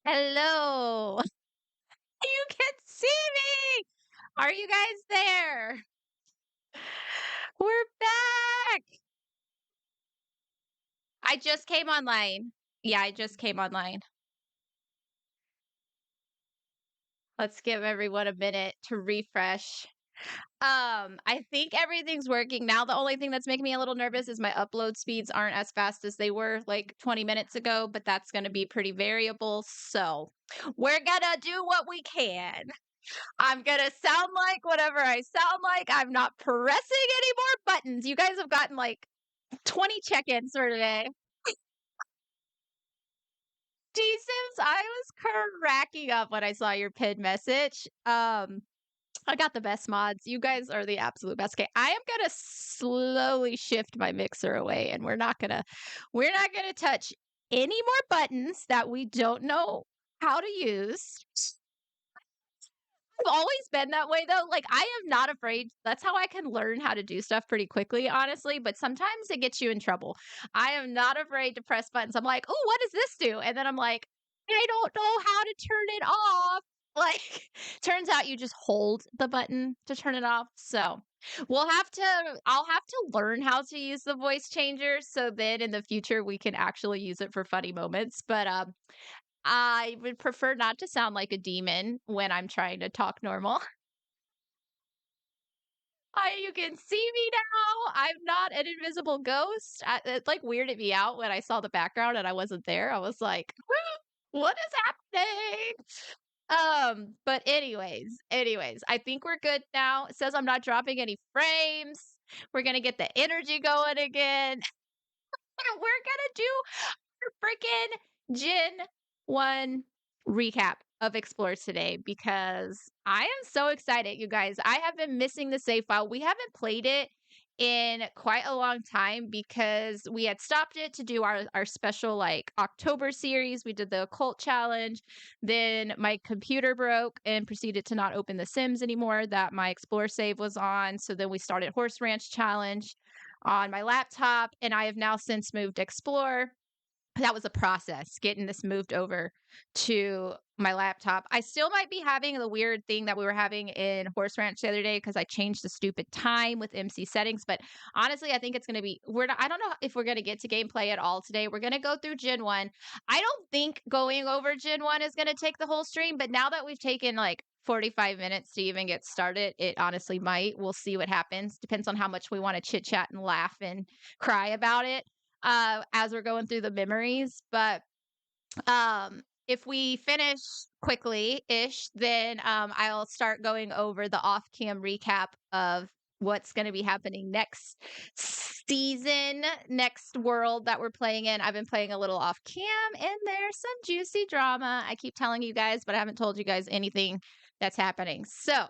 Hello. You can see me. Are you guys there? We're back. I just came online. Yeah, I just came online. Let's give everyone a minute to refresh. I think everything's working now. The only thing that's making me a little nervous is my upload speeds aren't as fast as they were like 20 minutes ago, but that's going to be pretty variable. So, we're going to do what we can. I'm gonna sound like whatever I sound like. I'm not pressing any more buttons. You guys have gotten like 20 check-ins for today. D-Sims, I was cracking up when I saw your pinned message. I got the best mods. You guys are the absolute best. Okay, I am gonna slowly shift my mixer away, and we're not gonna touch any more buttons that we don't know how to use. I've always been that way though. Like I am not afraid. That's how I can learn how to do stuff pretty quickly, honestly. But sometimes it gets you in trouble. I am not afraid to press buttons. I'm like, oh, what does this do? And then I'm like, I don't know how to turn it off. Like, turns out you just hold the button to turn it off. So I'll have to learn how to use the voice changer. So then in the future we can actually use it for funny moments. But I would prefer not to sound like a demon when I'm trying to talk normal. You can see me now. I'm not an invisible ghost. It like weirded me out when I saw the background and I wasn't there. I was like, what is happening? But anyways, I think we're good now. It says I'm not dropping any frames. We're gonna get the energy going again. We're gonna do freaking Gen 1 recap of Explore today because I am so excited, you guys. I have been missing the save file. We haven't played it in quite a long time because we had stopped it to do our special like October series. We did the occult challenge. Then my computer broke and proceeded to not open the Sims anymore that my Explore save was on. So then we started Horse Ranch challenge on my laptop and I have now since moved Explore. That was a process getting this moved over to my laptop. I still might be having the weird thing that we were having in Horse Ranch the other day because I changed the stupid time with MC settings. But honestly, I think it's going to be, I don't know if we're going to get to gameplay at all today. We're going to go through Gen 1. I don't think going over Gen 1 is going to take the whole stream. But now that we've taken like 45 minutes to even get started, it honestly might. We'll see what happens. Depends on how much we want to chit chat and laugh and cry about it as we're going through the memories. But if we finish quickly ish, then I'll start going over the off cam recap of what's going to be happening next season, next world that we're playing in. I've been playing a little off cam and there's some juicy drama. I keep telling you guys, but I haven't told you guys anything that's happening. So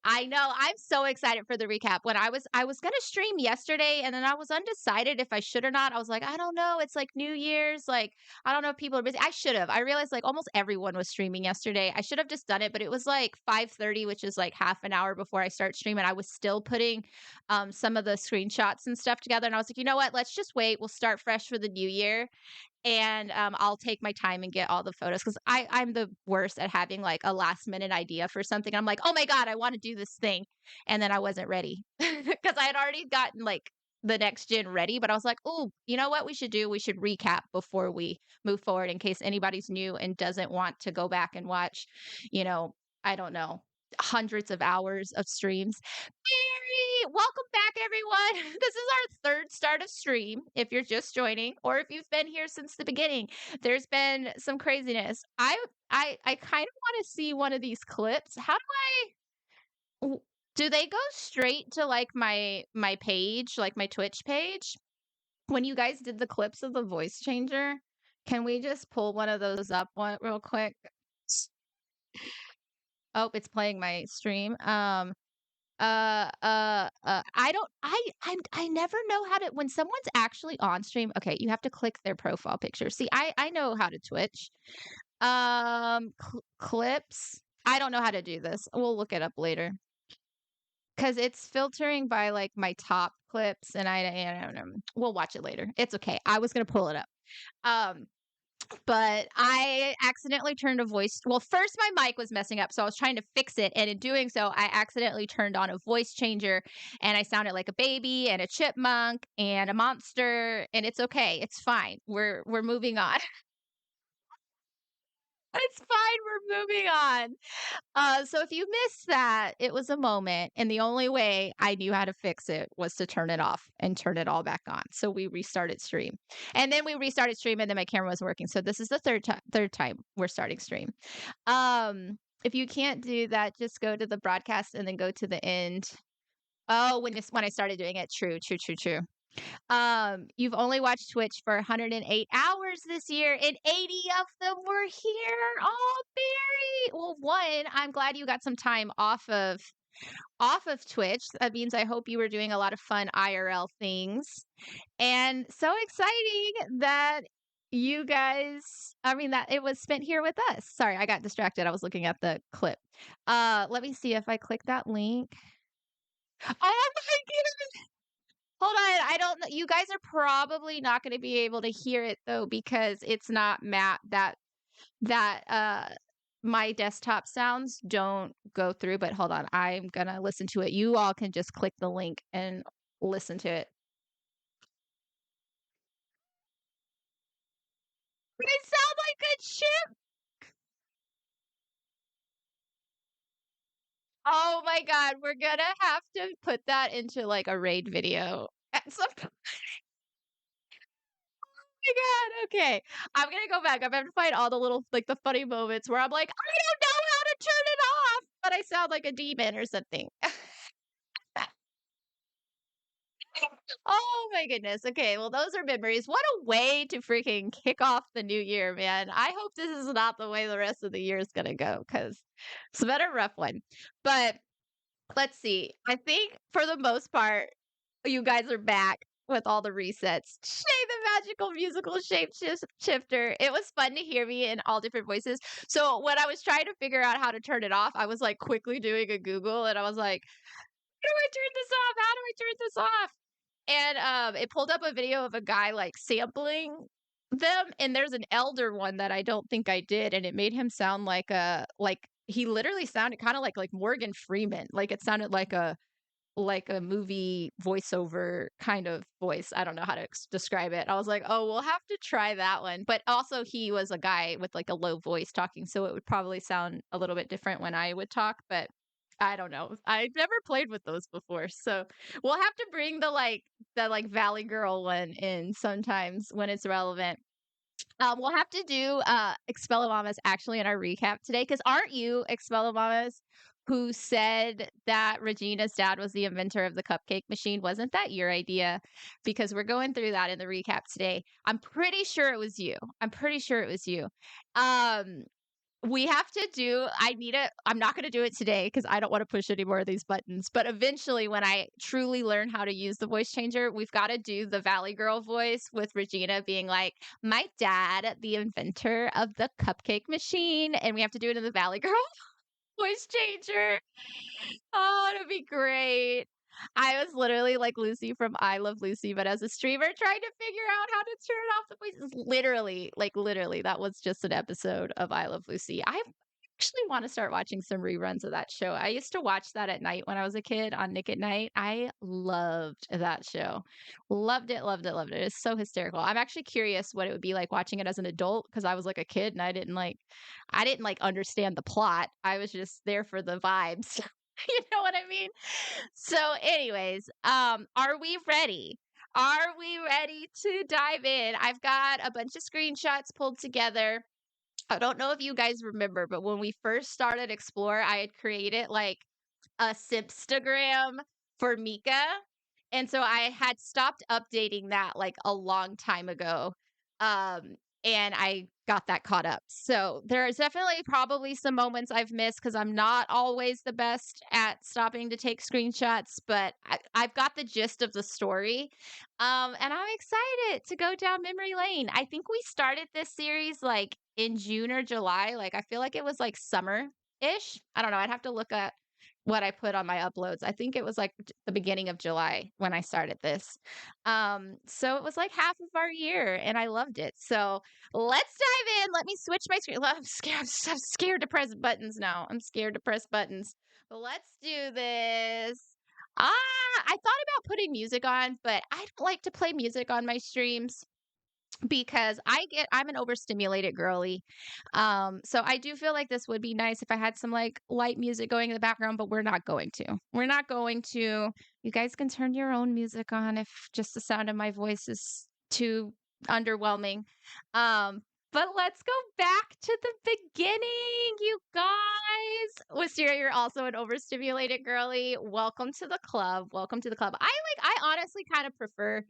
I know. I'm so excited for the recap. When I was gonna stream yesterday and then I was undecided if I should or not. I was like, I don't know. It's like New Year's. Like, I don't know if people are busy. I should have. I realized like almost everyone was streaming yesterday. I should have just done it, but it was like 5:30, which is like half an hour before I start streaming. I was still putting some of the screenshots and stuff together. And I was like, you know what? Let's just wait. We'll start fresh for the new year and I'll take my time and get all the photos because I'm the worst at having like a last minute idea for something. I'm like, oh my god, I want to do this thing, and then I wasn't ready because I had already gotten like the next gen ready, but I was like, oh, you know what we should do? We should recap before we move forward in case anybody's new and doesn't want to go back and watch, you know, I don't know, hundreds of hours of streams. Welcome back, everyone. This is our third start of stream. If you're just joining, or if you've been here since the beginning, there's been some craziness. I kind of want to see one of these clips. How do they go straight to like my page, like my Twitch page? When you guys did the clips of the voice changer, can we just pull one of those up one real quick? Oh, it's playing my stream. I don't I never know how to when someone's actually on stream. Okay, you have to click their profile picture. See, I know how to Twitch. Clips. I don't know how to do this. We'll look it up later. Cuz it's filtering by like my top clips and I don't know. We'll watch it later. It's okay. I was going to pull it up. Um But I accidentally turned a voice. Well, first my mic was messing up, so I was trying to fix it, and in doing so, I accidentally turned on a voice changer, and I sounded like a baby and a chipmunk and a monster. And it's okay, it's fine. We're moving on. It's fine. We're moving on. So if you missed that, it was a moment, and the only way I knew how to fix it was to turn it off and turn it all back on. So we restarted stream, and then we restarted stream, and then my camera wasn't working. So this is the third time we're starting stream. If you can't do that, just go to the broadcast and then go to the end. Oh, when I started doing it, true, true, true, true. You've only watched Twitch for 108 hours this year, and 80 of them were here. Oh, Barry. Well, one, I'm glad you got some time off of Twitch. That means I hope you were doing a lot of fun IRL things. And so exciting that you guys, I mean, that it was spent here with us. Sorry, I got distracted. I was looking at the clip. Let me see if I click that link. Oh my goodness. Hold on, I don't know. You guys are probably not going to be able to hear it though because it's not Matt that my desktop sounds don't go through, but hold on. I'm going to listen to it. You all can just click the link and listen to it. I sound like a chip. Oh my god, we're going to have to put that into like a raid video at some point. My god, okay. I'm gonna go back. I'm gonna find all the little like the funny moments where I'm like, I don't know how to turn it off, but I sound like a demon or something. Oh my goodness. Okay, well, those are memories. What a way to freaking kick off the new year, man. I hope this is not the way the rest of the year is gonna go because it's been a rough one. But let's see. I think for the most part, you guys are back with all the resets. Shay, the magical musical shifter. It was fun to hear me in all different voices. So when I was trying to figure out how to turn it off, I was like quickly doing a Google and I was like, how do I turn this off? How do I turn this off? And it pulled up a video of a guy like sampling them, and there's an elder one that I don't think I did, and it made him sound like he literally sounded kind of like Morgan Freeman. Like it sounded like a movie voiceover kind of voice. I don't know how to describe it. I was like, oh, we'll have to try that one. But also, he was a guy with like a low voice talking, so it would probably sound a little bit different when I would talk. But I don't know. I've never played with those before, so we'll have to bring the Valley Girl one in sometimes when it's relevant. We'll have to do Expelliarmus actually in our recap today, because aren't you Expelliarmus who said that Regina's dad was the inventor of the cupcake machine? Wasn't that your idea? Because we're going through that in the recap today. I'm pretty sure it was you. I'm pretty sure it was you. We have to do I'm not going to do it today because I don't want to push any more of these buttons, but eventually when I truly learn how to use the voice changer, we've got to do the Valley Girl voice with Regina being like, my dad, the inventor of the cupcake machine, and we have to do it in the Valley Girl voice changer. Oh, it'll be great. I was literally like Lucy from I Love Lucy, but as a streamer trying to figure out how to turn off the voices. Literally, that was just an episode of I Love Lucy. I actually want to start watching some reruns of that show. I used to watch that at night when I was a kid on Nick at Night. I loved that show. Loved it, loved it, loved it. It's so hysterical. I'm actually curious what it would be like watching it as an adult because I was like a kid and I didn't understand the plot. I was just there for the vibes. You know what I mean? So, anyways, are we ready? Are we ready to dive in? I've got a bunch of screenshots pulled together. I don't know if you guys remember, but when we first started Explore, I had created like a Simpstagram for Mika. And so I had stopped updating that like a long time ago. Um, and I got that caught up. So there's definitely probably some moments I've missed because I'm not always the best at stopping to take screenshots, but I've got the gist of the story. And I'm excited to go down memory lane. I think we started this series like in June or July. Like I feel like it was like summer ish. I don't know. I'd have to look at what I put on my uploads. I think it was like the beginning of July when I started this. So it was like half of our year and I loved it. So let's dive in. Let me switch my screen. I'm scared to press buttons now. I'm scared to press buttons. But let's do this. I thought about putting music on, but I don't like to play music on my streams because I'm an overstimulated girly. So I do feel like this would be nice if I had some like light music going in the background, but we're not going to. We're not going to. You guys can turn your own music on if just the sound of my voice is too underwhelming. Um but let's go back to the beginning, you guys. Wisteria, you're also an overstimulated girly. Welcome to the club. Welcome to the club. I honestly kind of prefer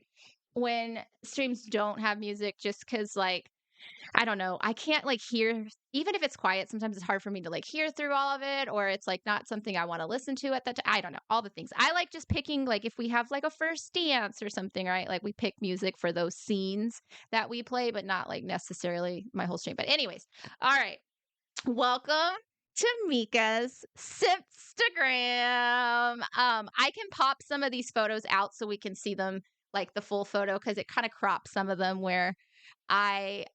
when streams don't have music just because like I don't know, I can't like hear, even if it's quiet, sometimes it's hard for me to like hear through all of it, or it's like not something I want to listen to at that time. I don't know, all the things. I like just picking like if we have like a first dance or something, right? Like we pick music for those scenes that we play, but not like necessarily my whole stream. But anyways, all right. Welcome to Mika's Simpstagram. I can pop some of these photos out so we can see them like the full photo because it kind of crops some of them where I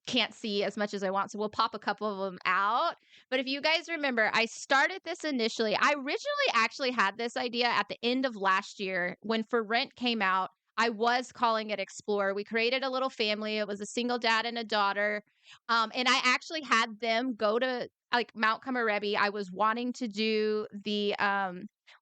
can't see as much as I want. So we'll pop a couple of them out. But if you guys remember, I started this initially. I originally actually had this idea at the end of last year when For Rent came out. I was calling it Explore. We created a little family. It was a single dad and a daughter. And I actually had them go to like Mount Kamarebi. I was wanting to do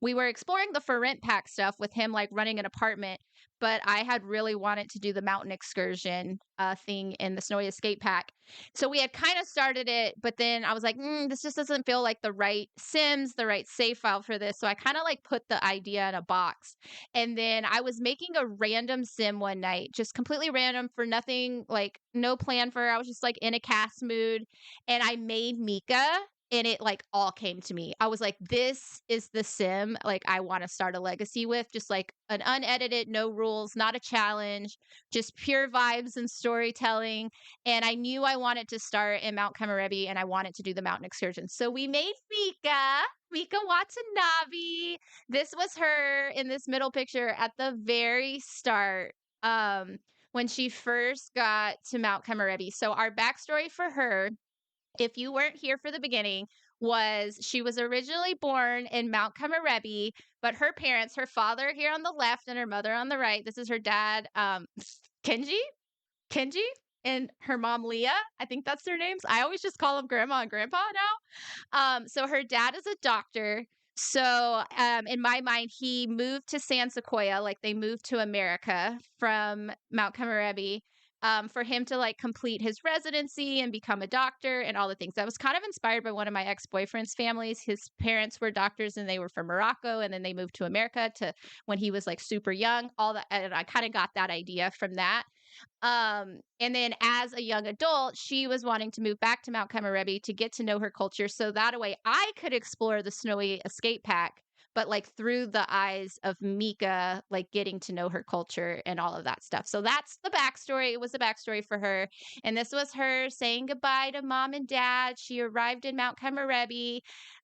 we were exploring the For Rent pack stuff with him like running an apartment, but I had really wanted to do the mountain excursion thing in the Snowy Escape Pack. So we had kind of started it, but then I was like, this just doesn't feel like the right Sims, the right save file for this. So I kind of like put the idea in a box. And then I was making a random sim one night, just completely random for nothing, like no plan for her. I was just like in a cast mood and I made Mika and it like all came to me. I was like, this is the sim like I want to start a legacy with, just like an unedited, no rules, not a challenge, just pure vibes and storytelling. And I knew I wanted to start in Mount Kamarebi and I wanted to do the mountain excursion. So we made Mika Watanabe. This was her in this middle picture at the very start. When she first got to Mount Kamarebi. So our backstory for her, if you weren't here for the beginning, was she was originally born in Mount Kamarebi, but her parents, her father here on the left and her mother on the right, this is her dad, Kenji, Kenji, and her mom Leah. I think that's their names. I always just call them grandma and grandpa now. So her dad is a doctor. So in my mind, he moved to San Sequoia, like they moved to America from Mount Kamarebi, for him to like complete his residency and become a doctor and all the things. That was kind of inspired by one of my ex-boyfriend's families. His parents were doctors and they were from Morocco, and then they moved to America to when he was like super young. All that, and I kind of got that idea from that. And then as a young adult, she was wanting to move back to Mount Kamarebi to get to know her culture. So that way I could explore the Snowy Escape Pack, but like through the eyes of Mika, like getting to know her culture and all of that stuff. So that's the backstory. It was the backstory for her. And this was her saying goodbye to mom and dad. She arrived in Mount Kamarebi.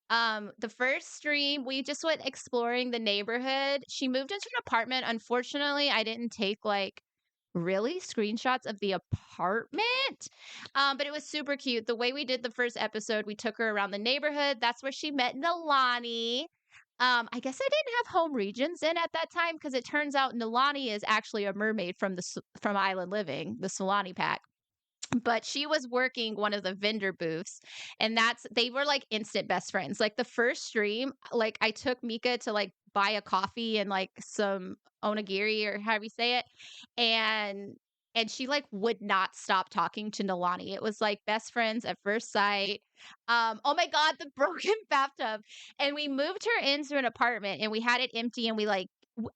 The first stream, we just went exploring the neighborhood. She moved into an apartment. Unfortunately, I didn't take like really screenshots of the apartment, but it was super cute. The way we did the first episode, we took her around the neighborhood. That's where she met Nilani. I guess I didn't have home regions in at that time because it turns out Nilani is actually a mermaid from Island Living, the Solani pack. But she was working one of the vendor booths, and they were like instant best friends. Like the first stream, like I took Mika to like buy a coffee and like some onigiri or however you say it, and she like would not stop talking to Nilani. It was like best friends at first sight. Oh my god, the broken bathtub. And we moved her into an apartment and we had it empty, and we like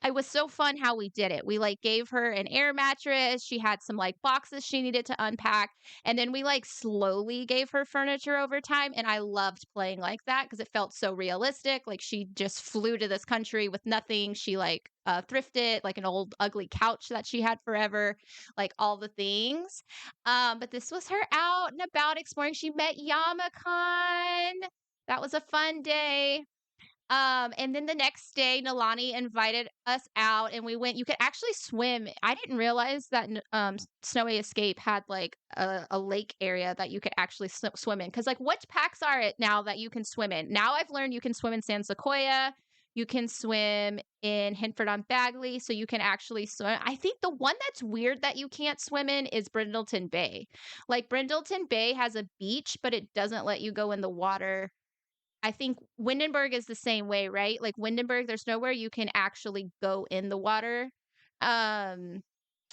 it was so fun how we did it. We like gave her an air mattress. She had some like boxes she needed to unpack. And then we like slowly gave her furniture over time. And I loved playing like that because it felt so realistic. Like she just flew to this country with nothing. She like thrifted like an old ugly couch that she had forever, like all the things. But this was her out and about exploring. She met Yamakon. That was a fun day. And then the next day, Nalani invited us out, and we went. You could actually swim. I didn't realize that Snowy Escape had like a lake area that you could actually swim in. Because like, which packs are it now that you can swim in? Now I've learned you can swim in San Sequoia. You can swim in Hinford on Bagley, so you can actually swim. I think the one that's weird that you can't swim in is Brindleton Bay. Like Brindleton Bay has a beach, but it doesn't let you go in the water. I think Windenburg is the same way, right? Like Windenburg, there's nowhere you can actually go in the water. Um,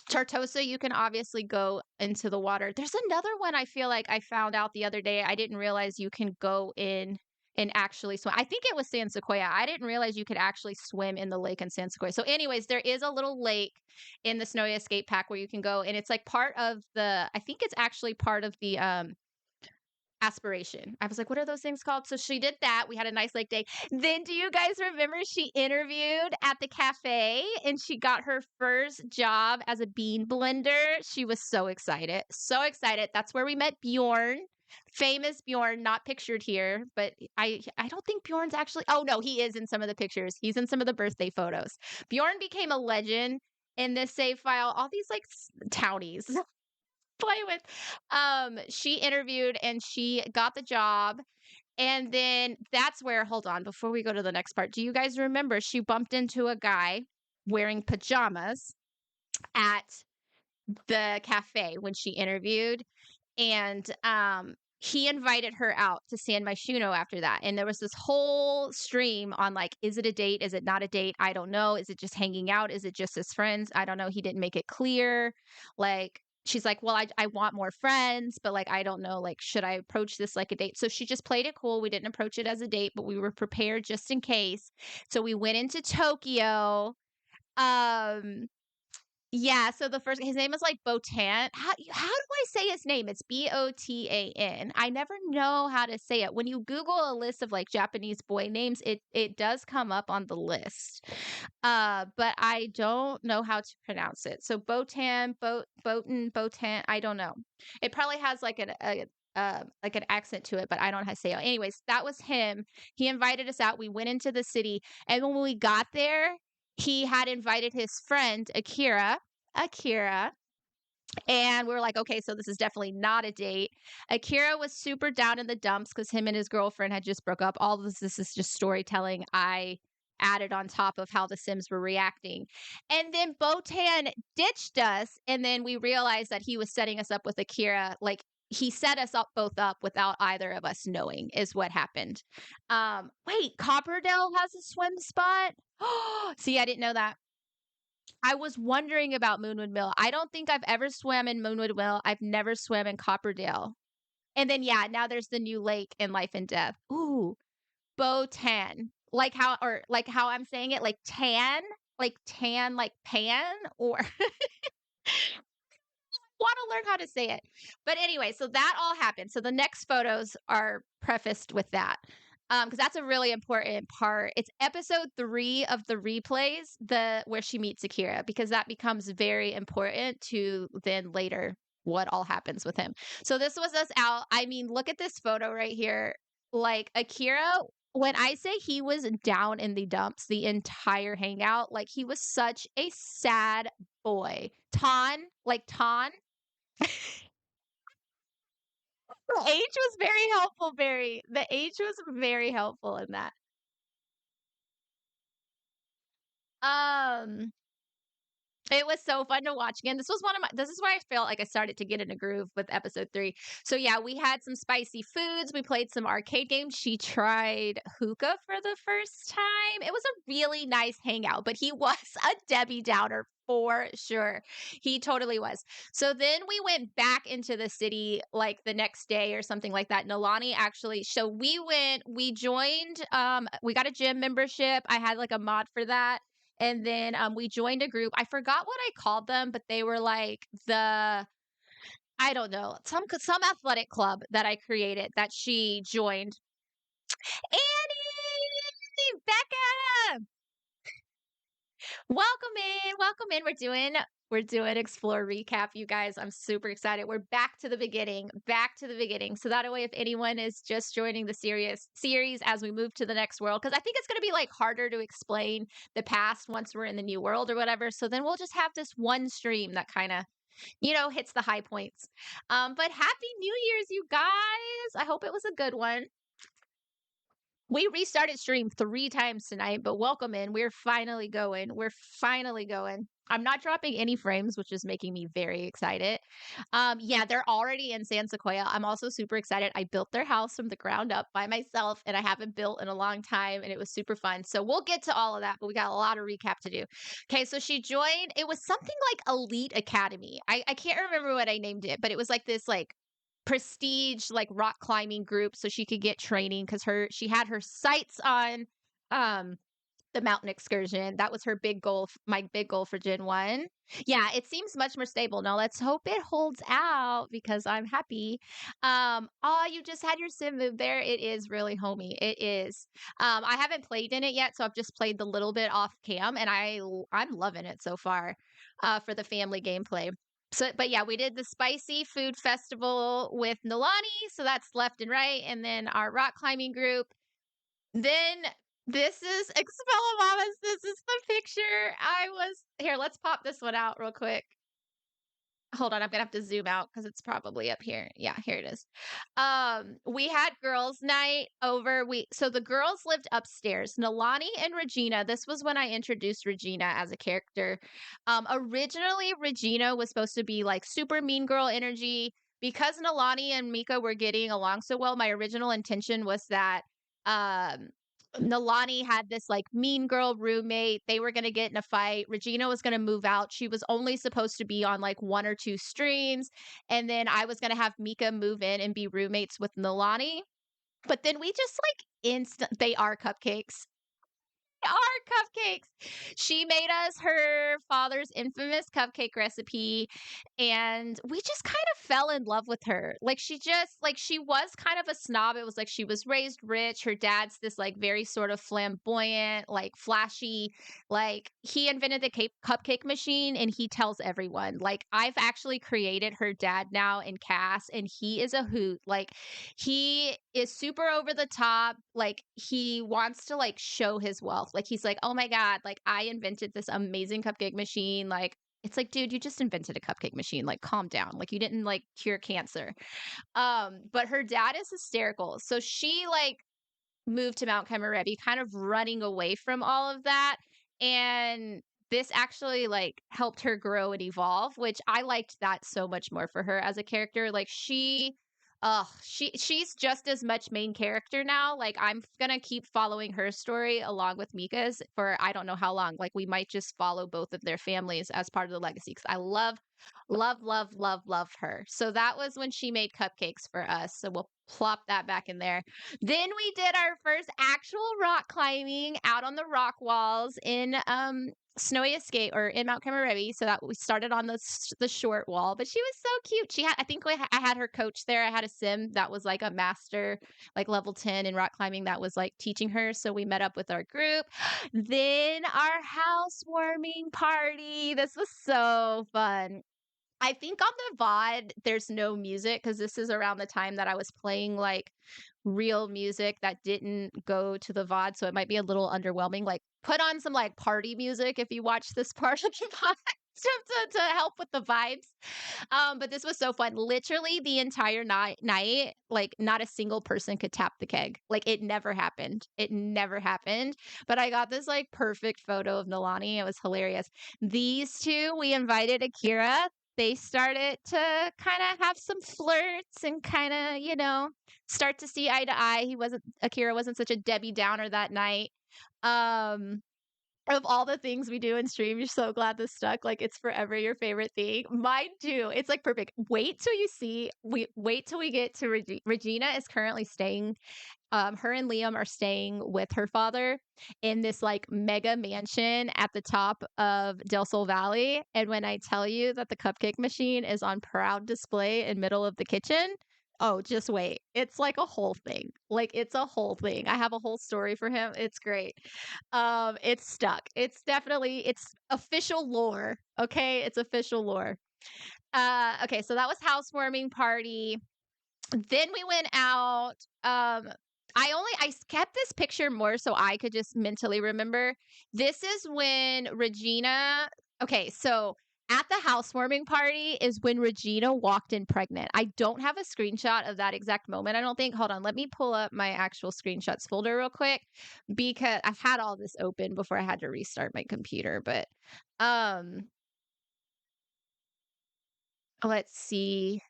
Tartosa, you can obviously go into the water. There's another one I feel like I found out the other day. I didn't realize you can go in and actually swim. I think it was San Sequoia. I didn't realize you could actually swim in the lake in San Sequoia. So, anyways, there is a little lake in the Snowy Escape Pack where you can go, and it's like part of the. I think it's actually part of the aspiration. I was like, what are those things called? So she did that. We had a nice lake day. Then do you guys remember she interviewed at the cafe and she got her first job as a bean blender? She was so excited. So excited. That's where we met Bjorn. Famous Bjorn, not pictured here, but I don't think Bjorn's actually. Oh no, he is in some of the pictures. He's in some of the birthday photos. Bjorn became a legend in this save file. All these like townies play with. She interviewed and she got the job. And then that's where, hold on, before we go to the next part, do you guys remember she bumped into a guy wearing pajamas at the cafe when she interviewed? And he invited her out to San Myshuno after that. And there was this whole stream on like, is it a date? Is it not a date? I don't know. Is it just hanging out? Is it just his friends? I don't know. He didn't make it clear. Like, she's like, well, I want more friends, but like, I don't know. Like, should I approach this like a date? So she just played it cool. We didn't approach it as a date, but we were prepared just in case. So we went into Tokyo. Um, yeah, so the first his name is like Botan. How do I say his name? It's Botan. I never know how to say it. When you Google a list of like Japanese boy names, it does come up on the list. But I don't know how to pronounce it. So Botan, I don't know. It probably has like like an accent to it, but I don't know how to say it. Anyways, that was him. He invited us out. We went into the city, and when we got there, he had invited his friend Akira, and we were like, okay, so this is definitely not a date. Akira was super down in the dumps because him and his girlfriend had just broke up. All this is just storytelling I added on top of how the Sims were reacting. And then Botan ditched us, and then we realized that he was setting us up with Akira. Like, he set us up both up without either of us knowing is what happened. Wait, Copperdale has a swim spot? See, I didn't know that. I was wondering about Moonwood Mill. I don't think I've ever swam in Moonwood Mill. I've never swam in Copperdale. And then yeah, now there's the new lake in Life and Death. Ooh, Botan. Like how I'm saying it, like tan, like pan, or want to learn how to say it. But anyway, so that all happened. So the next photos are prefaced with that. Because that's a really important part. It's episode 3 of the replays, where she meets Akira, because that becomes very important to then later what all happens with him. So this was us out. I mean, look at this photo right here. Like Akira, when I say he was down in the dumps the entire hangout, like he was such a sad boy. Ton. The age was very helpful, Barry. The age was very helpful in that. Um, it was so fun to watch again. This is where I felt like I started to get in a groove with episode 3. So yeah, we had some spicy foods. We played some arcade games. She tried hookah for the first time. It was a really nice hangout, but he was a Debbie Downer for sure. He totally was. So then we went back into the city like the next day or something like that. Nalani actually, so we joined, we got a gym membership. I had like a mod for that. And then we joined a group. I forgot what I called them, but they were like I don't know, some athletic club that I created that she joined. Annie, Becca, welcome in. Welcome in. We're doing Explore Recap, you guys. I'm super excited. We're back to the beginning, back to the beginning. So that way, if anyone is just joining the series as we move to the next world, because I think it's going to be like harder to explain the past once we're in the new world or whatever. So then we'll just have this one stream that kind of, hits the high points. But happy New Year's, you guys. I hope it was a good one. We restarted stream 3 times tonight, but welcome in. We're finally going. We're finally going. I'm not dropping any frames, which is making me very excited. Yeah, they're already in San Sequoia. I'm also super excited. I built their house from the ground up by myself, and I haven't built in a long time, and it was super fun. So we'll get to all of that, but we got a lot of recap to do. Okay, so she joined. It was something like Elite Academy. I can't remember what I named it, but it was like this like prestige like rock climbing group so she could get training because she had her sights on um the mountain excursion. That was her big goal, my big goal for Gen 1. Yeah, it seems much more stable. Now let's hope it holds out because I'm happy. Oh, you just had your sim move there. It is really homey. It is. I haven't played in it yet, so I've just played the little bit off cam and I'm loving it so far for the family gameplay. So, but yeah, we did the spicy food festival with Nalani, so that's left and right, and then our rock climbing group. Then this is Expelliarmus. This is the picture. Here. Let's pop this one out real quick. Hold on, I'm gonna have to zoom out because it's probably up here. Yeah, here it is. We had girls' night over. So the girls lived upstairs. Nalani and Regina. This was when I introduced Regina as a character. Originally, Regina was supposed to be like super mean girl energy. Because Nalani and Mika were getting along so well, my original intention was that um Nalani had this like mean girl roommate. They were going to get in a fight. Regina was going to move out. She was only supposed to be on like 1 or 2 streams. And then I was going to have Mika move in and be roommates with Nalani. But then we just like they are cupcakes. Are cupcakes. She made us her father's infamous cupcake recipe, and we just kind of fell in love with her. Like she was kind of a snob. It was like she was raised rich. Her dad's this like very sort of flamboyant, like flashy, like he invented the cupcake machine and he tells everyone. Like I've actually created her dad now in Cass and he is a hoot. Like he is super over the top. Like he wants to like show his wealth. Like he's like, "Oh my god, like I invented this amazing cupcake machine." Like it's like, dude, you just invented a cupcake machine. Like calm down. Like you didn't like cure cancer. But her dad is hysterical. So she like moved to Mount Kamarebi, kind of running away from all of that. And this actually like helped her grow and evolve, which I liked that so much more for her as a character. Like she's just as much main character now. Like I'm gonna keep following her story along with Mika's for I don't know how long. Like we might just follow both of their families as part of the legacy because I love her. So that was when she made cupcakes for us. So we'll plop that back in there. Then we did our first actual rock climbing out on the rock walls in Snowy Escape or in Mount Kamarebi. So that we started on the short wall, but she was so cute. I think I had her coach there. I had a sim that was like a master, like level 10 in rock climbing that was like teaching her. So we met up with our group. Then our housewarming party. This was so fun. I think on the VOD, there's no music because this is around the time that I was playing like real music that didn't go to the VOD. So it might be a little underwhelming. Like put on some like party music if you watch this part of the VOD. To help with the vibes. But this was so fun. Literally the entire night, like not a single person could tap the keg. Like it never happened. It never happened. But I got this like perfect photo of Nalani. It was hilarious. These two, we invited Akira. They started to kind of have some flirts and kind of, start to see eye to eye. Akira wasn't such a Debbie Downer that night. Of all the things we do in stream, you're so glad this stuck. Like it's forever your favorite thing. Mine too. It's like perfect. Wait till we get to Regina is currently staying. Her and Liam are staying with her father in this like mega mansion at the top of Del Sol Valley. And when I tell you that the cupcake machine is on proud display in middle of the kitchen, Oh, just wait. It's like a whole thing. Like, it's a whole thing. I have a whole story for him. It's great. It's stuck. It's official lore. Okay, it's official lore. Okay, so that was housewarming party. Then we went out. I kept this picture more so I could just mentally remember. This is when Regina. Okay, so at the housewarming party is when Regina walked in pregnant. I don't have a screenshot of that exact moment. I don't think. Hold on, let me pull up my actual screenshots folder real quick because I've had all this open before I had to restart my computer. But um, let's see.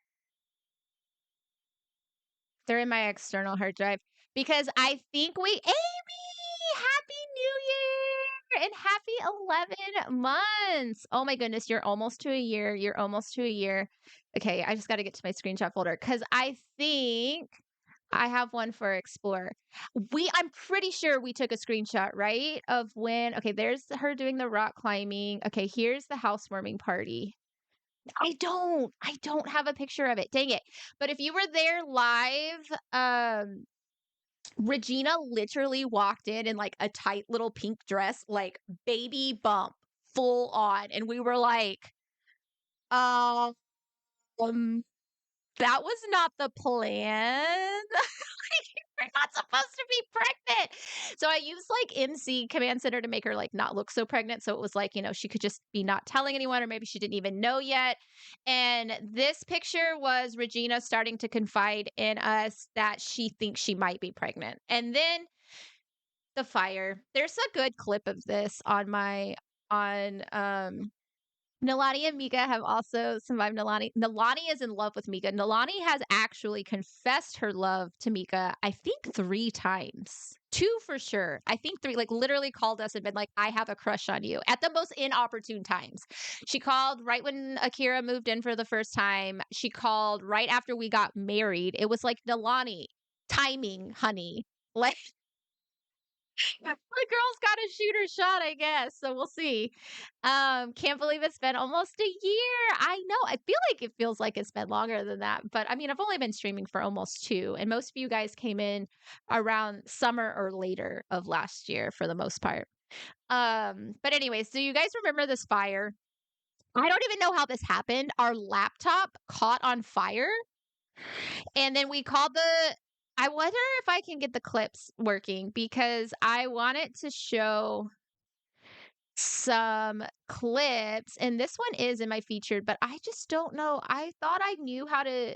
They're in my external hard drive because I think Amy, happy new year and happy 11 months. Oh my goodness, you're almost to a year. You're almost to a year. Okay, I just got to get to my screenshot folder because I think I have one for Explore. I'm pretty sure we took a screenshot, right? Of when, okay, there's her doing the rock climbing. Okay, here's the housewarming party. I don't have a picture of it. Dang it. But if you were there live, Regina literally walked in like a tight little pink dress, like baby bump, full on. And we were like, um, that was not the plan. We're not supposed to be pregnant. So I used like MC Command Center to make her like not look so pregnant. So it was like, she could just be not telling anyone, or maybe she didn't even know yet. And this picture was Regina starting to confide in us that she thinks she might be pregnant. And then the fire. There's a good clip of this on Nalani and Mika have also survived Nalani. Nalani is in love with Mika. Nalani has actually confessed her love to Mika, I think 3 times. 2 for sure. I think 3, like literally called us and been like, I have a crush on you at the most inopportune times. She called right when Akira moved in for the first time. She called right after we got married. It was like, Nalani, timing, honey. Like, the girl's got to shoot her shot, I guess. So we'll see. Can't believe it's been almost a year. I know. I feel like it feels like it's been longer than that. But I mean, I've only been streaming for almost 2. And most of you guys came in around summer or later of last year for the most part. But anyways, do you guys remember this fire? I don't even know how this happened. Our laptop caught on fire. And then we called I wonder if I can get the clips working because I wanted to show some clips, and this one is in my featured, but I just don't know. I thought I knew how to,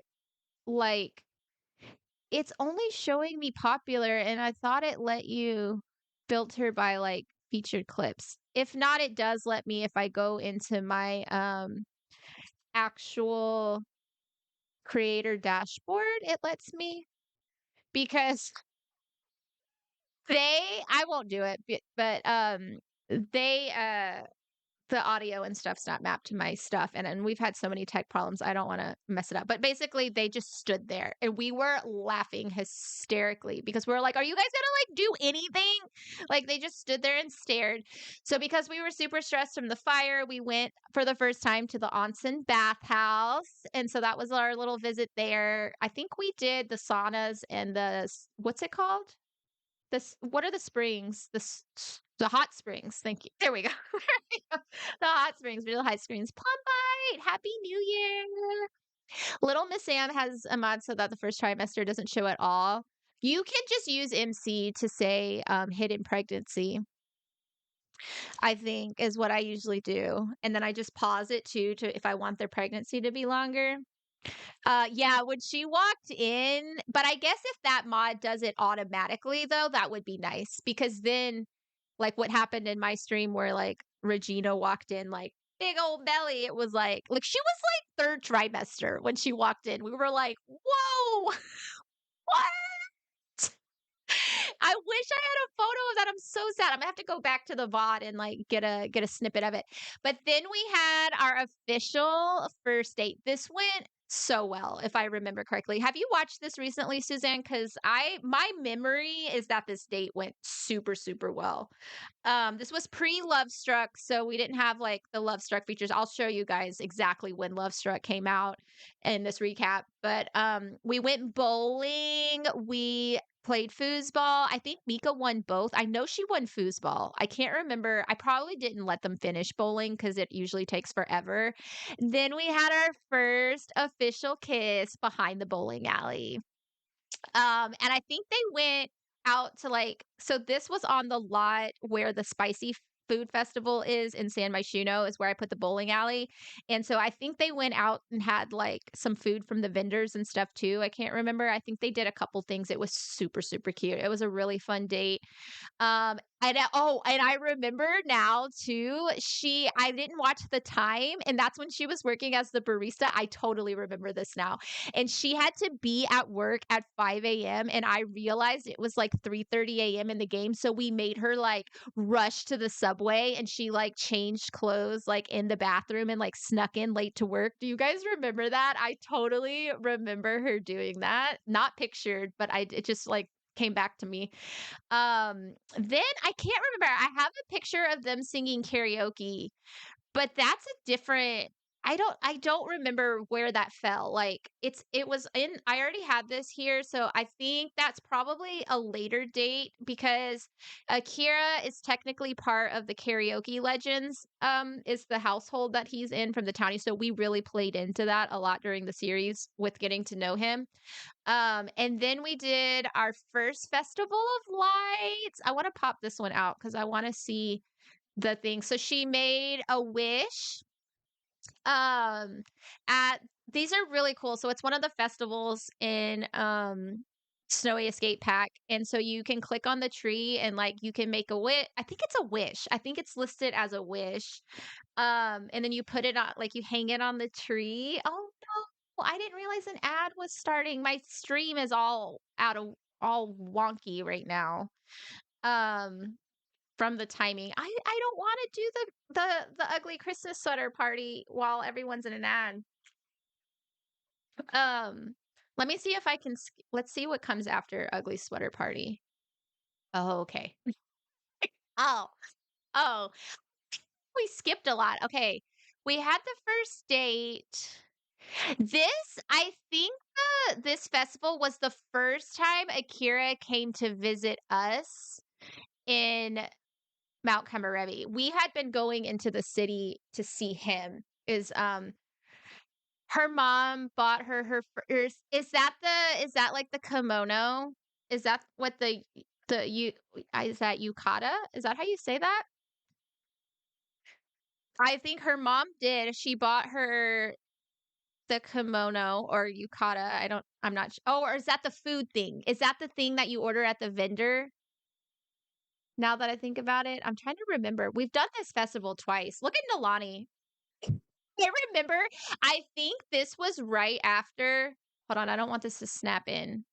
like, it's only showing me popular, and I thought it let you filter by like featured clips. If not, it does let me if I go into my actual creator dashboard, it lets me because I won't do it, but they the audio and stuff's not mapped to my stuff, and we've had so many tech problems, I don't wanna mess it up, but basically, they just stood there, and we were laughing hysterically because we were like, "Are you guys gonna, like, do anything?" Like, they just stood there and stared. So because we were super stressed from the fire, we went for the first time to the onsen bathhouse, and so that was our little visit there. I think we did the saunas and what's it called? What are the springs? The hot springs. Thank you. There we go. The hot springs, real hot springs. Plum bite. Happy New Year. Little Miss Sam has a mod so that the first trimester doesn't show at all. You can just use MC to say hidden pregnancy, I think is what I usually do. And then I just pause it too to if I want their pregnancy to be longer. Yeah, when she walked in, but I guess if that mod does it automatically though, that would be nice because then like what happened in my stream where like Regina walked in like big old belly, it was like she was like 3rd trimester when she walked in. We were like, "Whoa, what?" I wish I had a photo of that. I'm so sad. I'm gonna have to go back to the VOD and like get a snippet of it. But then we had our official first date. This went so well, if I remember correctly. Have you watched this recently, Suzanne? Because my memory is that this date went super, super well. This was pre Love Struck, so we didn't have like the Love Struck features. I'll show you guys exactly when Love Struck came out in this recap. But we went bowling, we played foosball. I think Mika won both. I know she won foosball. I can't remember. I probably didn't let them finish bowling because it usually takes forever. Then we had our first official kiss behind the bowling alley. And I think they went out to like, so this was on the lot where the spicy food festival is in San Myshuno, is where I put the bowling alley. And so I think they went out and had like some food from the vendors and stuff too. I can't remember. I think they did a couple things. It was super, super cute. It was a really fun date. And I remember now too, I didn't watch the time, and that's when she was working as the barista. I totally remember this now. And she had to be at work at 5 a.m. and I realized it was like 3:30 a.m. in the game. So we made her like rush to the subway and she like changed clothes like in the bathroom and like snuck in late to work. Do you guys remember that? I totally remember her doing that. Not pictured, but it just like came back to me. Then I can't remember. I have a picture of them singing karaoke, but that's a different I don't remember where that fell. Like it was in I already had this here, so I think that's probably a later date because Akira is technically part of the Karaoke Legends, is the household that he's in from the townie. So we really played into that a lot during the series with getting to know him. And then we did our first Festival of Lights. I want to pop this one out because I want to see the thing. So she made a wish. Um, at These are really cool. So it's one of the festivals in Snowy Escape Pack, and so you can click on the tree and like you can make a wish. I think it's a wish. I think it's listed as a wish. And then you put it on, like you hang it on the tree. Oh no, I didn't realize an ad was starting. My stream is all wonky right now. Um, from the timing. I don't want to do the ugly Christmas sweater party while everyone's in an ad. Um, Let me see if I can. Let's see what comes after ugly sweater party. Oh, okay. Oh, oh, we skipped a lot. Okay, we had the first date. I think this festival was the first time Akira came to visit us in Mount Kamarebi. We had been going into the city to see him. Her mom bought her first. Is that like the kimono? Is that what the you is that yukata? Is that how you say that? I think her mom did. She bought her the kimono or yukata. I'm not Oh, or is that the food thing? Is that the thing that you order at the vendor? Now that I think about it, I'm trying to remember. We've done this festival twice. Look at Nalani. I remember. I think this was right after. Hold on, I don't want this to snap in.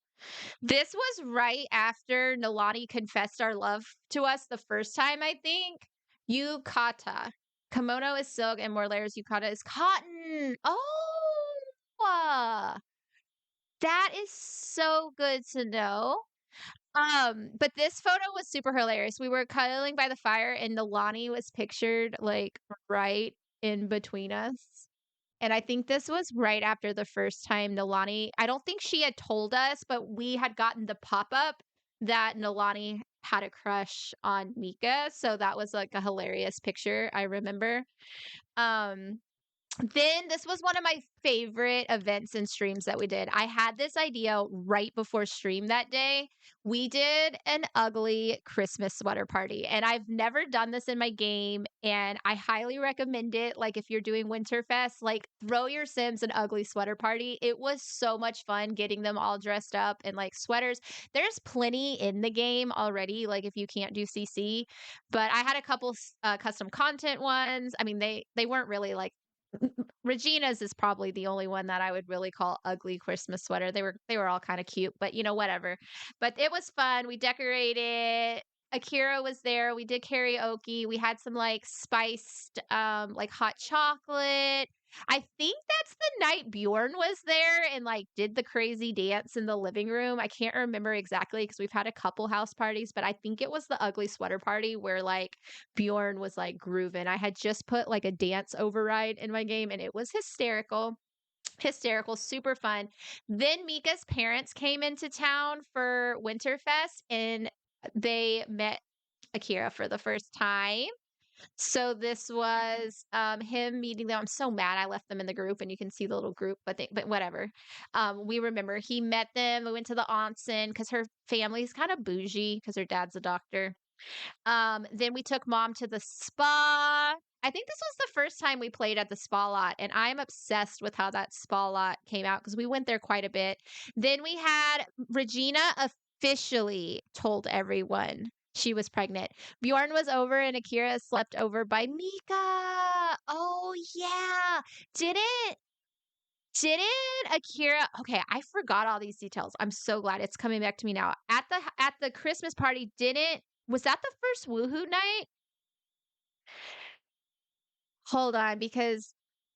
This was right after Nalani confessed our love to us the first time, I think. Yukata. Kimono is silk and more layers. Yukata is cotton. Oh, that is so good to know. But this photo was super hilarious. We were cuddling by the fire and Nalani was pictured like right in between us. And I think this was right after the first time Nalani, I don't think she had told us, but we had gotten the pop-up that Nalani had a crush on Mika. So that was like a hilarious picture, I remember. Um, then this was one of my favorite events and streams that we did. I had this idea right before stream that day. We did an ugly Christmas sweater party, and I've never done this in my game, and I highly recommend it. Like if you're doing Winterfest, like throw your Sims an ugly sweater party. It was so much fun getting them all dressed up in like sweaters. There's plenty in the game already, like if you can't do CC, but I had a couple custom content ones. I mean, they weren't really like Regina's is probably the only one that I would really call ugly Christmas sweater. They were all kind of cute, but whatever. But it was fun. We decorated. Akira was there. We did karaoke. We had some like spiced like hot chocolate. I think that's the night Bjorn was there and, like, did the crazy dance in the living room. I can't remember exactly because 'cause we've had a couple house parties, but I think it was the ugly sweater party where, like, Bjorn was, like, grooving. I had just put, like, a dance override in my game, and it was hysterical. Hysterical, super fun. Then Mika's parents came into town for Winterfest, and they met Akira for the first time. So this was, him meeting them. I'm so mad I left them in the group, and you can see the little group, but whatever. We remember he met them. We went to the onsen because her family's kind of bougie because her dad's a doctor. Then we took mom to the spa. I think this was the first time we played at the spa lot, and I'm obsessed with how that spa lot came out because we went there quite a bit. Then we had Regina officially told everyone she was pregnant. Bjorn was over and Akira slept over by Mika. Oh yeah. Didn't didn't Akira okay, I forgot all these details. I'm so glad it's coming back to me now. At the Christmas party, didn't was that the first Woohoo night? Hold on, because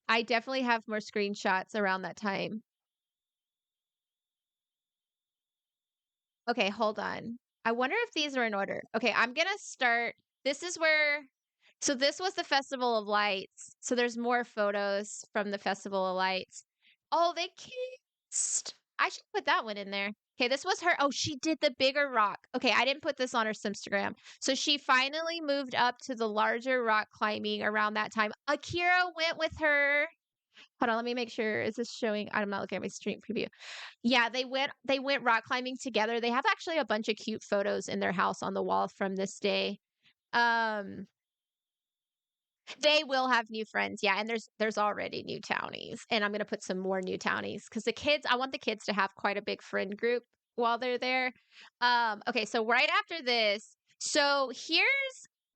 I definitely have more screenshots around that time. Okay, hold on. I wonder if these are in order. Okay, I'm gonna start. This is where, so this was the Festival of Lights. So there's more photos from the Festival of Lights. Oh, they kissed. I should put that one in there. Okay, this was her. Oh, she did the bigger rock. Okay, I didn't put this on her Instagram. So she finally moved up to the larger rock climbing around that time. Akira went with her. Hold on, let me make sure. Is this showing? I'm not looking at my stream preview. Yeah, they went rock climbing together. They have actually a bunch of cute photos in their house on the wall from this day. Um, they will have new friends, yeah, and there's already new townies, and I'm gonna put some more new townies because the kids, I want the kids to have quite a big friend group while they're there. Okay, so right after this, so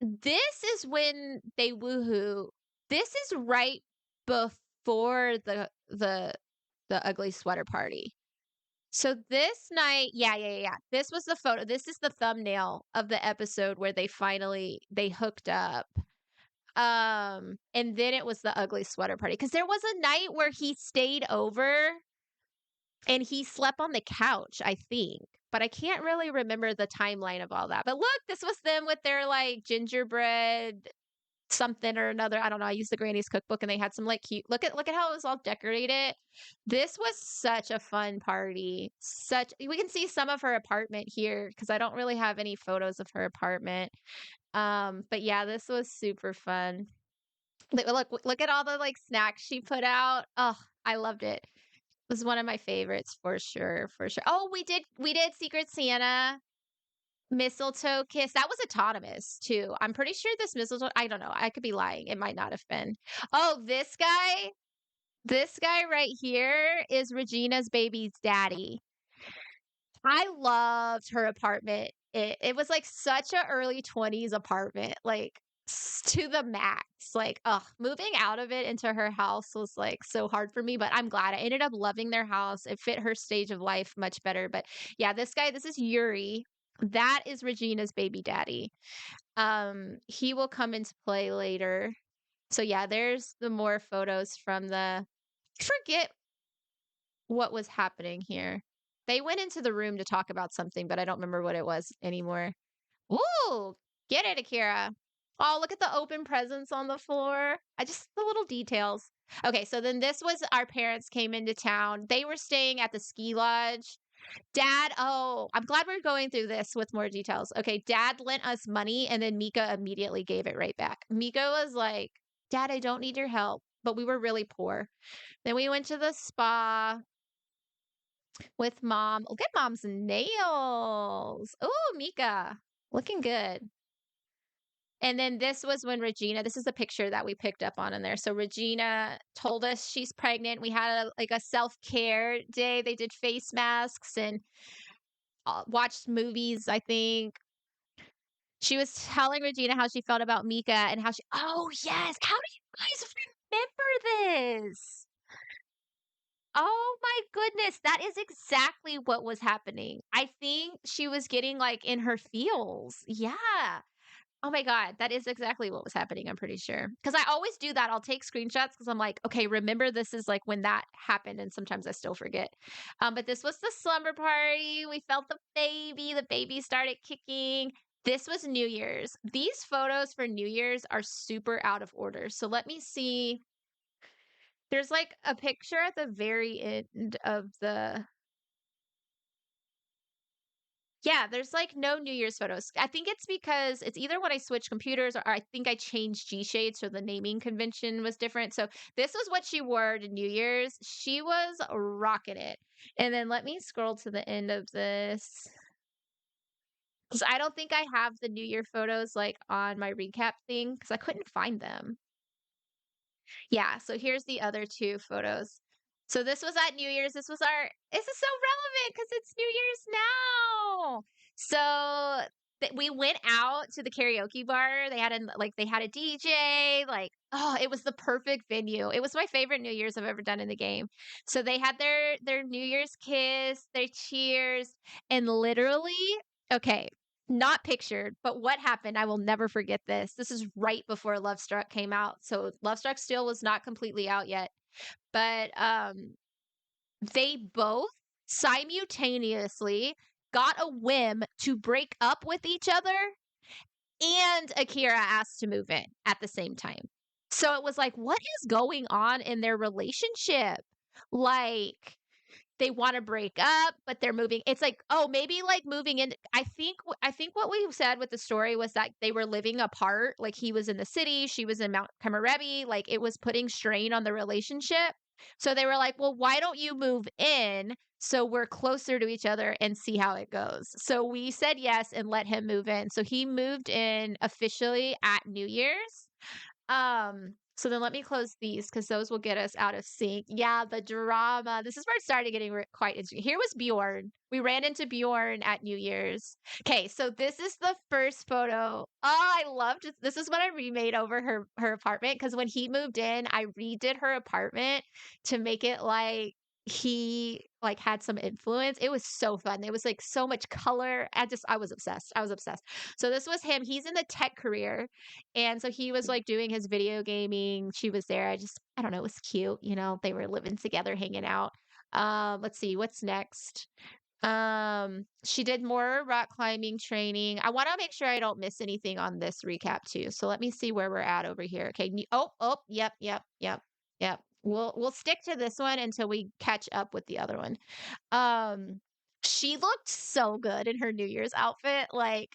this is when they woohoo. This is right before the ugly sweater party. So this night, yeah, yeah, yeah, yeah. This was the photo. This is the thumbnail of the episode where they hooked up. And then it was the ugly sweater party because there was a night where he stayed over and he slept on the couch, I think. But I can't really remember the timeline of all that. But look, this was them with their like gingerbread something or another. I don't know. I used the Granny's cookbook and they had some like cute look at how it was all decorated. This was such a fun party. Such we can see some of her apartment here because I don't really have any photos of her apartment. But yeah, this was super fun. Look at all the like snacks she put out. Oh, I loved it. It was one of my favorites for sure, for sure. Oh, we did Secret Santa. Mistletoe kiss. That was autonomous too. I'm pretty sure this mistletoe, I don't know. I could be lying. It might not have been. Oh, this guy. This guy right here is Regina's baby's daddy. I loved her apartment. It was like such a early 20s apartment, like to the max. Like, moving out of it into her house was like so hard for me, but I'm glad I ended up loving their house. It fit her stage of life much better. But yeah, this is Yuri. That is Regina's baby daddy. He will come into play later. So yeah, there's the more photos from the forget what was happening here. They went into the room to talk about something, but I don't remember what it was anymore. Ooh, get it, Akira. Oh, look at the open presents on the floor. I just the little details. Okay, so then this was our parents came into town. They were staying at the ski lodge. Dad, oh, I'm glad we're going through this with more details. Okay, dad lent us money and then Mika immediately gave it right back. Mika was like, Dad, I don't need your help. But we were really poor. Then we went to the spa with mom. Look at mom's nails. Oh, Mika, looking good. And then this was when Regina, this is the picture that we picked up on in there. So Regina told us she's pregnant. We had a self-care day. They did face masks and watched movies, I think. She was telling Regina how she felt about Mika and how oh yes, how do you guys remember this? Oh my goodness, that is exactly what was happening. I think she was getting like in her feels. Yeah. Oh my god, that is exactly what was happening, I'm pretty sure. Because I always do that, I'll take screenshots because 'cause I'm like, "Okay, remember this is, like, when that happened," and sometimes I still forget. But this was the slumber party, we felt the baby started kicking. This was New Year's. These photos for New Year's are super out of order, so let me see. There's, like, a picture at the very end of the Yeah, there's, like, no New Year's photos. I think it's because it's either when I switched computers or I think I changed G shades, so the naming convention was different. So this was what she wore to New Year's. She was rocking it. And then let me scroll to the end of this because I don't think I have the New Year photos, like, on my recap thing because I couldn't find them. Yeah, so here's the other 2 photos. So this was at New Year's. This is so relevant because it's New Year's now. So we went out to the karaoke bar. They had a DJ, like, oh, it was the perfect venue. It was my favorite New Year's I've ever done in the game. So they had their New Year's kiss, their cheers, and literally, okay, not pictured, but what happened, I will never forget this. This is right before Love Struck came out. So Love Struck still was not completely out yet. But they both simultaneously got a whim to break up with each other and Akira asked to move in at the same time. So it was like, what is going on in their relationship? Like, they wanna break up, but they're moving it's like, oh, maybe, like, moving in I think what we said with the story was that they were living apart, like, he was in the city, she was in Mount Kamarebi, like, it was putting strain on the relationship. So they were like, "Well, why don't you move in so we're closer to each other and see how it goes?" So we said yes and let him move in. So he moved in officially at New Year's. So then let me close these because those will get us out of sync. Yeah, the drama. This is where it started getting quite interesting. Here was Bjorn. We ran into Bjorn at New Year's. Okay, so this is the first photo. Oh, I loved it. This is what I remade over her apartment because when he moved in, I redid her apartment to make it like he like had some influence. It was so fun. It was like so much color. I was obsessed. I was obsessed. So this was him. He's in the tech career and so he was like doing his video gaming. She was there. I don't know, it was cute. You know, they were living together, hanging out. Let's see, what's next? She did more rock climbing training. I want to make sure I don't miss anything on this recap too. So let me see where we're at over here. Okay. Yep, yep, yep, yep. We'll stick to this one until we catch up with the other one. Um, she looked so good in her New Year's outfit. Like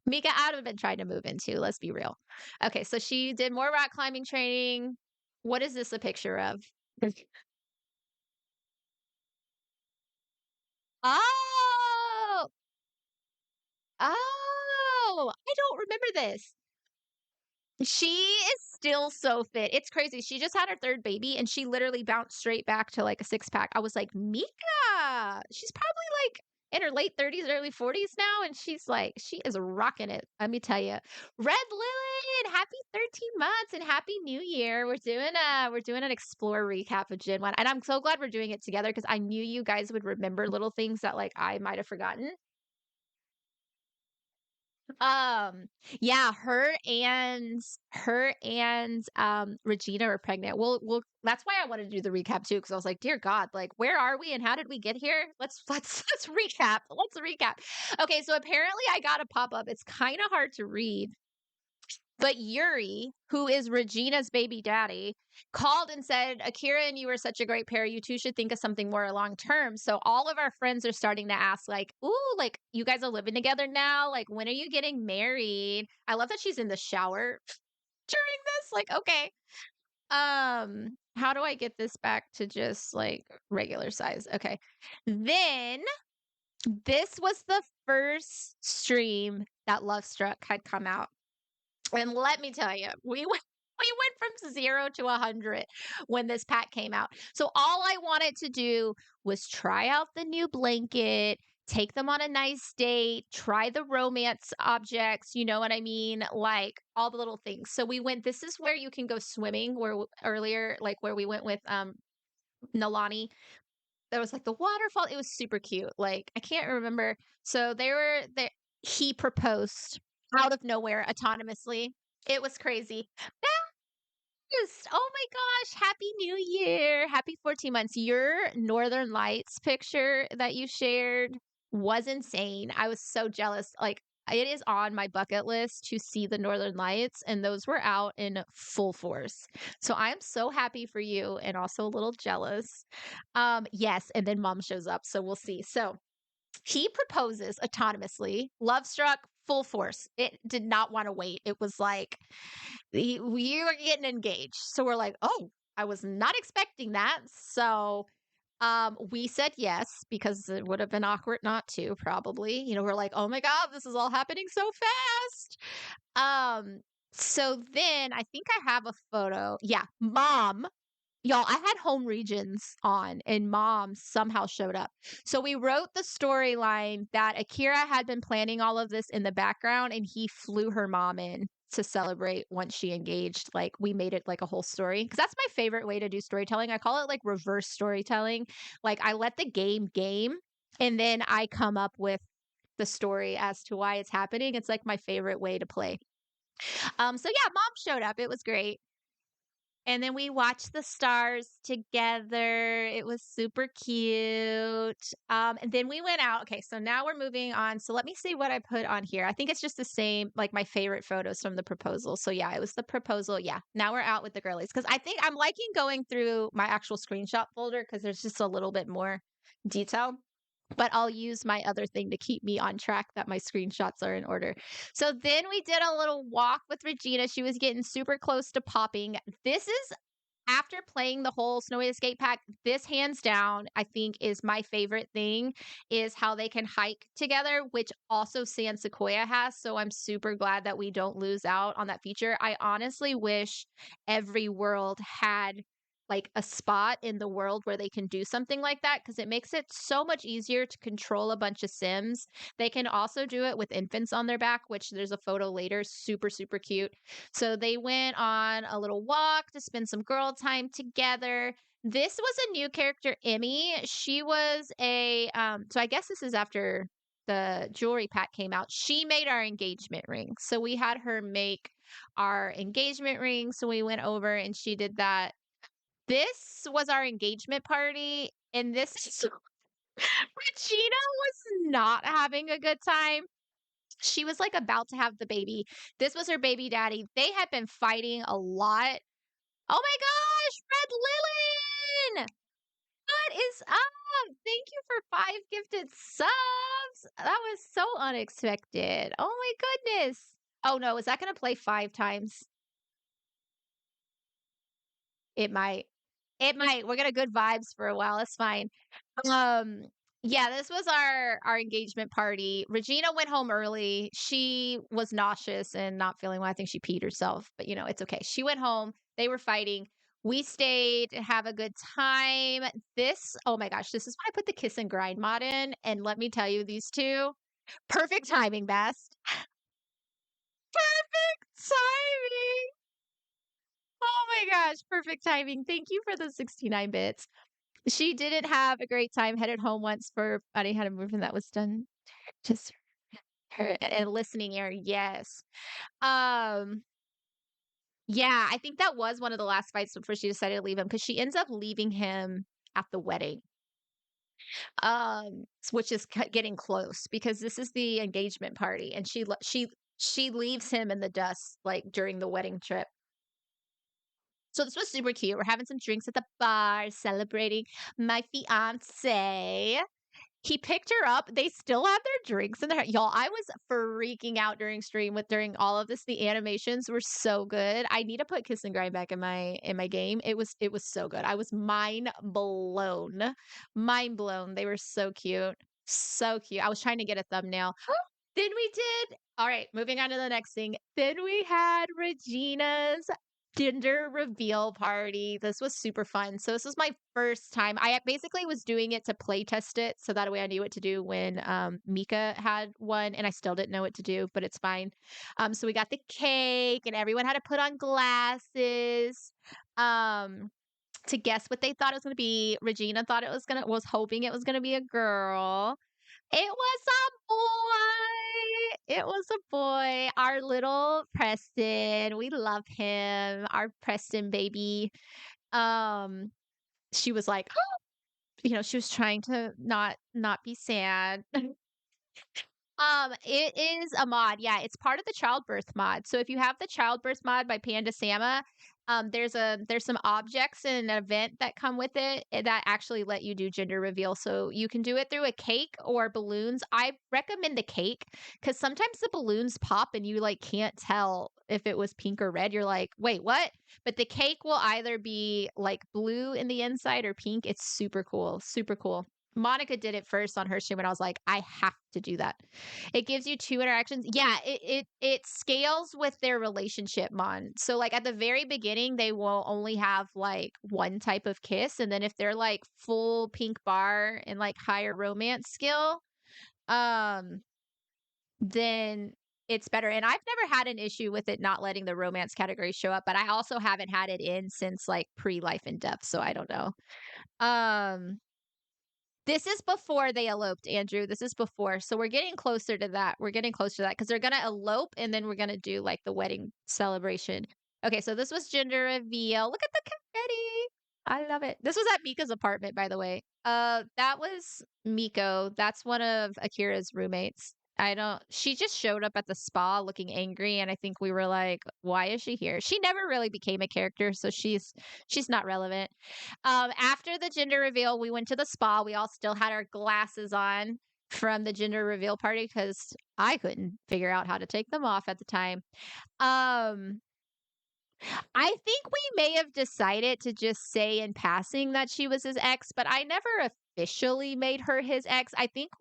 Mika, I would have been trying to move into, let's be real. Okay, so she did more rock climbing training. What is this a picture of? Oh, I don't remember this. She is still so fit. It's crazy. She just had her 3rd baby and she literally bounced straight back to like a six pack. I was like, Mika, she's probably like in her late 30s, early 40s now. And she's like, she is rocking it. Let me tell you. Red Lilith, happy 13 months and happy new year. We're doing an explore recap of Gen 1. And I'm so glad we're doing it together because I knew you guys would remember little things that like I might have forgotten. Um, yeah, Regina are pregnant. We'll that's why I wanted to do the recap too, because I was like, dear God, like where are we and how did we get here? Let's recap. Let's recap. Okay, so apparently I got a pop-up. It's kind of hard to read. But Yuri, who is Regina's baby daddy, called and said, Akira and you are such a great pair. You two should think of something more long term. So all of our friends are starting to ask, like, ooh, like you guys are living together now. Like, when are you getting married? I love that she's in the shower during this. Like, okay. How do I get this back to just like regular size? Okay. Then this was the first stream that Love Struck had come out. And let me tell you, we went from 0 to 100 when this pack came out. So all I wanted to do was try out the new blanket, take them on a nice date, try the romance objects, you know what I mean? Like all the little things. So we went this is where you can go swimming where earlier like where we went with Nalani. There was like the waterfall. It was super cute. Like I can't remember. So they were there he proposed out of nowhere autonomously. It was crazy. Yes. Oh my gosh. Happy New Year. Happy 14 months. Your Northern Lights picture that you shared was insane. I was so jealous. Like, it is on my bucket list to see the Northern Lights, and those were out in full force. So I'm so happy for you and also a little jealous. Yes, and then mom shows up, so we'll see. So he proposes autonomously, love struck, full force. It did not want to wait. It was like, we were getting engaged. So we're like, oh, I was not expecting that. So we said yes because it would have been awkward not to, probably. We're like, oh my God, this is all happening so fast. Um, so then I think I have a photo. Yeah, mom. Y'all, I had home regions on and mom somehow showed up. So we wrote the storyline that Akira had been planning all of this in the background and he flew her mom in to celebrate once she engaged. Like, we made it like a whole story because that's my favorite way to do storytelling. I call it like reverse storytelling. Like, I let the game and then I come up with the story as to why it's happening. It's like my favorite way to play. So yeah, mom showed up. It was great. And then we watched the stars together. It was super cute. And then we went out. Okay, so now we're moving on. So let me see what I put on here. I think it's just the same, like my favorite photos from the proposal. So yeah, it was the proposal. Yeah, now we're out with the girlies because I think I'm liking going through my actual screenshot folder because there's just a little bit more detail. But I'll use my other thing to keep me on track that my screenshots are in order. So then we did a little walk with Regina. She was getting super close to popping. This is after playing the whole Snowy Escape pack, this hands down, I think is my favorite thing is how they can hike together, which also San Sequoia has. So I'm super glad that we don't lose out on that feature. I honestly wish every world had like a spot in the world where they can do something like that because it makes it so much easier to control a bunch of Sims. They can also do it with infants on their back, which there's a photo later, super, super cute. So they went on a little walk to spend some girl time together. This was a new character, Emmy. She was so I guess this is after the jewelry pack came out. She made our engagement ring. So we had her make our engagement ring. So we went over and she did that. This was our engagement party, and this is Regina was not having a good time. She was like about to have the baby. This was her baby daddy. They had been fighting a lot. Oh my gosh, Red Lillian! What is up? Thank you for 5 gifted subs. That was so unexpected. Oh my goodness. Oh no, is that going to play 5 times? It might. It might. We're gonna good vibes for a while. It's fine. Um, yeah, this was our engagement party. Regina went home early. She was nauseous and not feeling well. I think she peed herself, but it's okay. She went home. They were fighting. We stayed to have a good time. Oh my gosh, this is why I put the kiss and grind mod in. And let me tell you, these two, perfect timing, best. Perfect timing. Oh my gosh, perfect timing. Thank you for the 69 bits. She didn't have a great time, headed home once for finding how to move, and that was done just her and listening ear. Yes. Um, yeah, I think that was one of the last fights before she decided to leave him because she ends up leaving him at the wedding. Which is getting close because this is the engagement party and she leaves him in the dust like during the wedding trip. So this was super cute. We're having some drinks at the bar, celebrating my fiance. He picked her up. They still have their drinks in there. Y'all, I was freaking out during all of this. The animations were so good. I need to put Kiss and Grind back in my game. It was so good. I was mind blown. Mind blown. They were so cute. So cute. I was trying to get a thumbnail. Then we did. All right, moving on to the next thing. Then we had Regina's gender reveal party. This was super fun. So this was my first time. I basically was doing it to play test it so that way I knew what to do when Mika had one and I still didn't know what to do, but it's fine. So we got the cake and everyone had to put on glasses. To guess what they thought it was going to be. Regina thought was hoping it was going to be a girl. It was a boy. It was a boy. Our little Preston. We love him. Our Preston baby. Um, she was like, she was trying to not be sad. It is a mod. Yeah, it's part of the childbirth mod. So if you have the childbirth mod by Panda Sama, there's some objects and an event that come with it that actually let you do gender reveal. So you can do it through a cake or balloons. I recommend the cake because sometimes the balloons pop and you like can't tell if it was pink or red. You're like, wait, what? But the cake will either be like blue in the inside or pink. It's super cool. Super cool. Monica did it first on her stream, and I was like, I have to do that. It gives you 2 interactions. Yeah, it scales with their relationship, Mon. So, like, at the very beginning, they will only have, like, 1 type of kiss, and then if they're, like, full pink bar and, like, higher romance skill, um, then it's better, and I've never had an issue with it not letting the romance category show up, but I also haven't had it in since, like, pre-Life in Depth, so I don't know. Um This is before they eloped, Andrew. This is before. So we're getting closer to that. We're getting closer to that because they're gonna elope and then we're gonna do like the wedding celebration. Okay, so this was gender reveal. Look at the confetti. I love it. This was at Mika's apartment, by the way. That was Miko. That's one of Akira's roommates. I don't She just showed up at the spa looking angry, and I think we were like, why is she here? She never really became a character, so she's not relevant. After the gender reveal, we went to the spa. We all still had our glasses on from the gender reveal party because I couldn't figure out how to take them off at the time. Um, I think we may have decided to just say in passing that she was his ex, but I never officially made her his ex. I think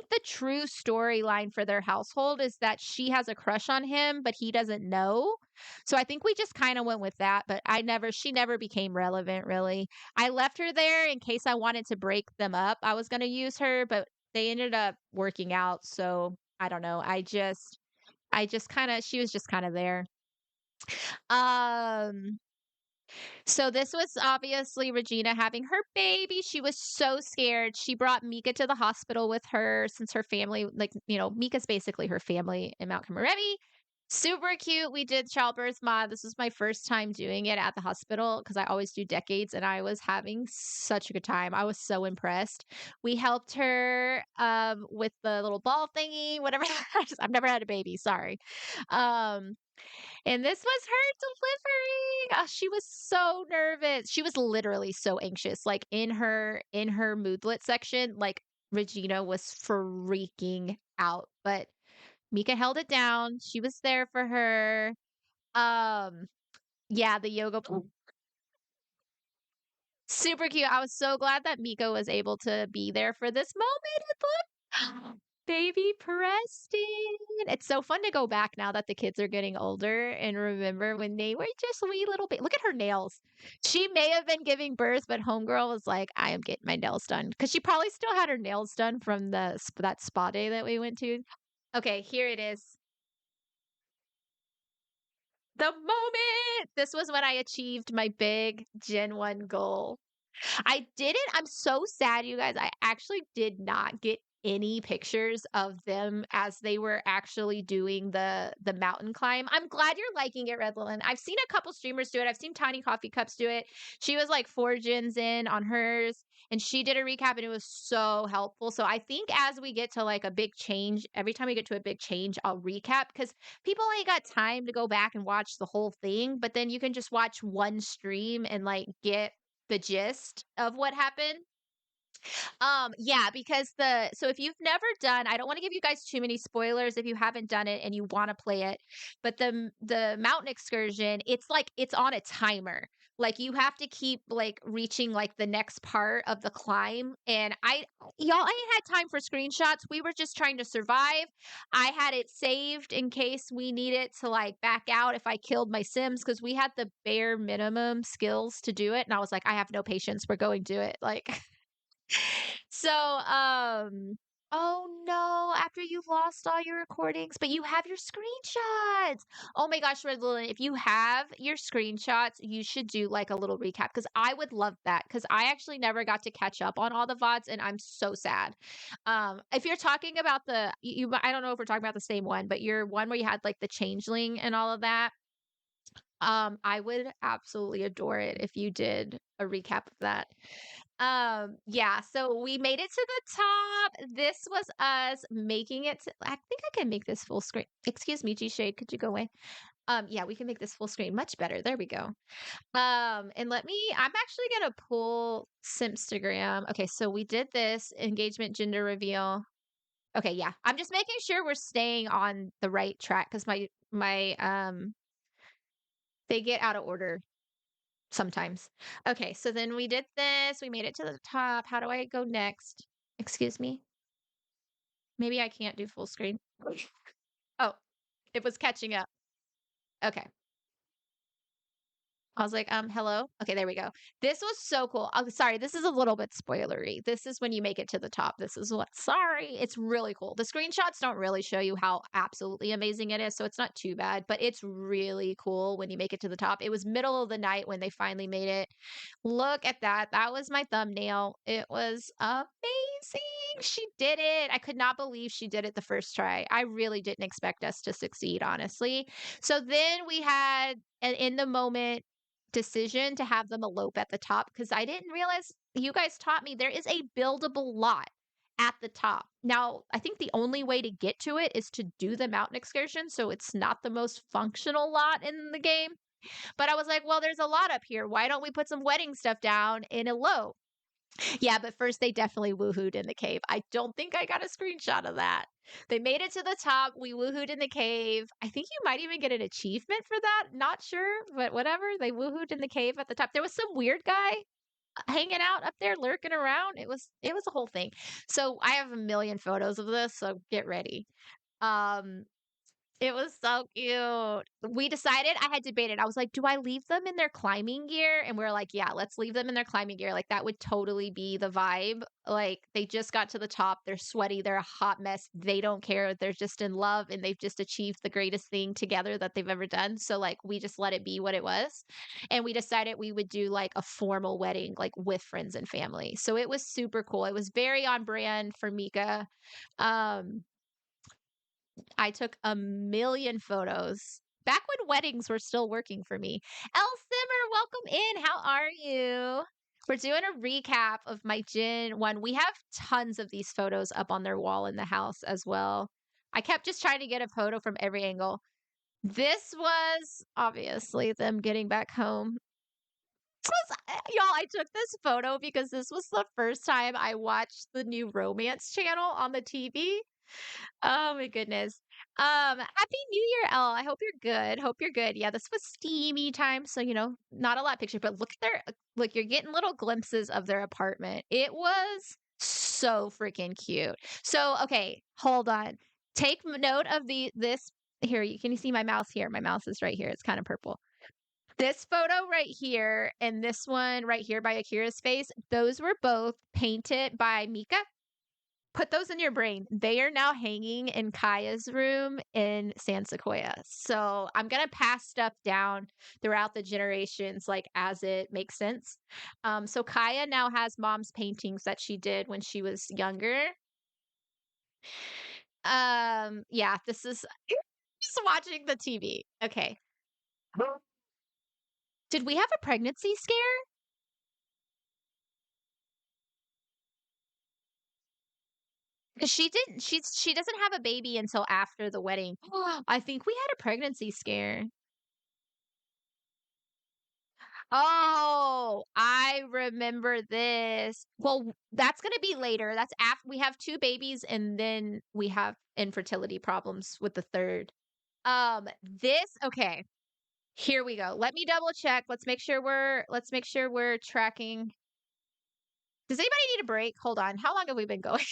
the true storyline for their household is that she has a crush on him, but he doesn't know. So I think we just kind of went with that, but she never became relevant really. I left her there in case I wanted to break them up. I was going to use her, but they ended up working out. So I don't know. I just kind of, she was just kind of there. Um, so this was obviously Regina having her baby. She was so scared. She brought Mika to the hospital with her since her family, like, Mika's basically her family in Mount Kamarevi. Super cute. We did childbirth mod. This was my first time doing it at the hospital because I always do decades and I was having such a good time. I was so impressed. We helped her with the little ball thingy, whatever. I've never had a baby, sorry. Um and this was her delivery. She was so nervous. She was literally so anxious. Like in her moodlet section, like Regina was freaking out. But Mika held it down. She was there for her. Um, yeah, the yoga super cute. I was so glad that Mika was able to be there for this moment. Look, baby Preston. It's so fun to go back now that the kids are getting older and remember when they were just wee little Look at her nails. She may have been giving birth, but homegirl was like, "I am getting my nails done," because she probably still had her nails done from that spa day that we went to. Okay, here it is. The moment. This was when I achieved my big Gen 1 goal. I didn't I'm so sad, you guys. I actually did not get any pictures of them as they were actually doing the mountain climb. I'm glad you're liking it, Redlin. I've seen a couple streamers do it. I've seen Tiny Coffee Cups do it. She was like 4 gens in on hers and she did a recap and it was so helpful. So I think as we get to like a big change, every time we get to a big change, I'll recap because people ain't got time to go back and watch the whole thing, but then you can just watch one stream and like get the gist of what happened. Yeah, because if you've never done, I don't want to give you guys too many spoilers if you haven't done it and you want to play it, but the mountain excursion, it's on a timer. Like you have to keep like reaching like the next part of the climb. And y'all ain't had time for screenshots. We were just trying to survive. I had it saved in case we needed to like back out if I killed my Sims because we had the bare minimum skills to do it. And I was like, I have no patience. We're going to do it. Like, so, Oh no, after you've lost all your recordings, but you have your screenshots. Oh my gosh, Red Lillian, if you have your screenshots, you should do like a little recap because I would love that because I actually never got to catch up on all the VODs and I'm so sad. If you're talking about I don't know if we're talking about the same one, but your one where you had like the changeling and all of that, I would absolutely adore it if you did a recap of that. Yeah, so we made it to the top. This was us making it I think I can make this full screen. Excuse me, G Shade, could you go away? Yeah, we can make this full screen much better. There we go. And I'm actually gonna pull Simpstagram. Okay, so we did this engagement gender reveal. Okay, yeah. I'm just making sure we're staying on the right track because my they get out of order sometimes. Okay, so then we did this. We made it to the top. How do I go next? Excuse me. Maybe I can't do full screen. Oh, it was catching up. Okay. I was like, hello? Okay, there we go. This was so cool. I'm sorry, this is a little bit spoilery. This is when you make it to the top. This is sorry. It's really cool. The screenshots don't really show you how absolutely amazing it is, so it's not too bad, but it's really cool when you make it to the top. It was middle of the night when they finally made it. Look at that. That was my thumbnail. It was amazing. She did it. I could not believe she did it the first try. I really didn't expect us to succeed, honestly. So then we had an in the moment decision to have them elope at the top because I didn't realize you guys taught me there is a buildable lot at the top. Now, I think the only way to get to it is to do the mountain excursion, so it's not the most functional lot in the game. But I was like, well, there's a lot up here. Why don't we put some wedding stuff down and elope? Yeah, but first they definitely woohooed in the cave. I don't think I got a screenshot of that. They made it to the top. We woohooed in the cave. I think you might even get an achievement for that. Not sure, but whatever. They woohooed in the cave at the top. There was some weird guy hanging out up there, lurking around. It was a whole thing. So I have a million photos of this, so get ready. Um, it was so cute. We decided I had debated. I was like, "Do I leave them in their climbing gear?" And we're like, "Yeah, let's leave them in their climbing gear." Like that would totally be the vibe. Like they just got to the top, they're sweaty, they're a hot mess. They don't care. They're just in love and they've just achieved the greatest thing together that they've ever done. So like we just let it be what it was. And we decided we would do like a formal wedding like with friends and family. So it was super cool. It was very on brand for Mika. Um I took a million photos back when weddings were still working for me. El Simmer, welcome in. How are you? We're doing a recap of my gin one. We have tons of these photos up on their wall in the house as well. I kept just trying to get a photo from every angle. This was obviously them getting back home. Y'all, I took this photo because this was the first time I watched the new romance channel on the TV. Oh my goodness. Happy New Year, Elle. I hope you're good. Hope you're good. Yeah, this was steamy time, so not a lot of pictures, but look, you're getting little glimpses of their apartment. It was so freaking cute. So, okay, hold on. Take note of this here. Can you see my mouse here? My mouse is right here. It's kind of purple. This photo right here and this one right here by Akira's face, those were both painted by Mika. Put those in your brain. They are now hanging in Kaya's room in San Sequoia. So I'm going to pass stuff down throughout the generations, like as it makes sense. So Kaya now has mom's paintings that she did when she was younger. Yeah, this is just watching the TV. Okay. Did we have a pregnancy scare? Because she doesn't have a baby until after the wedding. I think we had a pregnancy scare. Oh, I remember this. Well, that's gonna be later. That's after we have 2 babies and then we have infertility problems with the 3rd. This okay. Here we go. Let me double check. Let's make sure we're tracking. Does anybody need a break? Hold on. How long have we been going?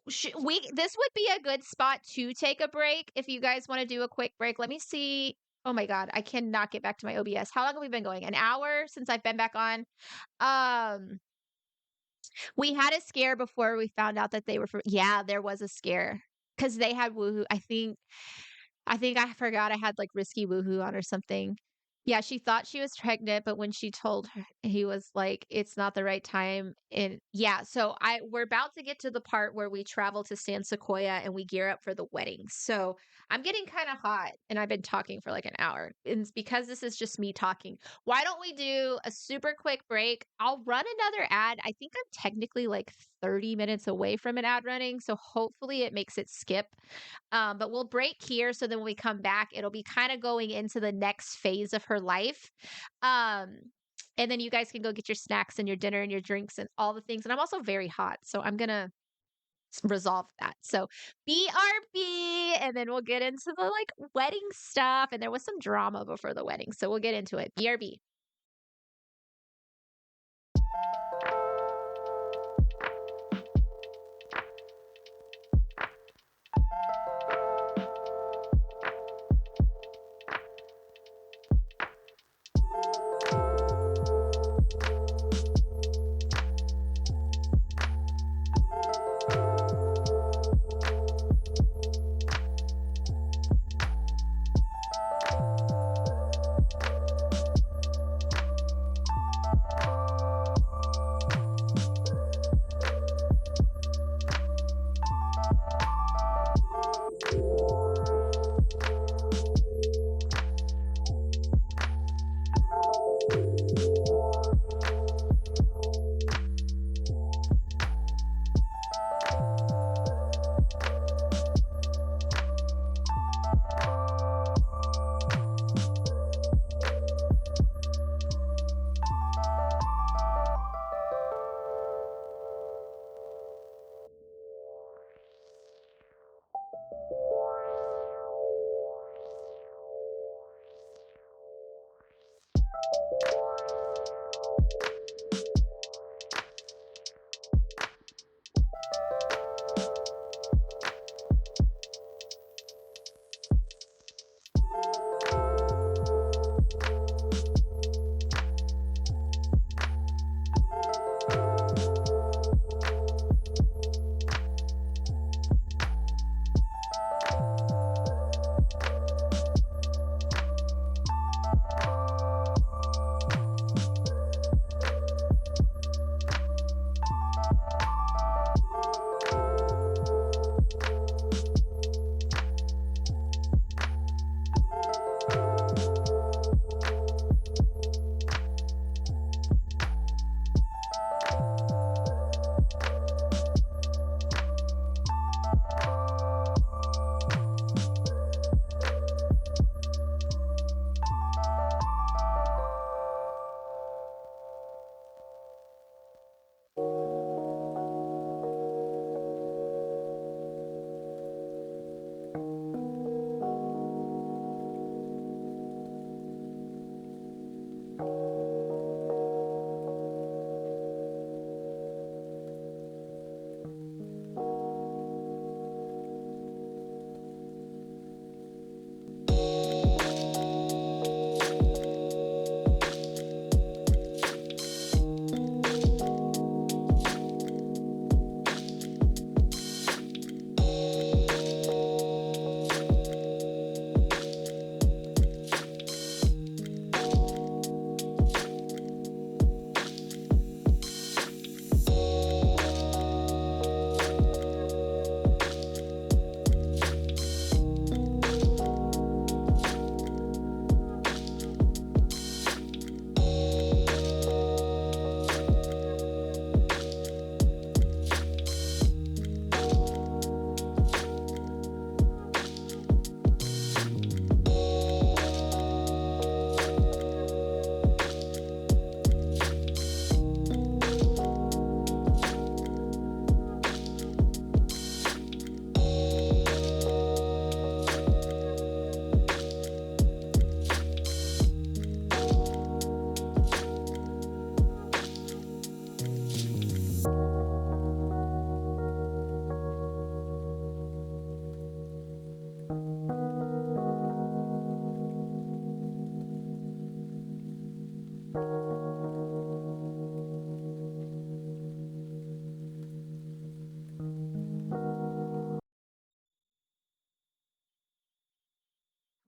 This would be a good spot to take a break if you guys want to do a quick break. Let me see. Oh my God, I cannot get back to my OBS. How long have we been going? An hour since I've been back on. Um, We had a scare before we found out that they were yeah, there was a scare because they had woohoo. I think I forgot I had, like, risky woohoo on or something. Yeah, she thought she was pregnant, but when she told her he was like, "It's not the right time," and yeah, so I we're about to get to the part where we travel to San Sequoia and we gear up for the wedding, so I'm getting kinda hot, and I've been talking for, like, an hour, and it's because this is just me talking. Why don't we do a super quick break? I'll run another ad. I think I'm technically, like, 30 minutes away from an ad running, so hopefully it makes it skip. But we'll break here so then when we come back, it'll be kind of going into the next phase of her life. Um, and then you guys can go get your snacks and your dinner and your drinks and all the things. And I'm also very hot, so I'm gonna resolve that. So BRB, and then we'll get into the like wedding stuff. And there was some drama before the wedding, so we'll get into it. BRB.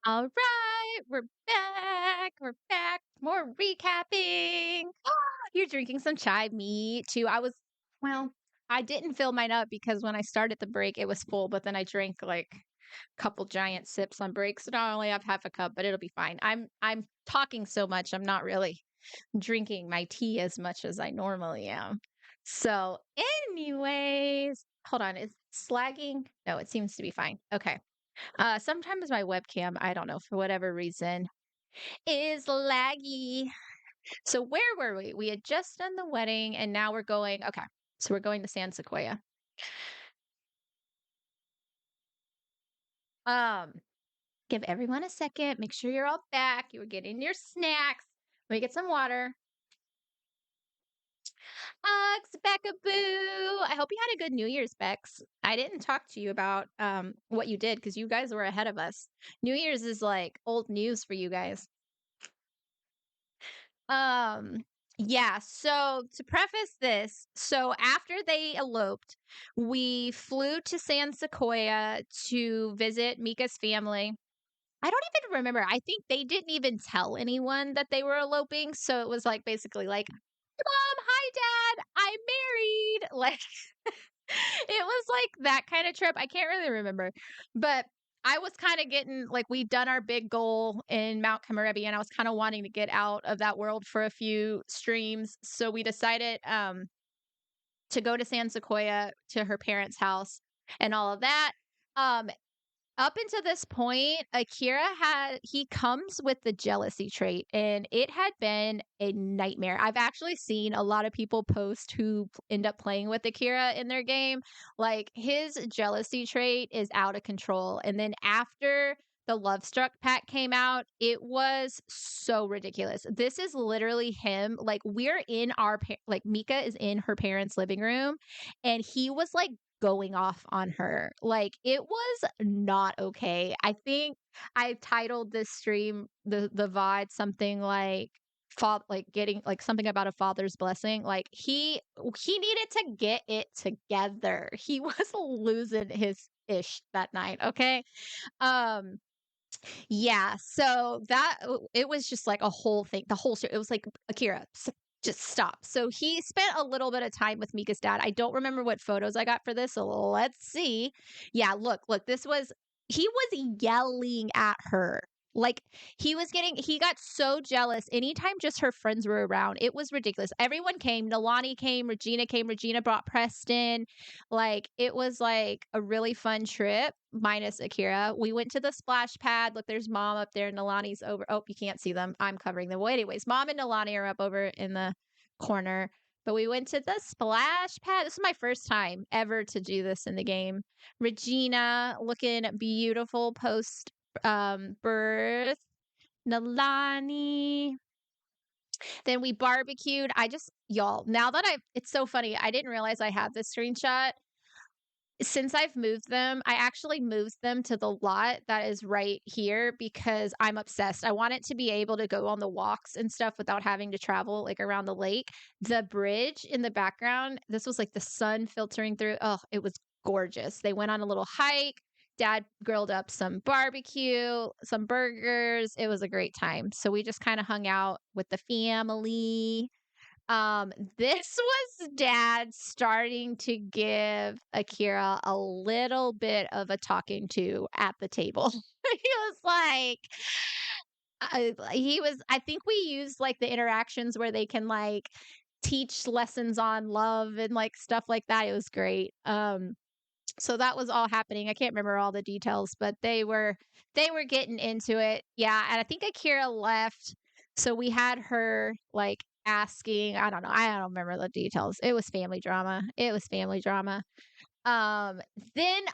All right, we're back. We're back. More recapping. You're drinking some chai. Me too. Well, I didn't fill mine up because when I started the break, it was full, but then I drank like a couple giant sips on break. So now I only have half a cup, but it'll be fine. I'm talking so much, I'm not really drinking my tea as much as I normally am. So, anyways, hold on. Is it slagging? No, it seems to be fine. Okay. Sometimes my webcam, I don't know, for whatever reason, is laggy. So where were we? We had just done the wedding and now we're going, okay. So we're going to San Sequoia. Um, Give everyone a second. Make sure you're all back. You were getting your snacks. Let me get some water. Becca Boo. I hope you had a good New Year's, Bex. I didn't talk to you about what you did because you guys were ahead of us. New Year's is like old news for you guys. Um, yeah, so to preface this, so after they eloped, we flew to San Sequoia to visit Mika's family. I don't even remember. I think they didn't even tell anyone that they were eloping. So it was like basically like, Mom, hi, Dad, I'm married. Like, it was like that kind of trip. I can't really remember. But I was kind of getting like we'd done our big goal in Mount Kamarebi and I was kind of wanting to get out of that world for a few streams. So we decided to go to San Sequoia to her parents' house and all of that. Um Up until this point, he comes with the jealousy trait, and it had been a nightmare. I've actually seen a lot of people post who end up playing with Akira in their game. Like his jealousy trait is out of control. And then after the Love Struck pack came out, it was so ridiculous. This is literally him. Like we're in like Mika is in her parents' living room, and he was like going off on her. Like it was not okay. I think I titled this stream the VOD something like like getting like something about a father's blessing. Like he needed to get it together. He was losing his ish that night, okay? Um yeah, so it was just like a whole thing. The whole show. It was like Akira, just stop. So he spent a little bit of time with Mika's dad. I don't remember what photos I got for this. So let's see. Yeah, look. This was he was yelling at her. Like he got so jealous anytime just her friends were around. It was ridiculous. Everyone came. Nalani came. Regina came. Regina brought Preston. Like, it was, like, a really fun trip, minus Akira. We went to the splash pad. Look, there's mom up there. Nalani's over. Oh, you can't see them. I'm covering them. Well, anyways, mom and Nalani are up over in the corner. But we went to the splash pad. This is my first time ever to do this in the game. Regina looking beautiful post birth. Nalani. Then we barbecued. Y'all, now that it's so funny. I didn't realize I had this screenshot. Since I've moved them, I actually moved them to the lot that is right here because I'm obsessed. I want it to be able to go on the walks and stuff without having to travel like around the lake. The bridge in the background, this was like the sun filtering through. Oh, it was gorgeous. They went on a little hike. Dad grilled up some barbecue, some burgers. It was a great time. So we just kind of hung out with the family. This was dad starting to give Akira a little bit of a talking to at the table. He was like, I think we used like the interactions where they can like teach lessons on love and like stuff like that. It was great. So that was all happening. I can't remember all the details, but they were getting into it. Yeah, and I think Akira left, so we had her like asking, I don't know. I don't remember the details. It was family drama. It was family drama. Um, then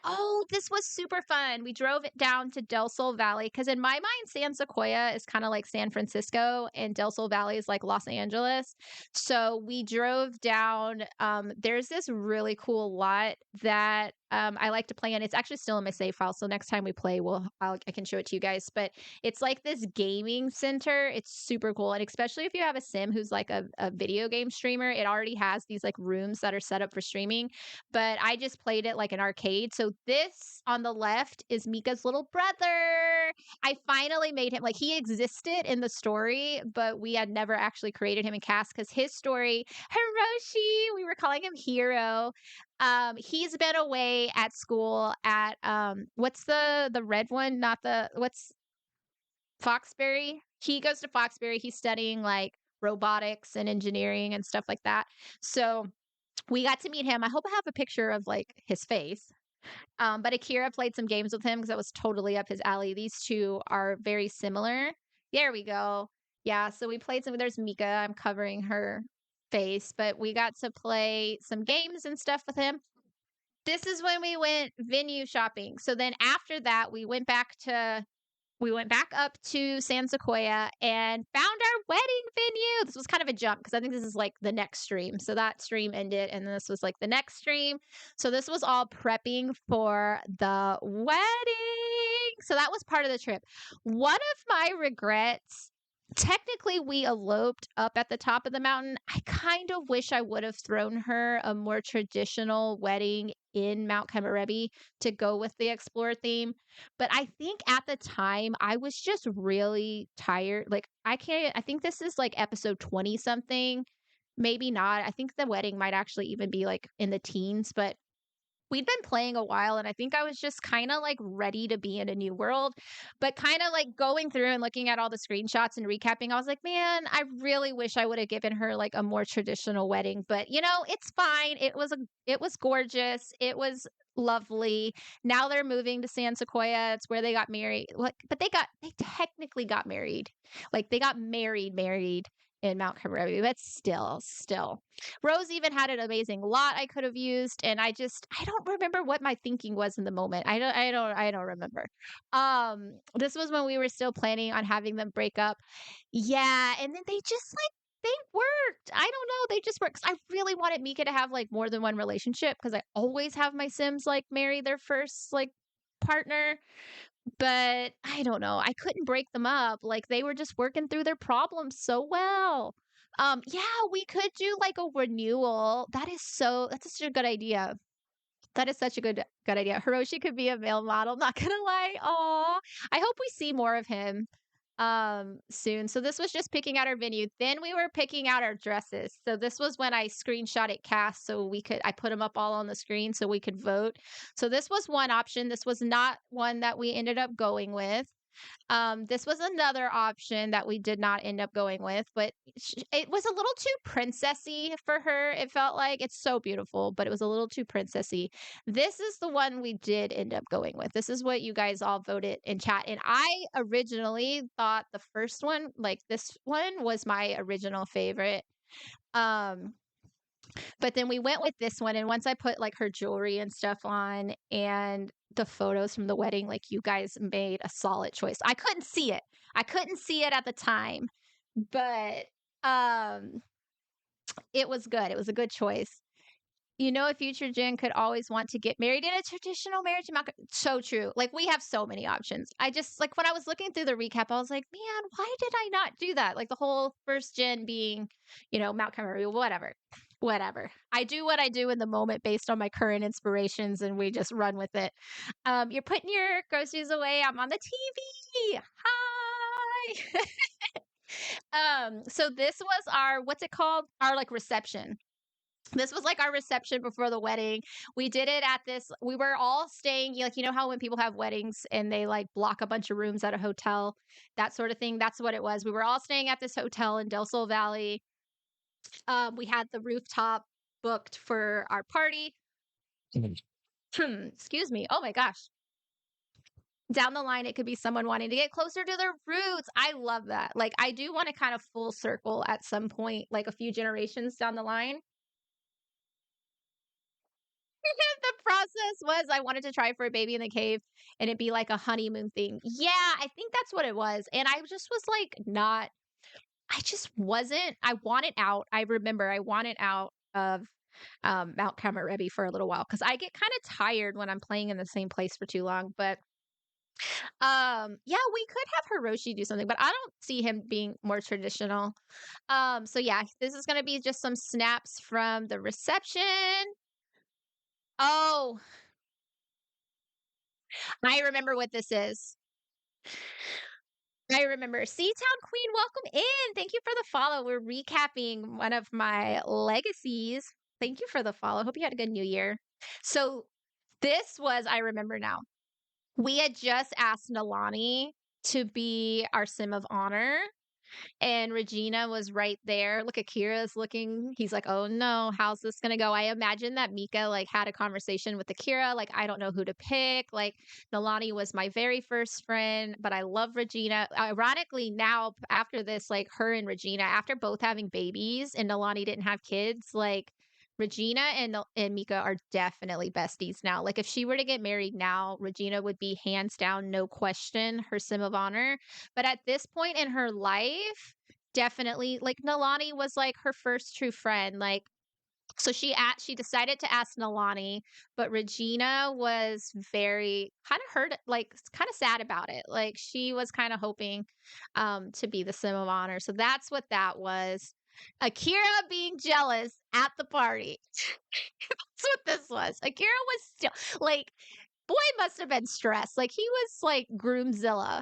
this was super fun. We drove it down to Del Sol Valley because in my mind, San Sequoia is kind of like San Francisco and Del Sol Valley is like Los Angeles. So we drove down. There's this really cool lot that I like to play in. It's actually still in my save file, so next time we play, I can show it to you guys. But it's like this gaming center. It's super cool, and especially if you have a sim who's like a video game streamer, it already has these like rooms that are set up for streaming. But I just played it like an arcade. So this on the left is Mika's little brother. I finally made him, like, he existed in the story, but we had never actually created him in cast because his story, Hiroshi, we were calling him Hero. He's been away at school at what's the red one? Not the what's Foxbury? He goes to Foxbury. He's studying like robotics and engineering and stuff like that. So we got to meet him. I hope I have a picture of like his face. But Akira played some games with him because that was totally up his alley. These two are very similar. There we go. Yeah, so we played some. There's Mika. I'm covering her face, but we got to play some games and stuff with him. This is when we went venue shopping. So then after that, we went back up to San Sequoia and found our wedding venue. This was kind of a jump because I think this is like the next stream. So that stream ended, and then this was like the next stream. So this was all prepping for the wedding. So that was part of the trip. One of my regrets, technically, we eloped up at the top of the mountain. I kind of wish I would have thrown her a more traditional wedding in Mount Kamarebi to go with the Explorer theme. But I think at the time I was just really tired. Like I think this is like episode 20 something. Maybe not. I think the wedding might actually even be like in the teens, but we'd been playing a while and I think I was just kind of like ready to be in a new world, but kind of like going through and looking at all the screenshots and recapping, I was like, man, I really wish I would have given her like a more traditional wedding, but it's fine. It was gorgeous. It was lovely. Now they're moving to San Sequoia. It's where they got married. Like, but they technically got married. Like they got married in Mount Kamarebi, but still. Rose even had an amazing lot I could have used, and I don't remember what my thinking was in the moment. I don't remember. This was when we were still planning on having them break up. Yeah, and then they just like they worked. I don't know, they just worked. 'Cause I really wanted Mika to have like more than one relationship because I always have my Sims like marry their first like partner, but I don't know. I couldn't break them up. Like they were just working through their problems so well. Yeah, we could do like a renewal. That's such a good idea. That is such a good idea. Hiroshi could be a male model, not gonna lie. Aw. I hope we see more of him soon. So this was just picking out our venue. Then we were picking out our dresses. So this was when I screenshot it cast so I put them up all on the screen so we could vote. So this was one option. This was not one that we ended up going with. This was another option that we did not end up going with, but it was a little too princessy for her. It felt like it's so beautiful, but it was a little too princessy. This is the one we did end up going with. This is what you guys all voted in chat. And I originally thought the first one, like this one, was my original favorite. But then we went with this one, and once I put like her jewelry and stuff on and the photos from the wedding, like you guys made a solid choice. I couldn't see it. I couldn't see it at the time, but it was good. It was a good choice. A future Jen could always want to get married in a traditional marriage. So true. Like we have so many options. I just like when I was looking through the recap, I was like, man, why did I not do that? Like the whole first gen being, Mount Carmel, whatever. I do what I do in the moment based on my current inspirations, and we just run with it. You're putting your groceries away. I'm on the TV. Hi. So this was our, what's it called? Our like reception. This was like our reception before the wedding. We did it at we were all staying, like, how when people have weddings and they like block a bunch of rooms at a hotel, that sort of thing. That's what it was. We were all staying at this hotel in Del Sol Valley. We had the rooftop booked for our party. Excuse me. Oh my gosh. Down the line, it could be someone wanting to get closer to their roots. I love that. Like, I do want to kind of full circle at some point, like a few generations down the line. The process was I wanted to try for a baby in the cave and it'd be like a honeymoon thing. Yeah, I think that's what it was. And I just was like, I just wasn't, I wanted out. I remember I wanted out of Mount Kamarebi for a little while because I get kind of tired when I'm playing in the same place for too long. But yeah, we could have Hiroshi do something, but I don't see him being more traditional. So yeah, this is gonna be just some snaps from the reception. Oh, I remember what this is. I remember. Seatown Queen, welcome in. Thank you for the follow. We're recapping one of my legacies. Thank you for the follow. Hope you had a good new year. So this was, I remember now. We had just asked Nalani to be our sim of honor. And Regina was right there. Look, Akira's looking. He's like, "Oh no, how's this gonna go?" I imagine that Mika like had a conversation with Akira, like, I don't know who to pick. Like, Nalani was my very first friend, but I love Regina. Ironically, now after this, like her and Regina, after both having babies and Nalani didn't have kids, like Regina and Mika are definitely besties now. Like if she were to get married now, Regina would be hands down, no question, her sim of honor. But at this point in her life, definitely like Nalani was like her first true friend. Like so she decided to ask Nalani, but Regina was very kind of hurt, like kind of sad about it. Like she was kind of hoping to be the sim of honor. So that's what that was. Akira being jealous at the party. That's what this was. Akira was still like boy must have been stressed. Like he was like Groomzilla.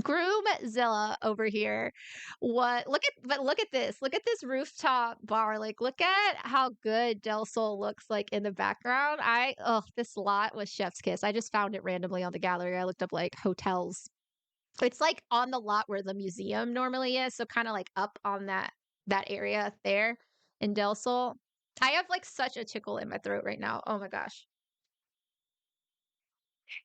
Groomzilla over here. What look at this. Look at this rooftop bar. Like look at how good Del Sol looks like in the background. This lot was chef's kiss. I just found it randomly on the gallery. I looked up like hotels. It's like on the lot where the museum normally is, so kind of like up on that area there in Del Sol. I have like such a tickle in my throat right now. Oh my gosh.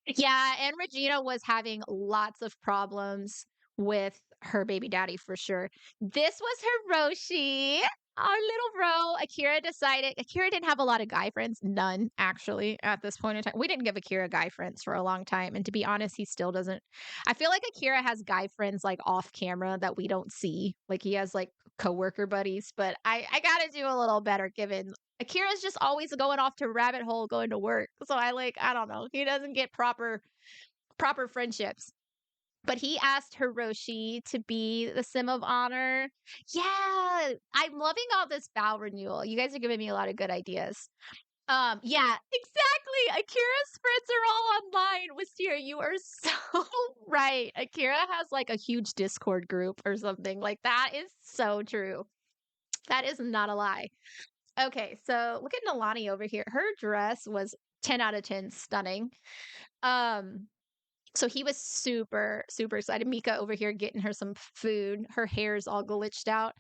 Yeah, and Regina was having lots of problems with her baby daddy for sure. This was Hiroshi, our little bro. Akira didn't have a lot of guy friends, none actually at this point in time. We didn't give Akira guy friends for a long time, and to be honest, he still doesn't. I feel like Akira has guy friends like off camera that we don't see. Like he has like coworker buddies, but I gotta do a little better given Akira's just always going off to rabbit hole going to work. So I don't know. He doesn't get proper friendships. But he asked Hiroshi to be the sim of honor. Yeah, I'm loving all this vow renewal. You guys are giving me a lot of good ideas. Yeah, exactly. Akira's friends are all online. Wisteria, you are so right. Akira has like a huge Discord group or something. Like that is so true. That is not a lie. Okay, so look at Nalani over here. Her dress was 10 out of 10 stunning. Um, so he was super, super excited. Mika over here getting her some food. Her hair's all glitched out.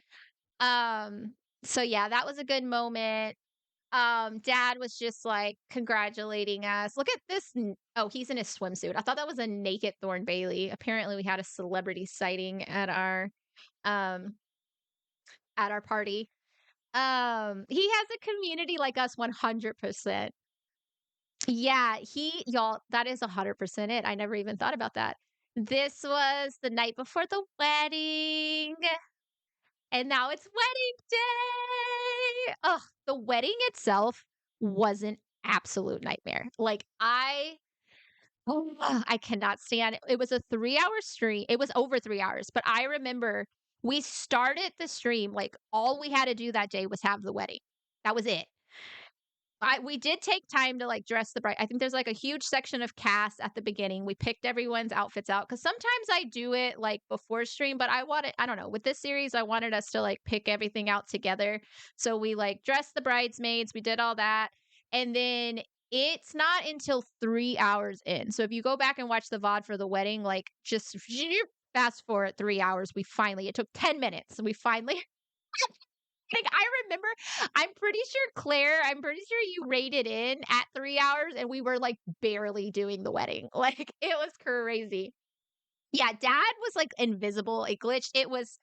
So yeah, that was a good moment. Dad was just like congratulating us. Look at this. Oh, he's in his swimsuit. I thought that was a naked Thorn Bailey. Apparently, we had a celebrity sighting um at our party. He has a community like us 100%. Yeah, y'all, that is 100% it. I never even thought about that. This was the night before the wedding, and now it's wedding day. Ugh, the wedding itself was an absolute nightmare. I cannot stand it. It was a 3-hour stream. It was over 3 hours, but I remember we started the stream like all we had to do that day was have the wedding. That was it. We did take time to like dress the bride. I think there's like a huge section of cast at the beginning. We picked everyone's outfits out because sometimes I do it like before stream, but I don't know, with this series, I wanted us to like pick everything out together. So we like dressed the bridesmaids, we did all that. And then it's not until 3 hours in. So if you go back and watch the VOD for the wedding, like just fast forward 3 hours, it took 10 minutes. We finally like I remember, I'm pretty sure you rated in at 3 hours and we were like barely doing the wedding. Like it was crazy. Yeah, dad was like invisible. It glitched. It was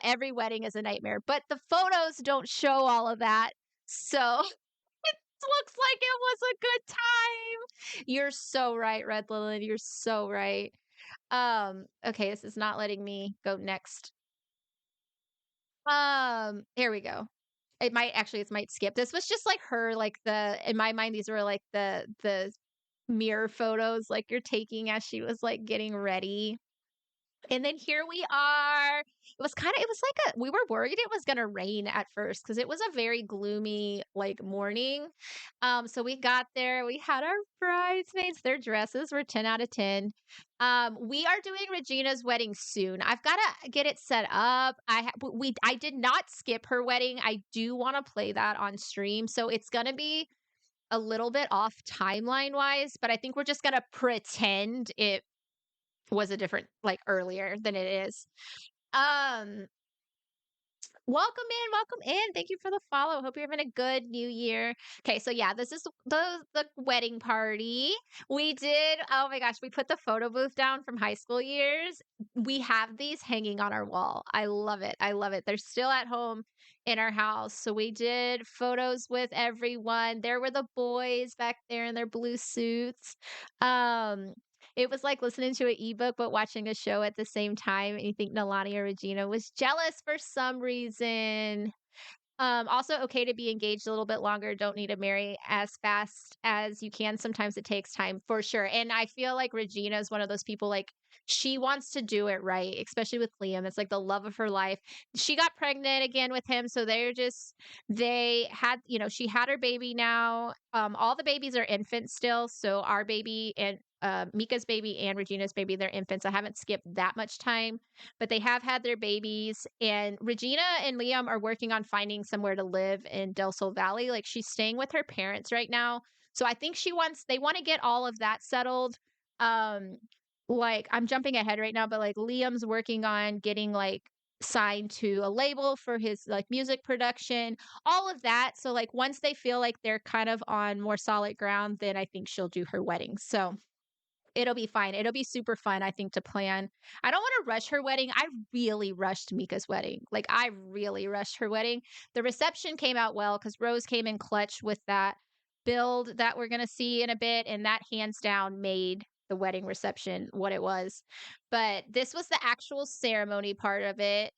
every wedding is a nightmare, but the photos don't show all of that. So it looks like it was a good time. You're so right, Red Lilith. You're so right. Okay, this is not letting me go next. Here we go. it might skip. This was just like her, like in my mind, these were like the mirror photos like you're taking as she was like getting ready. And then here we are. It was like we were worried it was gonna rain at first because it was a very gloomy like morning. So we got there, we had our bridesmaids, their dresses were 10 out of 10. We are doing Regina's wedding soon. I've gotta get it set up. I did not skip her wedding. I do want to play that on stream. So it's gonna be a little bit off timeline wise, but I think we're just gonna pretend it was a different like earlier than it is. Um welcome in. Thank you for the follow. Hope you're having a good new year. Okay, so yeah, this is the wedding party. We did, oh my gosh, we put the photo booth down from high school years. We have these hanging on our wall. I love it. I love it. They're still at home in our house. So we did photos with everyone. There were the boys back there in their blue suits. Um it was like listening to an ebook, but watching a show at the same time. And you think Nalani or Regina was jealous for some reason. Also okay to be engaged a little bit longer. Don't need to marry as fast as you can. Sometimes it takes time for sure. And I feel like Regina is one of those people like she wants to do it right, especially with Liam. It's like the love of her life. She got pregnant again with him, so they had, she had her baby now. All the babies are infants still, so our baby and Mika's baby and Regina's baby, they're infants. I haven't skipped that much time, but they have had their babies. And Regina and Liam are working on finding somewhere to live in Del Sol Valley. Like she's staying with her parents right now. So I think they want to get all of that settled. Um, like I'm jumping ahead right now, but like Liam's working on getting like signed to a label for his like music production, all of that. So like once they feel like they're kind of on more solid ground, then I think she'll do her wedding. So it'll be fine. It'll be super fun, I think, to plan. I don't want to rush her wedding. I really rushed Mika's wedding. Like, I really rushed her wedding. The reception came out well because Rose came in clutch with that build that we're going to see in a bit. And that hands down made the wedding reception what it was. But this was the actual ceremony part of it.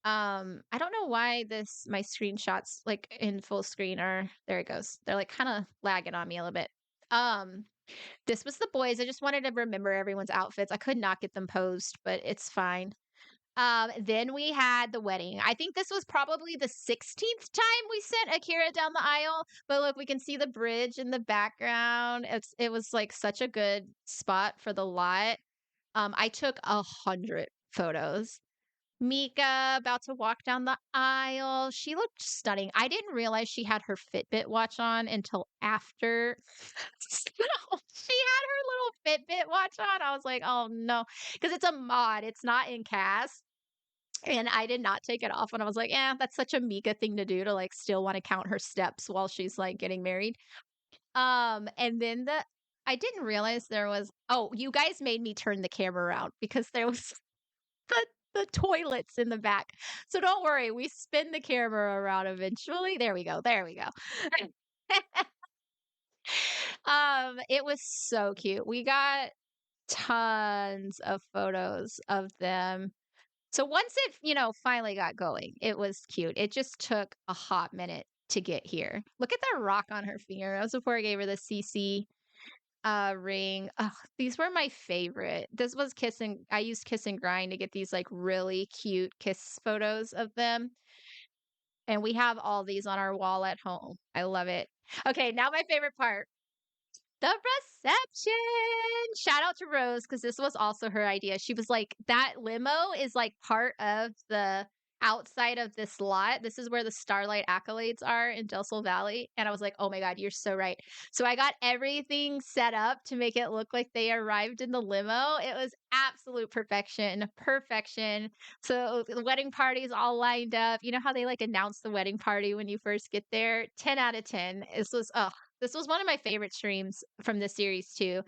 I don't know why my screenshots like in full screen are there it goes. They're like kind of lagging on me a little bit. Um, this was the boys. I just wanted to remember everyone's outfits. I could not get them posed, but it's fine. Then we had the wedding. I think this was probably the 16th time we sent Akira down the aisle. But look, we can see the bridge in the background. It was like such a good spot for the lot. I took 100 photos. Mika about to walk down the aisle. She looked stunning. I didn't realize she had her Fitbit watch on until after. She had her little Fitbit watch on. I was like, oh no, because it's a mod, it's not in cast. And I did not take it off. And I was like, yeah, that's such a Mika thing to do to like still want to count her steps while she's like getting married. And then I didn't realize there was, oh, you guys made me turn the camera around because there was the the toilets in the back. So don't worry, we spin the camera around eventually. There we go. There we go. It was so cute. We got tons of photos of them. So once it, finally got going, it was cute. It just took a hot minute to get here. Look at that rock on her finger. That was before I gave her the CC ring. Oh, these were my favorite. I used Kiss and Grind to get these like really cute kiss photos of them. And we have all these on our wall at home. I love it. Okay, now my favorite part. The reception. Shout out to Rose because this was also her idea. She was like, that limo is like part of the outside of this lot. This is where the Starlight Accolades are in Del Sol Valley. And I was like, oh my God, you're so right. So I got everything set up to make it look like they arrived in the limo. It was absolute perfection. Perfection. So the wedding party's all lined up. You know how they like announce the wedding party when you first get there? 10 out of 10. This was one of my favorite streams from this series too.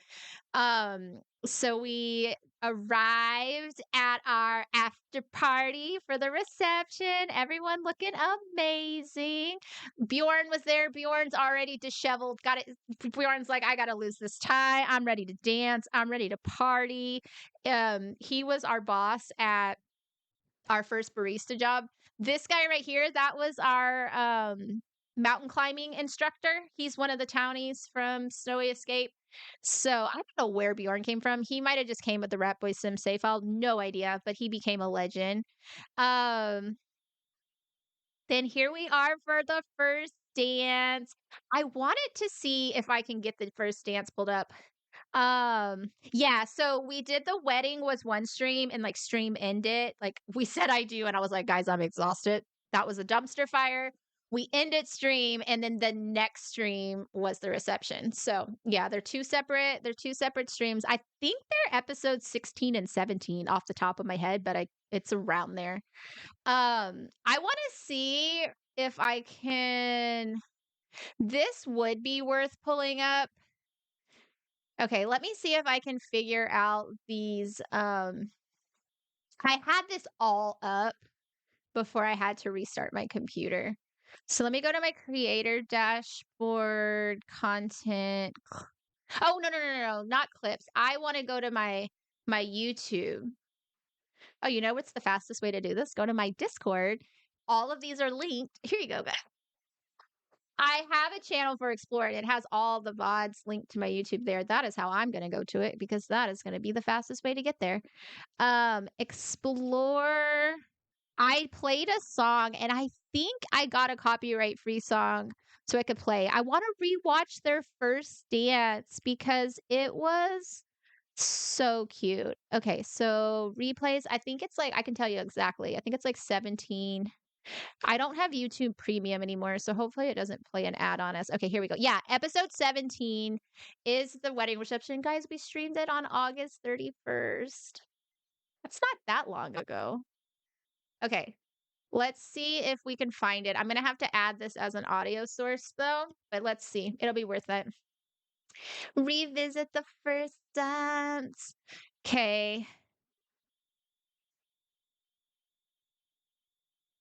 So we arrived at our after party for the reception. Everyone looking amazing. Bjorn was there. Bjorn's already disheveled. Got it. Bjorn's like, I gotta lose this tie. I'm ready to dance. I'm ready to party. He was our boss at our first barista job. This guy right here, that was our mountain climbing instructor. He's one of the townies from Snowy Escape. So I don't know where Bjorn came from. He might have just came with the Rat Boy Sim save file. No idea, but he became a legend. Um, then here we are for the first dance. I wanted to see if I can get the first dance pulled up. Yeah, so we did the wedding was one stream and like stream ended. Like we said I do, and I was like, guys, I'm exhausted. That was a dumpster fire. We ended stream, and then the next stream was the reception. So yeah, they're two separate streams. I think they're episodes 16 and 17 off the top of my head, but it's around there. I want to see if I can. This would be worth pulling up. Okay, let me see if I can figure out these. I had this all up before I had to restart my computer. So let me go to my creator dashboard content. Oh, no, not clips. I want to go to my YouTube. Oh, you know what's the fastest way to do this? Go to my Discord. All of these are linked. Here you go, guys. I have a channel for Exploring. It has all the VODs linked to my YouTube there. That is how I'm going to go to it because that is going to be the fastest way to get there. Explore. I played a song and I think I got a copyright free song so I could play. I want to rewatch their first dance because it was so cute. Okay, so replays. I think it's like, I can tell you exactly. I think it's like 17. I don't have YouTube Premium anymore, so hopefully it doesn't play an ad on us. Okay, here we go. Yeah, episode 17 is the wedding reception. Guys, we streamed it on August 31st. That's not that long ago. Okay, let's see if we can find it. I'm going to have to add this as an audio source, though, but let's see. It'll be worth it. Revisit the first dance. Okay.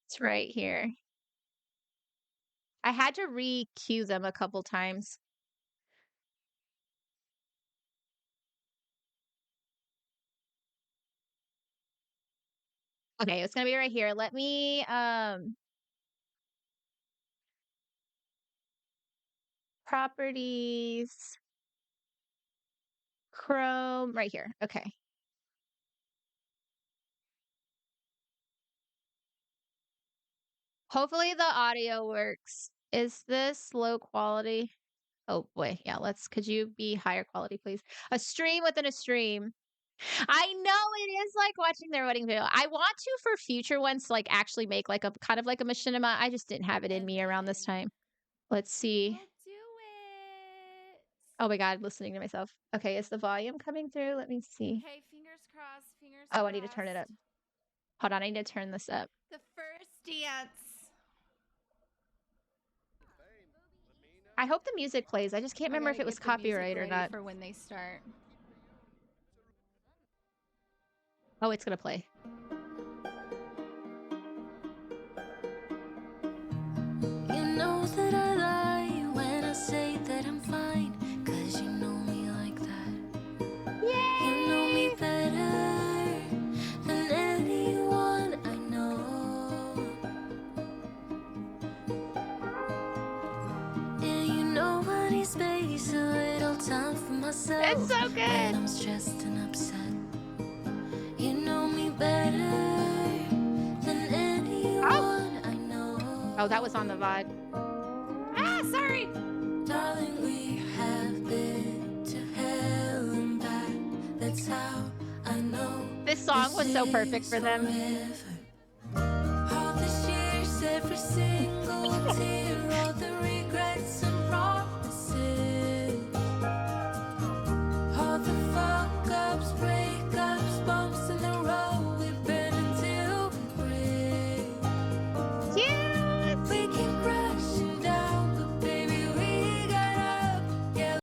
It's right here. I had to re-cue them a couple times. Okay, it's gonna be right here. Let me properties, Chrome, right here. Okay. Hopefully the audio works. Is this low quality? Oh boy, yeah, could you be higher quality, please? A stream within a stream. I know it is like watching their wedding video. I want to for future ones to like actually make like a kind of like a machinima. I just didn't have it in me around this time. Let's see. We'll do it. Oh my god, listening to myself. Okay, is the volume coming through? Let me see. Okay, fingers crossed, fingers Oh, crossed. I need to turn it up. Hold on, I need to turn this up. The first dance. I hope the music plays. I just can't remember if it was copyright or not. For when they start. Oh, it's gonna play. You know that I lie when I say that I'm fine, 'cause you know me like that. Yay! You know me better than anyone I know. And you know I need space, a little time for myself. It's so good. When I'm stressed and upset. You know me better than anyone I know. Oh, that was on the VOD. Ah, sorry. Darling, we have been to hell and back. That's how I know. This song was so perfect for them. All the years, every single tear, all the regrets and promises, all the fuck ups, breakups, bumps in the road. We've been until we break. Yes. We keep crashing down, but baby, we got up. Yeah.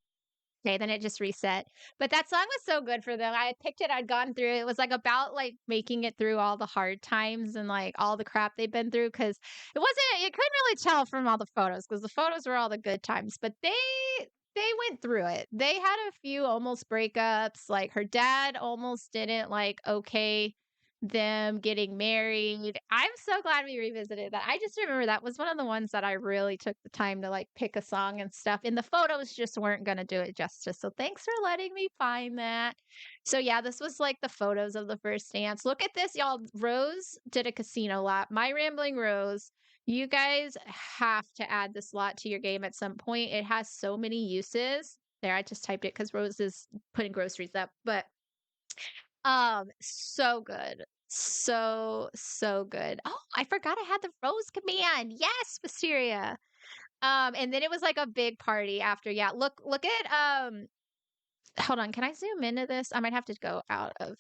Okay, then it just reset. But that song was so good for them. I had picked it, I'd gone through it. It was like about like making it through all the hard times and like all the crap they've been through because you couldn't really tell from all the photos because the photos were all the good times, but they went through it. They had a few almost breakups. Like her dad almost didn't like okay them getting married. I'm so glad we revisited that. I just remember that was one of the ones that I really took the time to like pick a song and stuff. And the photos just weren't going to do it justice. So thanks for letting me find that. So yeah, this was like the photos of the first dance. Look at this, y'all. Rose did a casino lap. My Rambling Rose. You guys have to add this lot to your game at some point. It has so many uses. There, I just typed it because Rose is putting groceries up. But so good. So good. Oh, I forgot I had the Rose command. Yes, Wisteria. And then it was like a big party after. Yeah, look at hold on, can I zoom into this? I might have to go out of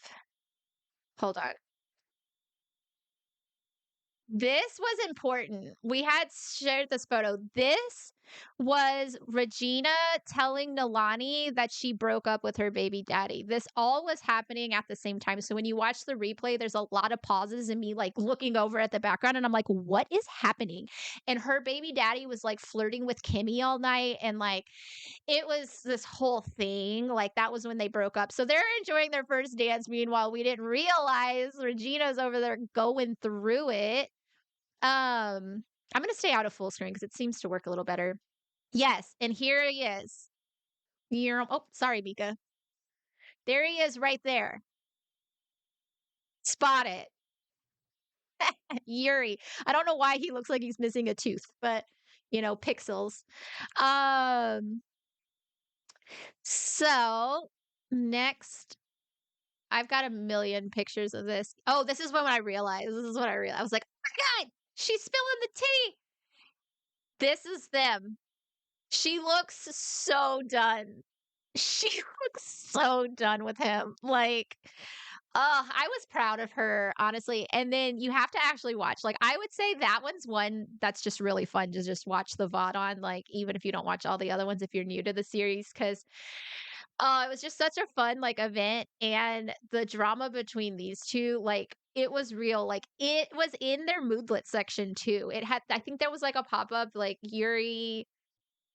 hold on. This was important. We had shared this photo. This was Regina telling Nalani that she broke up with her baby daddy. This all was happening at the same time. So when you watch the replay, there's a lot of pauses and me like looking over at the background and I'm like, what is happening? And her baby daddy was like flirting with Kimmy all night and like it was this whole thing. Like that was when they broke up. So they're enjoying their first dance. Meanwhile, we didn't realize Regina's over there going through it. I'm gonna stay out of full screen because it seems to work a little better. Yes, and here he is. Oh, sorry, Mika. There he is right there. Spot it. Yuri. I don't know why he looks like he's missing a tooth, but pixels. Um, so next I've got a million pictures of this. Oh, this is when I realized. This is what I realized. I was like, oh my God, she's spilling the tea. This is them. She looks so done. She looks so done with him. Like, I was proud of her, honestly. And then you have to actually watch. Like, I would say that one's one that's just really fun to just watch the VOD on, like, even if you don't watch all the other ones, if you're new to the series, because it was just such a fun, like, event. And the drama between these two, like, it was real. Like, it was in their moodlet section, too. I think there was like a pop up, like, Yuri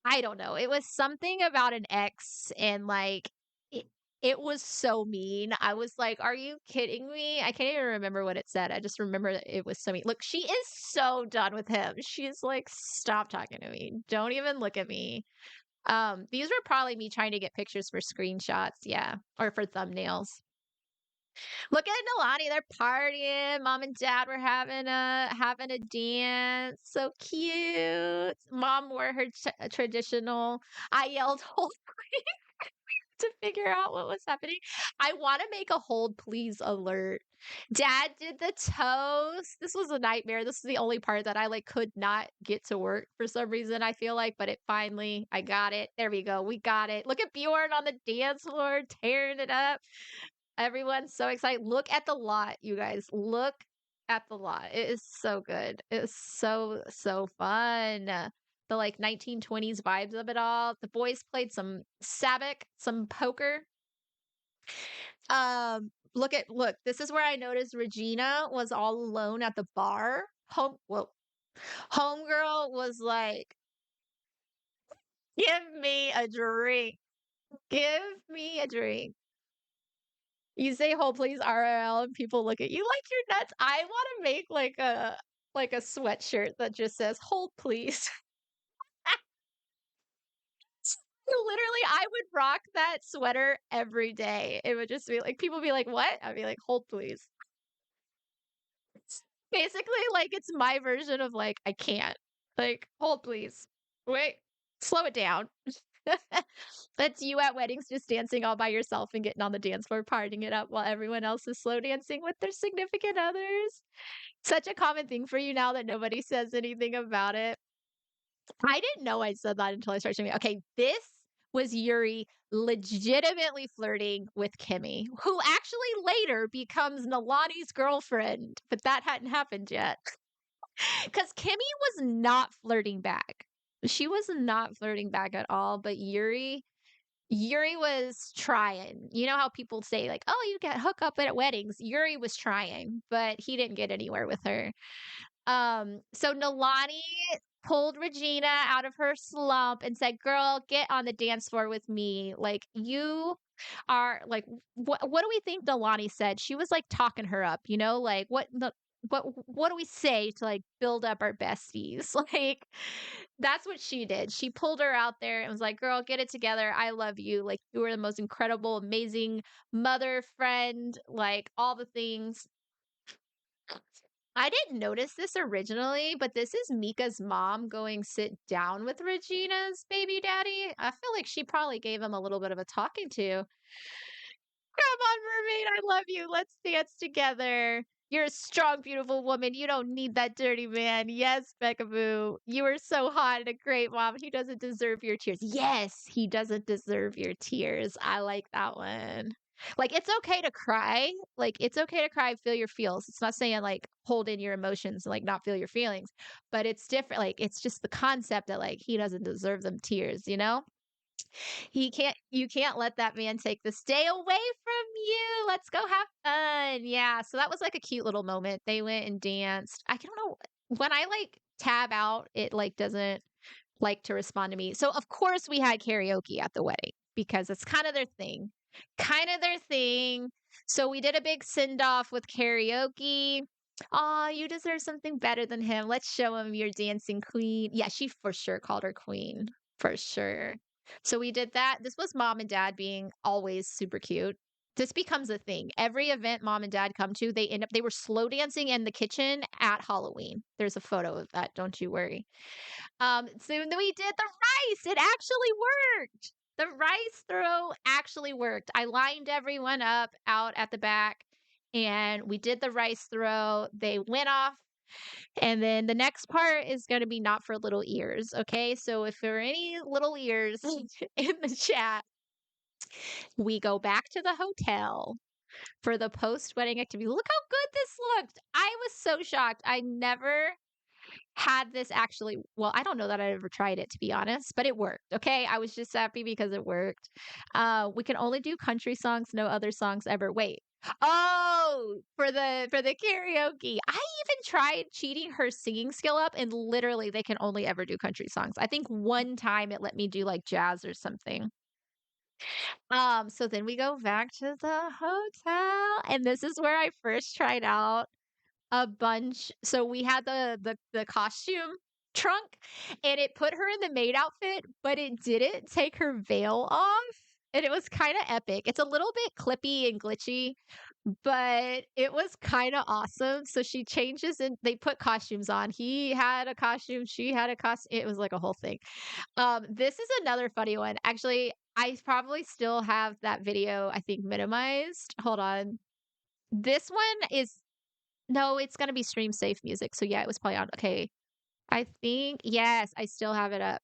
I don't know. It was something about an ex and like it, it was so mean. I was like, "Are you kidding me?" I can't even remember what it said. I just remember that it was so mean. Look, she is so done with him. She's like, "Stop talking to me. Don't even look at me." These were probably me trying to get pictures for screenshots, yeah, or for thumbnails. Look at Nalani, they're partying. Mom and dad were having a dance. So cute. Mom wore her traditional. I yelled hold to figure out what was happening. I want to make a hold please alert. Dad did the toast. This was a nightmare. This is the only part that I like could not get to work for some reason, I feel like, but I got it. There we go. We got it. Look at Bjorn on the dance floor tearing it up. Everyone's so excited. Look at the lot, you guys. Look at the lot. It is so good. It is so fun. The like 1920s vibes of it all. The boys played some Sabic, some poker. Look, this is where I noticed Regina was all alone at the bar. Homegirl was like, "Give me a drink. Give me a drink." You say "hold please RL" and people look at you like you're nuts. I want to make like a sweatshirt that just says "hold please." Literally, I would rock that sweater every day. It would just be like people be like, "What?" I'd be like, "Hold please." It's basically like it's my version of like I can't. Like, "Hold please." Wait. Slow it down. That's you at weddings just dancing all by yourself and getting on the dance floor, partying it up while everyone else is slow dancing with their significant others. Such a common thing for you now that nobody says anything about it. I didn't know I said that until I started showing. Okay, this was Yuri legitimately flirting with Kimmy, who actually later becomes Nalani's girlfriend, but that hadn't happened yet. Because Kimmy was not flirting back. She was not flirting back at all, but Yuri was trying. You know how people say like, "Oh, you get hook up at weddings." Yuri was trying, but he didn't get anywhere with her. So Nalani pulled Regina out of her slump and said, "Girl, get on the dance floor with me. Like you are like what do we think Delaney said? She was like talking her up, you know? Like what do we say to like build up our besties?" Like that's what she did. She pulled her out there and was like, "Girl, get it together. I love you. Like you are the most incredible, amazing mother, friend, like all the things." I didn't notice this originally, but this is Mika's mom going sit down with Regina's baby daddy. I feel like she probably gave him a little bit of a talking to. "Come on, mermaid, I love you. Let's dance together. You're a strong, beautiful woman. You don't need that dirty man. Yes, Beckaboo. You are so hot and a great mom. He doesn't deserve your tears." Yes, he doesn't deserve your tears. I like that one. Like, it's okay to cry. Like, it's okay to cry, feel your feels. It's not saying like hold in your emotions and like not feel your feelings, but it's different. Like, it's just the concept that like he doesn't deserve them tears, you know? You can't let that man take this day away from you. Let's go have fun. Yeah, so that was like a cute little moment. They went and danced. I don't know when I like tab out, it like doesn't like to respond to me. So of course we had karaoke at the wedding because it's kind of their thing. Kind of their thing. So we did a big send off with karaoke. "Aw, you deserve something better than him. Let's show him your dancing queen." Yeah, she for sure called her queen. For sure. So we did that. This was mom and dad being always super cute. This becomes a thing. Every event mom and dad come to, they were slow dancing in the kitchen at Halloween. There's a photo of that, don't you worry. So then we did the rice. It actually worked. The rice throw actually worked. I lined everyone up out at the back and we did the rice throw. They went off. And then the next part is going to be not for little ears. Okay. So if there are any little ears in the chat, we go back to the hotel for the post wedding activity. Look how good this looked. I was so shocked. I never had this actually. Well, I don't know that I ever tried it, to be honest, but it worked. Okay. I was just happy because it worked. We can only do country songs, no other songs ever. Wait. Oh, for the karaoke. I even tried cheating her singing skill up and literally they can only ever do country songs. I think one time it let me do like jazz or something. So then we go back to the hotel and this is where I first tried out a bunch. So we had the costume trunk and it put her in the maid outfit, but it didn't take her veil off. And it was kind of epic. It's a little bit clippy and glitchy, but it was kind of awesome. So she changes and they put costumes on. He had a costume, she had a costume. It was like a whole thing. This is another funny one. Actually, I probably still have that video, I think, minimized. Hold on. This one is no, it's gonna be stream safe music. So yeah, it was probably on. Okay. I think yes, I still have it up.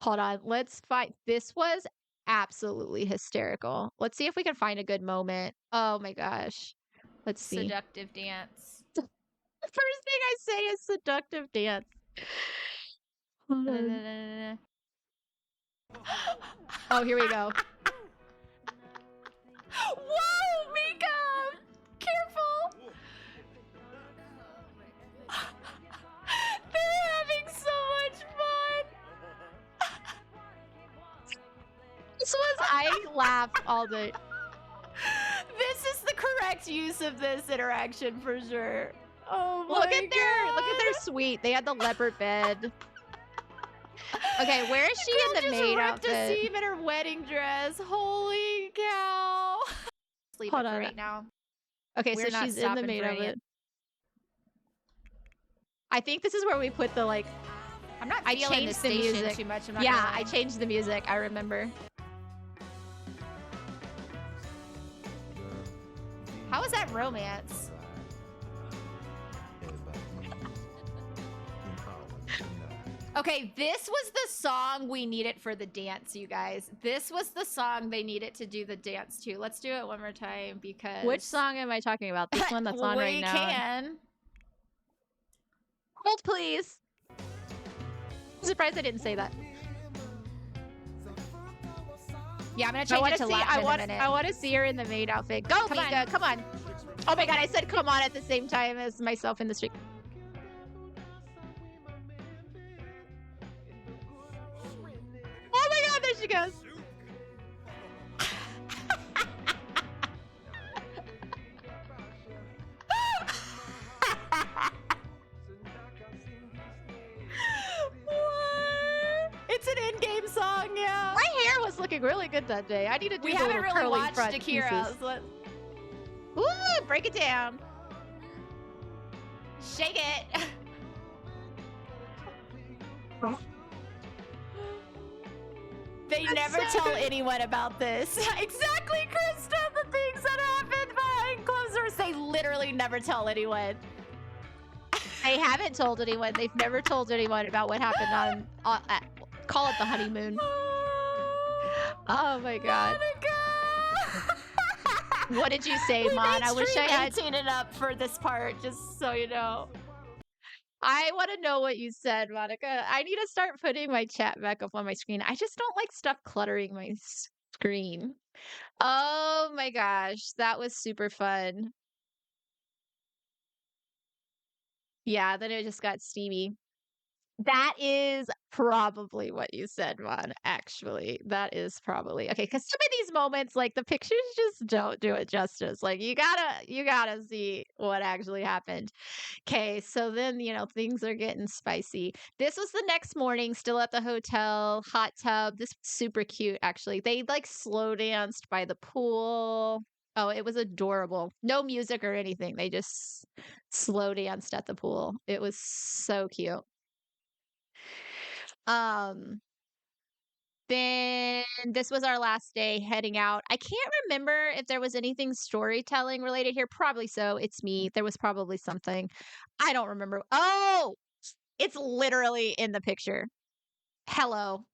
Hold on. Let's find this was absolutely hysterical. Let's see if we can find a good moment. Oh my gosh. Let's see. Seductive dance. The first thing I say is seductive dance. Hold on. Oh, here we go. Whoa, Mika! Careful! They're having so much fun! This was I laugh all day. This is the correct use of this interaction for sure. Oh my Look at their suite. They had the leopard bed. Okay, where is she in the maid outfit? A seam in her wedding dress. Holy cow! Sleep Hold it for on. right now. Okay, We're so not she's in the stopping maid for any of- outfit. I think this is where we put the like. I'm not I feeling changed the the station music. too much. I'm not Yeah, gonna I lie. changed the music. I remember. How is that romance? Okay, this was the song we needed for the dance, you guys. This was the song they needed to do the dance to. Let's do it one more time because Which song am I talking about? This one that's on right now. We can. Hold, please. I'm surprised I didn't say that. Yeah, I'm gonna I change want it to to see. Latin in a minute. I want to see her in the maid outfit. Go, Come Mika. on. Come on. Oh my god! I said come on at the same time as myself in the street. she goes. What? It's an in-game song, yeah. My hair was looking really good that day. I need to do We the haven't little really curly watched front Akira. pieces. So Ooh, break it down. shake it. They That's never so tell good. anyone about this. Exactly, Krista. The things that happen behind closed doors. They literally never tell anyone. They haven't told anyone. They've never told anyone about what happened on call it the honeymoon. Oh my god. Monica! What did you say, We Mon? made I wish I stream had. 18 it up for this part, just so you know. I want to know what you said, Monica. I need to start putting my chat back up on my screen. I just don't like stuff cluttering my screen. Oh my gosh, that was super fun. Yeah, then it just got steamy. That is probably what you said, Mon, actually. That is probably okay, because some of these moments, like the pictures just don't do it justice. Like you gotta see what actually happened. Okay, so then, things are getting spicy. This was the next morning, still at the hotel, hot tub. This was super cute, actually. They like slow danced by the pool. Oh, it was adorable. No music or anything. They just slow danced at the pool. It was so cute. Um, then this was our last day heading out. I can't remember if there was anything storytelling related here. Probably so. It's me. There was probably something. I don't remember. Oh, it's literally in the picture. Hello,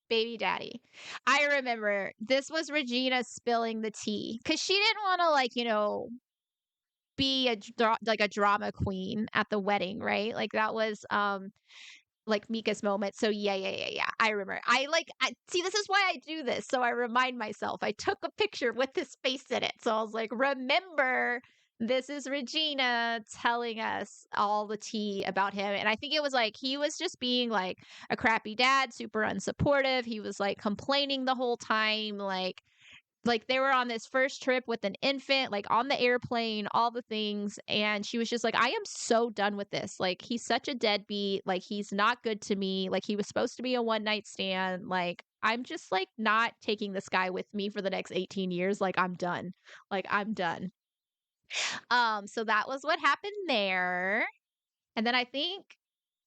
baby daddy. I remember this was Regina spilling the tea because she didn't want to, be like a drama queen at the wedding, right? Like that was like Mika's moment. So yeah. I remember. I see, this is why I do this. So I remind myself. I took a picture with his face in it. So I was like, remember, this is Regina telling us all the tea about him. And I think it was like he was just being like a crappy dad, super unsupportive. He was like complaining the whole time, like they were on this first trip with an infant, like on the airplane, all the things. And she was just like, I am so done with this. Like, he's such a deadbeat. Like, he's not good to me. Like, he was supposed to be a one night stand. Like, I'm just like not taking this guy with me for the next 18 years. Like, I'm done. Like, I'm done. So that was what happened there. And then I think,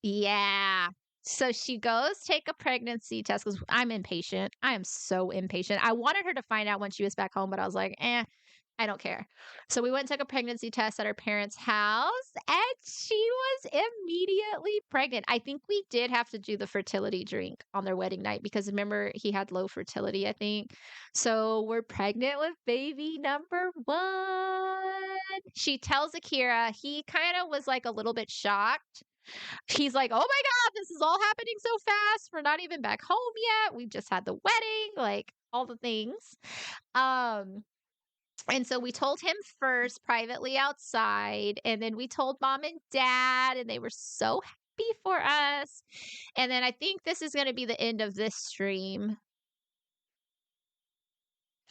yeah. So she goes take a pregnancy test because I'm impatient. I am so impatient. I wanted her to find out when she was back home, but I was like, I don't care. So we went and took a pregnancy test at her parents' house, and she was immediately pregnant. I think we did have to do the fertility drink on their wedding night because remember, he had low fertility, I think. So we're pregnant with baby number one. She tells Akira, he kind of was like a little bit shocked. He's like, "Oh my god, this is all happening so fast. We're not even back home yet. We just had the wedding, like all the things." Um, and so we told him first privately outside, and then we told mom and dad, and they were so happy for us. And then I think this is going to be the end of this stream.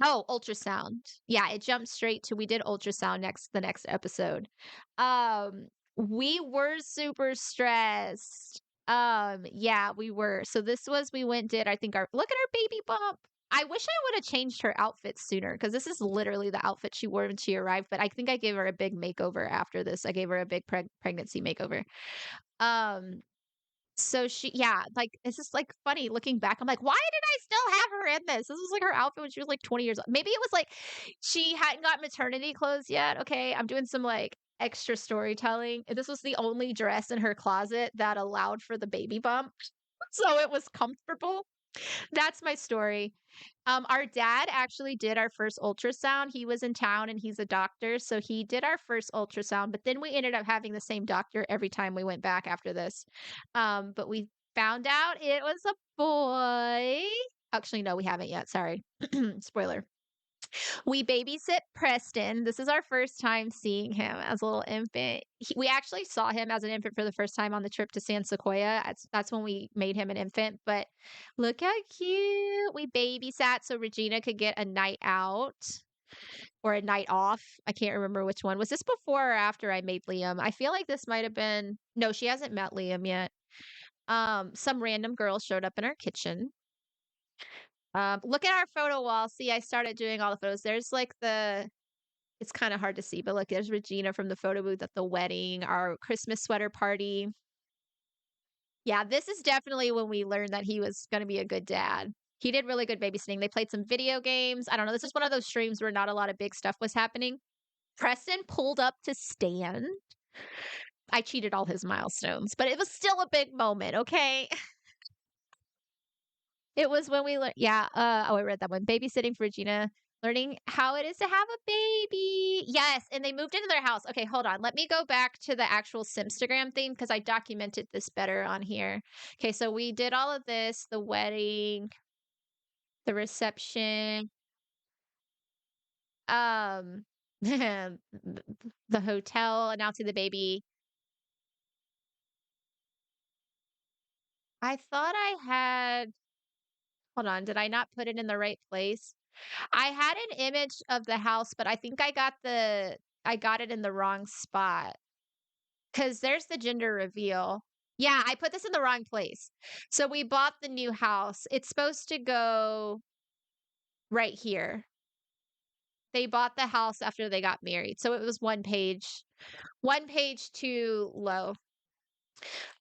Oh, ultrasound. Yeah, it jumped straight to we did ultrasound the next episode. We were super stressed. Yeah, we were. So this was we went did I think our look at our baby bump. I wish I would have changed her outfit sooner because this is literally the outfit she wore when she arrived, but I think I gave her a big makeover after this. I gave her a big pregnancy makeover. Um so yeah, like it's just like funny looking back. I'm like, why did I still have her in this? This was like her outfit when she was like 20 years old. Maybe it was like she hadn't got maternity clothes yet. Okay, I'm doing some like extra storytelling. This was the only dress in her closet that allowed for the baby bump. So it was comfortable. That's my story. Our dad actually did our first ultrasound. He was in town and he's a doctor, so he did our first ultrasound, but then we ended up having the same doctor every time we went back after this. But we found out it was a boy. Actually, no, we haven't yet. Sorry. Spoiler. We babysit Preston. This is our first time seeing him as a little infant. We actually saw him as an infant for the first time on the trip to San Sequoia. That's when we made him an infant. But look how cute. We babysat so Regina could get a night out or a night off. I can't remember which one. Was this before or after I made Liam? I feel like this might have been. No, she hasn't met Liam yet. Some random girl showed up in our kitchen. Look at our photo wall. See, I started doing all the photos. There's like it's kind of hard to see, but look, there's Regina from the photo booth at the wedding, our Christmas sweater party. Yeah, this is definitely when we learned that he was going to be a good dad. He did really good babysitting. They played some video games. I don't know. This is one of those streams where not a lot of big stuff was happening. Preston pulled up to stand. I cheated all his milestones, but it was still a big moment, okay? It was when we learned, yeah. I read that one. Babysitting for Regina, learning how it is to have a baby. Yes, and they moved into their house. Okay, hold on. Let me go back to the actual Simstagram thing because I documented this better on here. Okay, so we did all of this: the wedding, the reception, um, the hotel announcing the baby. I thought I had. Hold on, did I not put it in the right place? I had an image of the house, but I think I got it in the wrong spot. Cause there's the gender reveal. Yeah, I put this in the wrong place. So we bought the new house. It's supposed to go right here. They bought the house after they got married. So it was one page too low.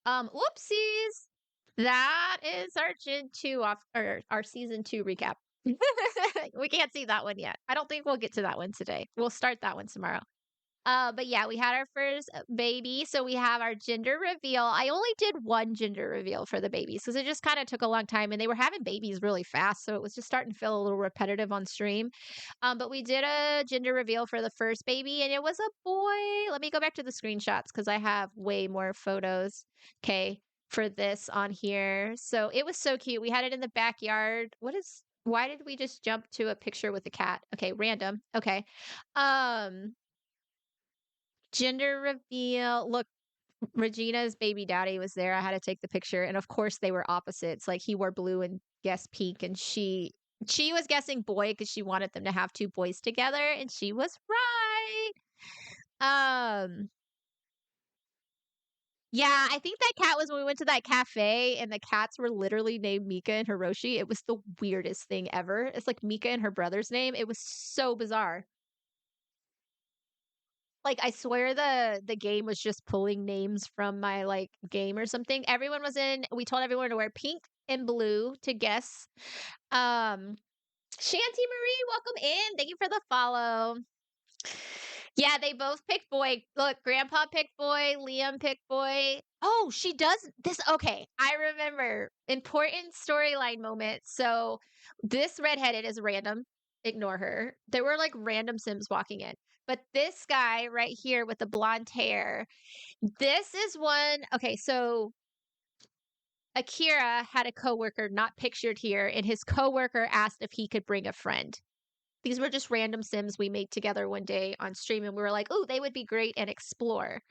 Whoopsies. That is our Gen 2 off or our season 2 recap. We can't see that one yet. I don't think we'll get to that one today. We'll start that one tomorrow. But yeah, we had our first baby, so we have our gender reveal. I only did one gender reveal for the babies because it just kind of took a long time, and they were having babies really fast, so it was just starting to feel a little repetitive on stream. But we did a gender reveal for the first baby, and it was a boy. Let me go back to the screenshots because I have way more photos. Okay, for this on here. So it was so cute. We had it in the backyard. Why did we just jump to a picture with a cat? Okay, random. Okay. Um Gender reveal. Look, Regina's baby daddy was there. I had to take the picture, and of course they were opposites. Like he wore blue and guessed pink, and she was guessing boy because she wanted them to have two boys together, and she was right. Um, yeah, I think that cat was when we went to that cafe, and the cats were literally named Mika and Hiroshi. It was the weirdest thing ever. It's like Mika and her brother's name. It was so bizarre. Like, I swear the game was just pulling names from my, like, game or something. We told everyone to wear pink and blue to guess. Shanty Marie, welcome in. Thank you for the follow. Yeah, they both picked boy. Look, Grandpa picked boy, Liam picked boy. Oh, she does this. Okay, I remember. Important storyline moment. So, this redheaded is random. Ignore her. There were like random Sims walking in. But this guy right here with the blonde hair, this is one. Okay, so Akira had a coworker not pictured here, and his coworker asked if he could bring a friend. These were just random Sims we made together one day on stream, and we were like, oh, they would be great and explore.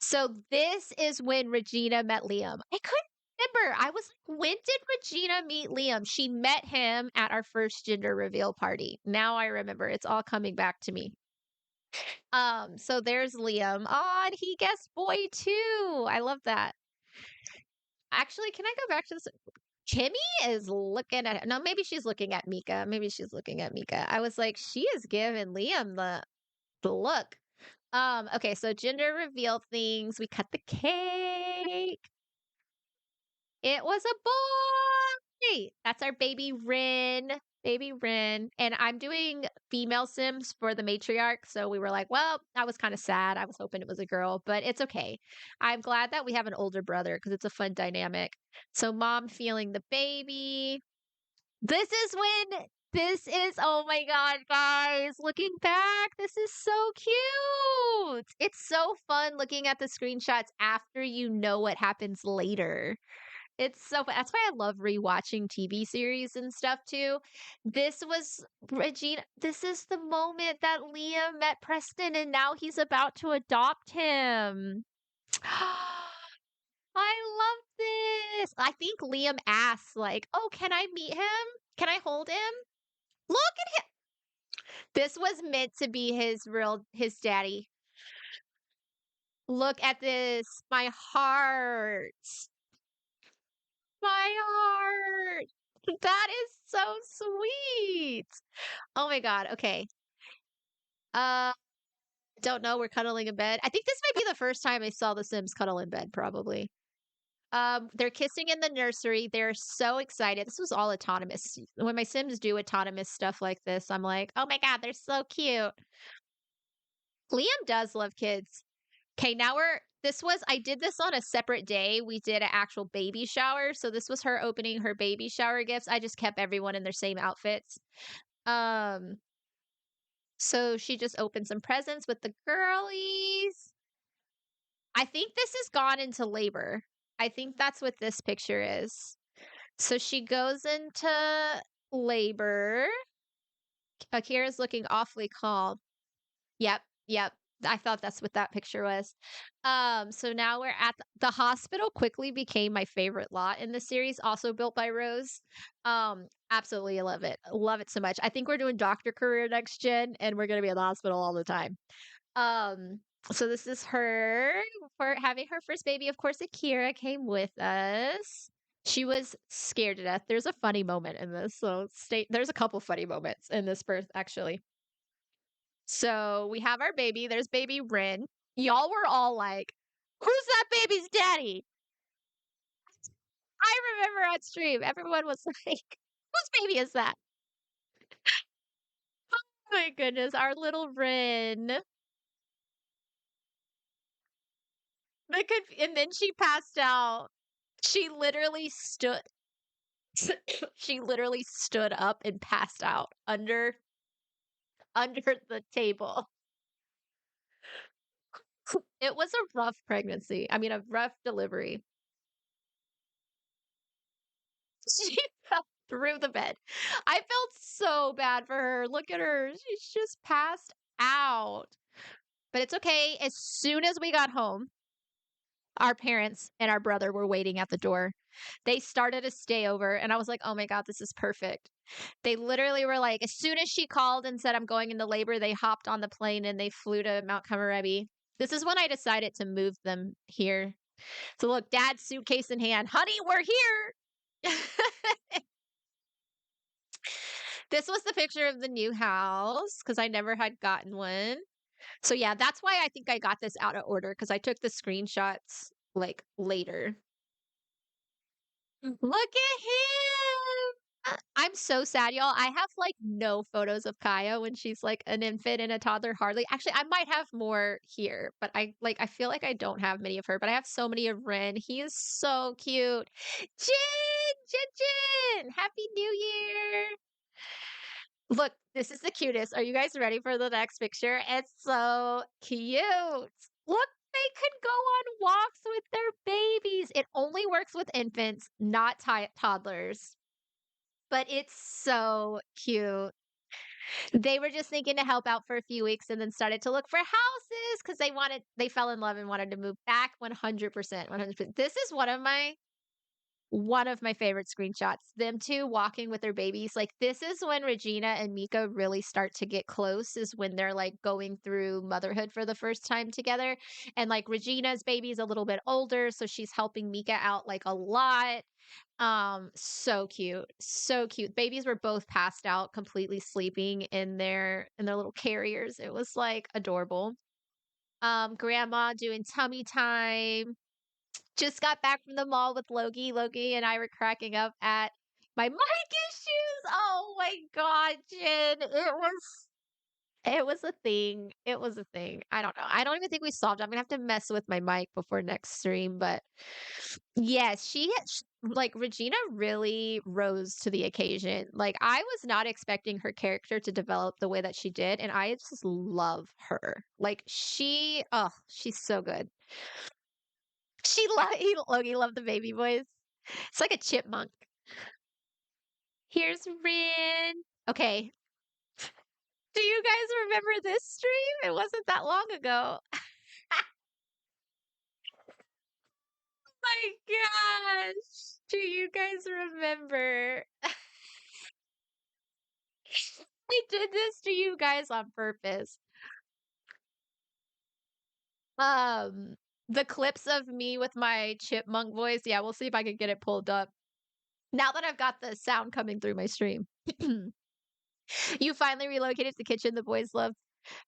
So this is when Regina met Liam. I couldn't remember. I was like, when did Regina meet Liam? She met him at our first gender reveal party. Now I remember. It's all coming back to me. So there's Liam. Oh, and he guessed boy too. I love that. Actually, can I go back to this? Kimmy is looking at no, maybe she's looking at Mika. Maybe she's looking at Mika. I was like, she is giving Liam the look. Okay, so gender reveal things. We cut the cake. It was a boy. That's our baby Rin. Baby Rin. And I'm doing female Sims for the matriarch. So we were like, well, I was kind of sad. I was hoping it was a girl, but it's okay. I'm glad that we have an older brother because it's a fun dynamic. So mom feeling the baby. Oh my God, guys, looking back, this is so cute. It's so fun looking at the screenshots after you know what happens later. It's so that's why I love rewatching TV series and stuff too. This was Regina. This is the moment that Liam met Preston, and now he's about to adopt him. I love this. I think Liam asks, like, "Oh, can I meet him? Can I hold him? Look at him." This was meant to be his daddy. Look at this. My heart. My heart. That is so sweet. Oh my god. Okay. Uh don't know. We're cuddling in bed. I think this might be the first time I saw the Sims cuddle in bed, probably. They're kissing in the nursery. They're so excited. This was all autonomous. When my Sims do autonomous stuff like this, I'm like, oh my god, they're so cute. Liam does love kids. Okay, now I did this on a separate day. We did an actual baby shower. So this was her opening her baby shower gifts. I just kept everyone in their same outfits. Um, so she just opened some presents with the girlies. I think this has gone into labor. I think that's what this picture is. So she goes into labor. Akira's looking awfully calm. Yep, yep. I thought that's what that picture was. So now we're at the hospital quickly became my favorite lot in the series, also built by Rose. Absolutely love it. Love it so much. I think we're doing doctor career next gen and we're gonna be in the hospital all the time. Um, so this is her for having her first baby. Of course, Akira came with us. She was scared to death. There's a funny moment in this. So there's a couple funny moments in this birth, actually. So we have our baby. There's baby Rin. Y'all were all like, who's that baby's daddy? I remember on stream, everyone was like, whose baby is that? Oh my goodness, our little Rin. And then she passed out. She literally stood she literally stood up and passed out under the table. It was a rough pregnancy. I mean, a rough delivery. She fell through the bed. I felt so bad for her. Look at her. She's just passed out. But it's okay. As soon as we got home, our parents and our brother were waiting at the door. They started a stay over, and I was like, oh my God, this is perfect. They literally were like, as soon as she called and said, I'm going into labor, they hopped on the plane and they flew to Mount Kamarebi. This is when I decided to move them here. So look, dad's suitcase in hand. Honey, we're here. This was the picture of the new house because I never had gotten one. So yeah, that's why I think I got this out of order because I took the screenshots like later. Look at him. I'm so sad, y'all. I have like no photos of Kaya when she's like an infant and a toddler, hardly. Actually, I might have more here, but I feel like I don't have many of her, but I have so many of Ren. He is so cute. Jin! Happy New Year! Look, this is the cutest. Are you guys ready for the next picture? It's so cute. Look, they could go on walks with their babies. It only works with infants, not toddlers. But it's so cute. They were just thinking to help out for a few weeks and then started to look for houses because they fell in love and wanted to move back 100%. 100%. This is one of my favorite screenshots. Them two walking with their babies. Like this is when Regina and Mika really start to get close, is when they're like going through motherhood for the first time together. And like Regina's baby is a little bit older, so she's helping Mika out like a lot. So cute. So cute. Babies were both passed out, completely sleeping in their little carriers. It was like adorable. Grandma doing tummy time. Just got back from the mall with Loki. Loki and I were cracking up at my mic issues. Oh my god, Jen. It was a thing. It was a thing. I don't know. I don't even think we solved it. I'm gonna have to mess with my mic before next stream, but yes, like Regina really rose to the occasion. Like I was not expecting her character to develop the way that she did, and I just love her. Like she's so good. Logie loved the baby voice. It's like a chipmunk. Here's Rin. Okay. Do you guys remember this stream? It wasn't that long ago. My gosh. Do you guys remember? I did this to you guys on purpose. Um, the clips of me with my chipmunk voice. Yeah, we'll see if I can get it pulled up. Now that I've got the sound coming through my stream. You finally relocated to the kitchen. The boys love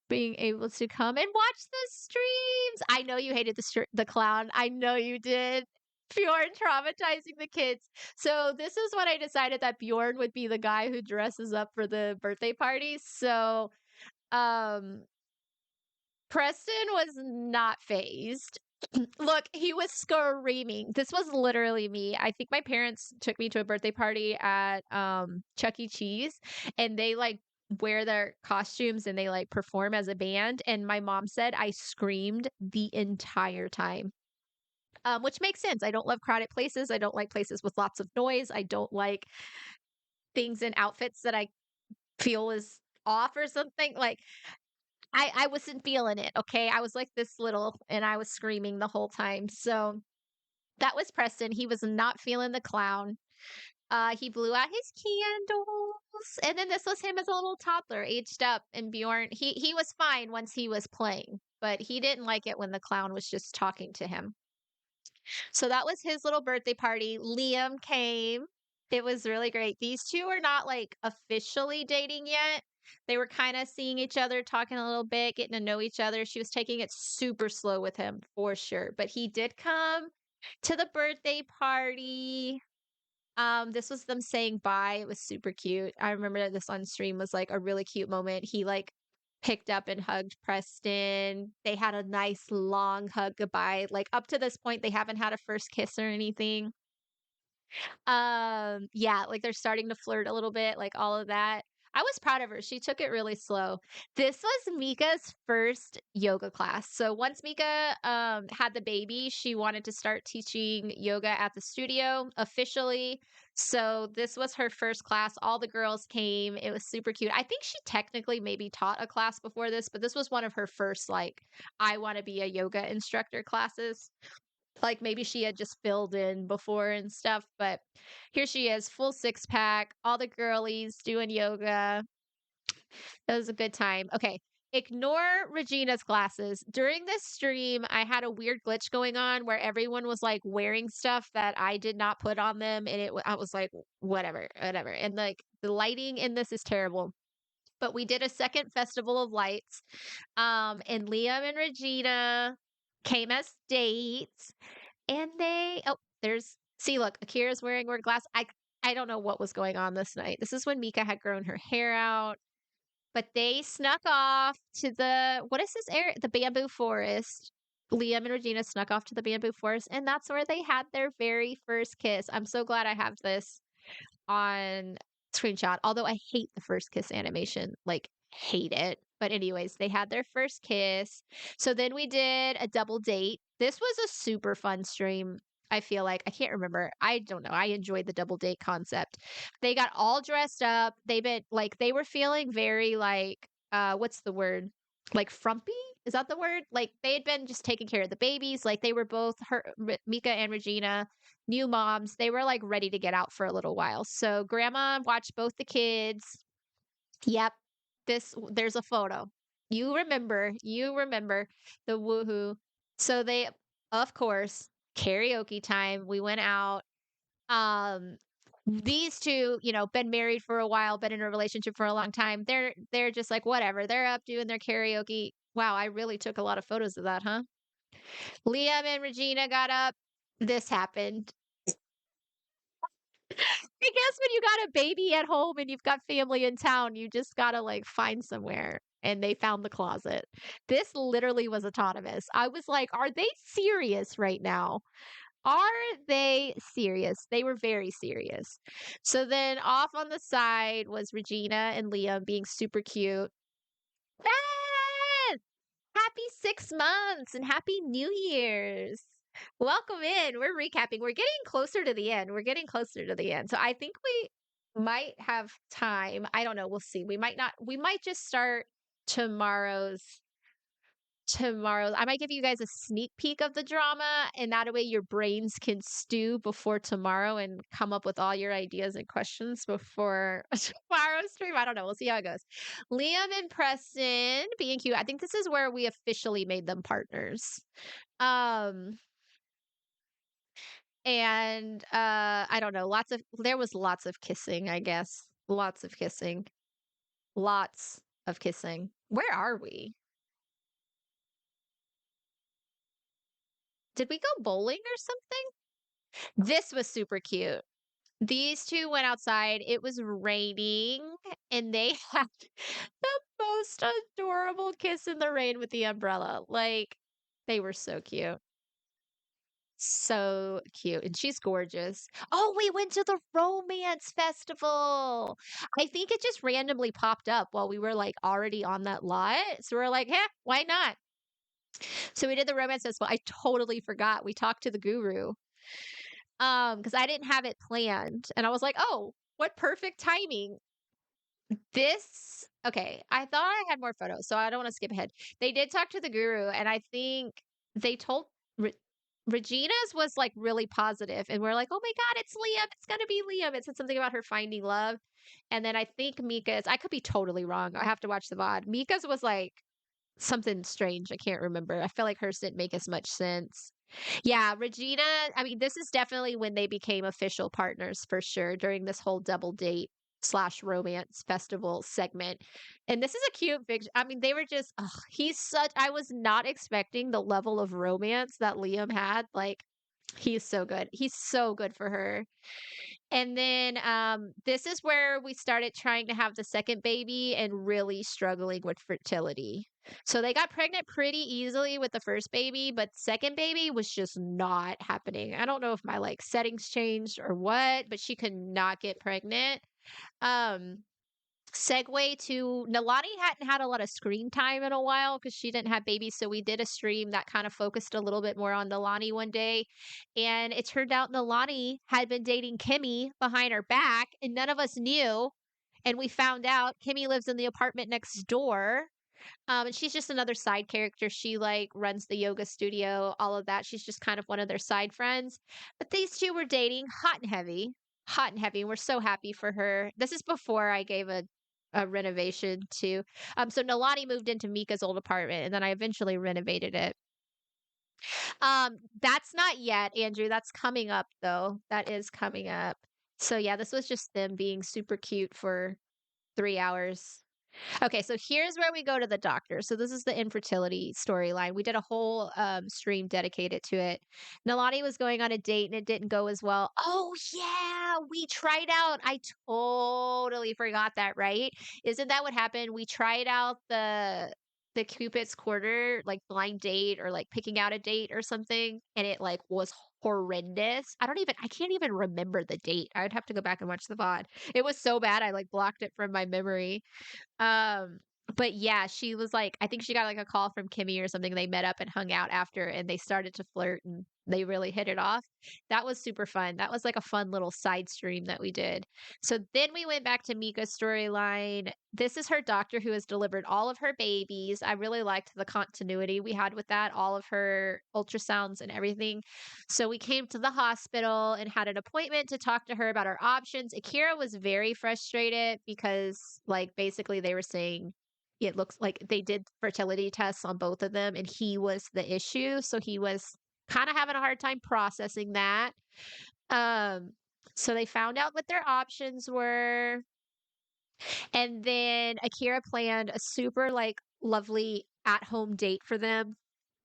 being able to come and watch the streams. I know you hated the clown. I know you did. Bjorn traumatizing the kids. So this is when I decided that Bjorn would be the guy who dresses up for the birthday party. So um Preston was not phased. Look, he was screaming. This was literally me. I think my parents took me to a birthday party at Chuck E. Cheese, and they like wear their costumes and they like perform as a band. And my mom said I screamed the entire time. Which makes sense. I don't love crowded places. I don't like places with lots of noise. I don't like things in outfits that I feel is off or something. Like I wasn't feeling it, okay? I was like this little and I was screaming the whole time. So that was Preston. He was not feeling the clown. He blew out his candles. And then this was him as a little toddler, aged up. And Bjorn, he was fine once he was playing, but he didn't like it when the clown was just talking to him. So that was his little birthday party. Liam came. It was really great. These two are not like officially dating yet. They were kind of seeing each other, talking a little bit, getting to know each other. She was taking it super slow with him for sure. But he did come to the birthday party. This was them saying bye. It was super cute. I remember this on stream was like a really cute moment. He like picked up and hugged Preston. They had a nice long hug goodbye. Like up to this point, they haven't had a first kiss or anything. Yeah, like they're starting to flirt a little bit, like all of that. I was proud of her. She took it really slow. This was Mika's first yoga class. So once Mika had the baby, she wanted to start teaching yoga at the studio officially. So this was her first class. All the girls came. It was super cute. I think she technically maybe taught a class before this, but this was one of her first like I want to be a yoga instructor classes. Like maybe she had just filled in before and stuff, but here she is, full six pack, all the girlies doing yoga. It was a good time. Okay. Ignore Regina's glasses. During this stream, I had a weird glitch going on where everyone was like wearing stuff that I did not put on them. And I was like, whatever, whatever. And like the lighting in this is terrible. But we did a second festival of lights. And Liam and Regina came as dates. And see, look, Akira's wearing glass. I don't know what was going on this night. This is when Mika had grown her hair out. But they snuck off to what is this area? The bamboo forest. Liam and Regina snuck off to the bamboo forest, and that's where they had their very first kiss. I'm so glad I have this on screenshot. Although I hate the first kiss animation, like hate it. But anyways, they had their first kiss. So then we did a double date. This was a super fun stream. I feel like I can't remember. I don't know. I enjoyed the double date concept. They got all dressed up. They were feeling very like what's the word? Like frumpy? Is that the word? Like they had been just taking care of the babies. Like they were both Mika and Regina, new moms. They were like ready to get out for a little while. So grandma watched both the kids. Yep. There's a photo. You remember the woohoo. So they, of course, karaoke time. We went out. Um, these two, been married for a while, been in a relationship for a long time. They're just like whatever. They're up doing their karaoke. Wow, I really took a lot of photos of that, huh? Liam and Regina got up. This happened. I guess when you got a baby at home and you've got family in town, you just gotta like find somewhere. And they found the closet. This literally was autonomous. I was like, are they serious right now? Are they serious? They were very serious. So then off on the side was Regina and Liam being super cute. Ah! Happy 6 months and happy New Year's. Welcome in. We're recapping. We're getting closer to the end. We're getting closer to the end. So I think we might have time. I don't know. We'll see. We might not. We might just start tomorrow's I might give you guys a sneak peek of the drama, and that way your brains can stew before tomorrow and come up with all your ideas and questions before tomorrow's stream. I don't know. We'll see how it goes. Liam and Preston being cute. I think this is where we officially made them partners. Um and I don't know, there was lots of kissing, I guess. Lots of kissing. Lots of kissing. Where are we? Did we go bowling or something? This was super cute. These two went outside. It was raining and they had the most adorable kiss in the rain with the umbrella. Like, they were so cute. So cute. And she's gorgeous. Oh, we went to the romance festival. I think it just randomly popped up while we were like already on that lot. So we're like, yeah, why not? So we did the romance festival. I totally forgot. We talked to the guru. Because I didn't have it planned. And I was like, oh, what perfect timing. This okay, I thought I had more photos, so I don't want to skip ahead. They did talk to the guru, and I think they told Regina's was like really positive, and we're like, oh my God, it's Liam. It's gonna be Liam. It said something about her finding love. And then I think Mika's, I could be totally wrong. I have to watch the VOD. Mika's was like something strange. I can't remember. I feel like hers didn't make as much sense. Yeah, Regina, I mean, this is definitely when they became official partners for sure during this whole double date slash romance festival segment. And this is a cute picture. I mean, they were just, he's such, I was not expecting the level of romance that Liam had. Like, he's so good. He's so good for her. And then this is where we started trying to have the second baby and really struggling with fertility. So they got pregnant pretty easily with the first baby, but second baby was just not happening. I don't know if my like settings changed or what, but she could not get pregnant. Um segue to Nalani hadn't had a lot of screen time in a while because she didn't have babies. So we did a stream that kind of focused a little bit more on Nalani one day. And it turned out Nalani had been dating Kimmy behind her back, and none of us knew. And we found out Kimmy lives in the apartment next door. And she's just another side character. She like runs the yoga studio, all of that. She's just kind of one of their side friends. But these two were dating hot and heavy. Hot and heavy. We're so happy for her. This is before I gave a renovation to so Nalani moved into Mika's old apartment and then I eventually renovated it. That's not yet, Andrew. That's coming up though. That is coming up. So yeah, this was just them being super cute for 3 hours. Okay, so here's where we go to the doctor. So this is the infertility storyline. We did a whole stream dedicated to it. Nalani was going on a date and it didn't go as well. Oh yeah, we tried out. I totally forgot that, right? Isn't that what happened? We tried out the Cupid's quarter like blind date or like picking out a date or something and it like was horrendous. I can't even remember the date. I would have to go back and watch the VOD. It was so bad I like blocked it from my memory. Um, but yeah, she was like, I think she got like a call from Kimmy or something. They met up and hung out after and they started to flirt and they really hit it off. That was super fun. That was like a fun little side stream that we did. So then we went back to Mika's storyline. This is her doctor who has delivered all of her babies. I really liked the continuity we had with that, all of her ultrasounds and everything. So we came to the hospital and had an appointment to talk to her about our options. Akira was very frustrated because, like, basically they were saying it looks like they did fertility tests on both of them and he was the issue. So he was kind of having a hard time processing that. Um, so they found out what their options were. And then Akira planned a super, like, lovely at home date for them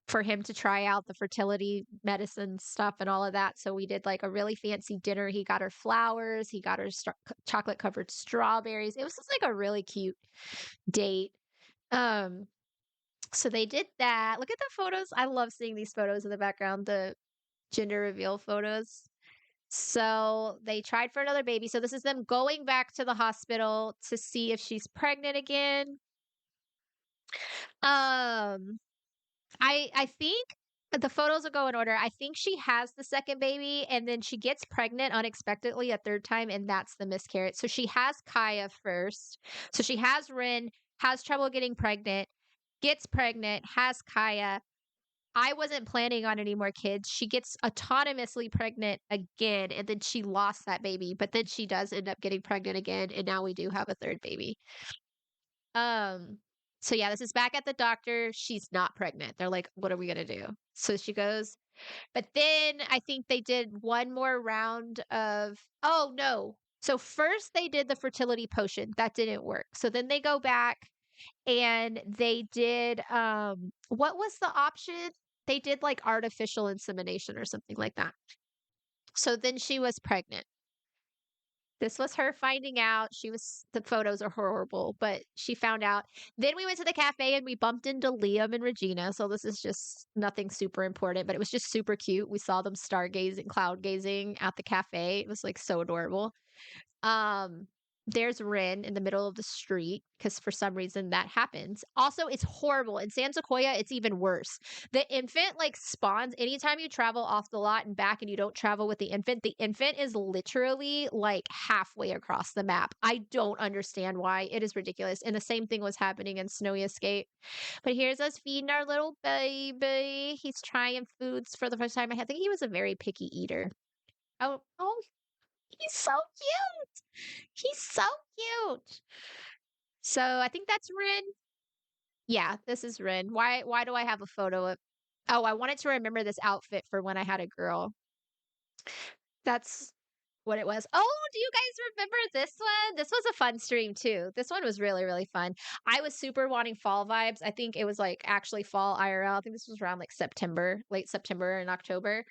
for him to try out the fertility medicine stuff and all of that. So we did like a really fancy dinner. He got her flowers, he got her chocolate covered strawberries. It was just like a really cute date. Um, so they did that. Look at the photos. I love seeing these photos in the background, the gender reveal photos. So they tried for another baby. So this is them going back to the hospital to see if she's pregnant again. Um, I think The photos will go in order. I think she has the second baby and then she gets pregnant unexpectedly a third time, and that's the miscarriage. So she has Kaya first. So she has Rin, has trouble getting pregnant, gets pregnant, has Kaya. I wasn't planning on any more kids. She gets autonomously pregnant again, and then she lost that baby, but then she does end up getting pregnant again, and now we do have a third baby. Um, so yeah, this is back at the doctor. She's not pregnant. They're like, what are we gonna do? So she goes, but then I think they did one more round of, oh no. So first they did the fertility potion. That didn't work. So then they go back and they did what was the option? They did like artificial insemination or something like that. So then she was pregnant. This was her finding out. The photos are horrible, but she found out. Then we went to the cafe and we bumped into Liam and Regina. So this is just nothing super important, but it was just super cute. We saw them stargazing, cloud gazing at the cafe. It was like so adorable. Um, there's Rin in the middle of the street because for some reason that happens. Also, it's horrible. In San Sequoia, it's even worse. The infant like spawns anytime you travel off the lot and back and you don't travel with the infant. The infant is literally like halfway across the map. I don't understand why. It is ridiculous. And the same thing was happening in Snowy Escape. But here's us feeding our little baby. He's trying foods for the first time. I think he was a very picky eater. Oh, he's so cute. He's so cute. So I think that's Rin. Yeah, this is Rin. Why do I have a photo of Oh, I wanted to remember this outfit for when I had a girl. That's what it was. Oh, do you guys remember this one? This was a fun stream too. This one was really, really fun. I was super wanting fall vibes. I think it was like actually fall IRL. I think this was around like September, late September and October.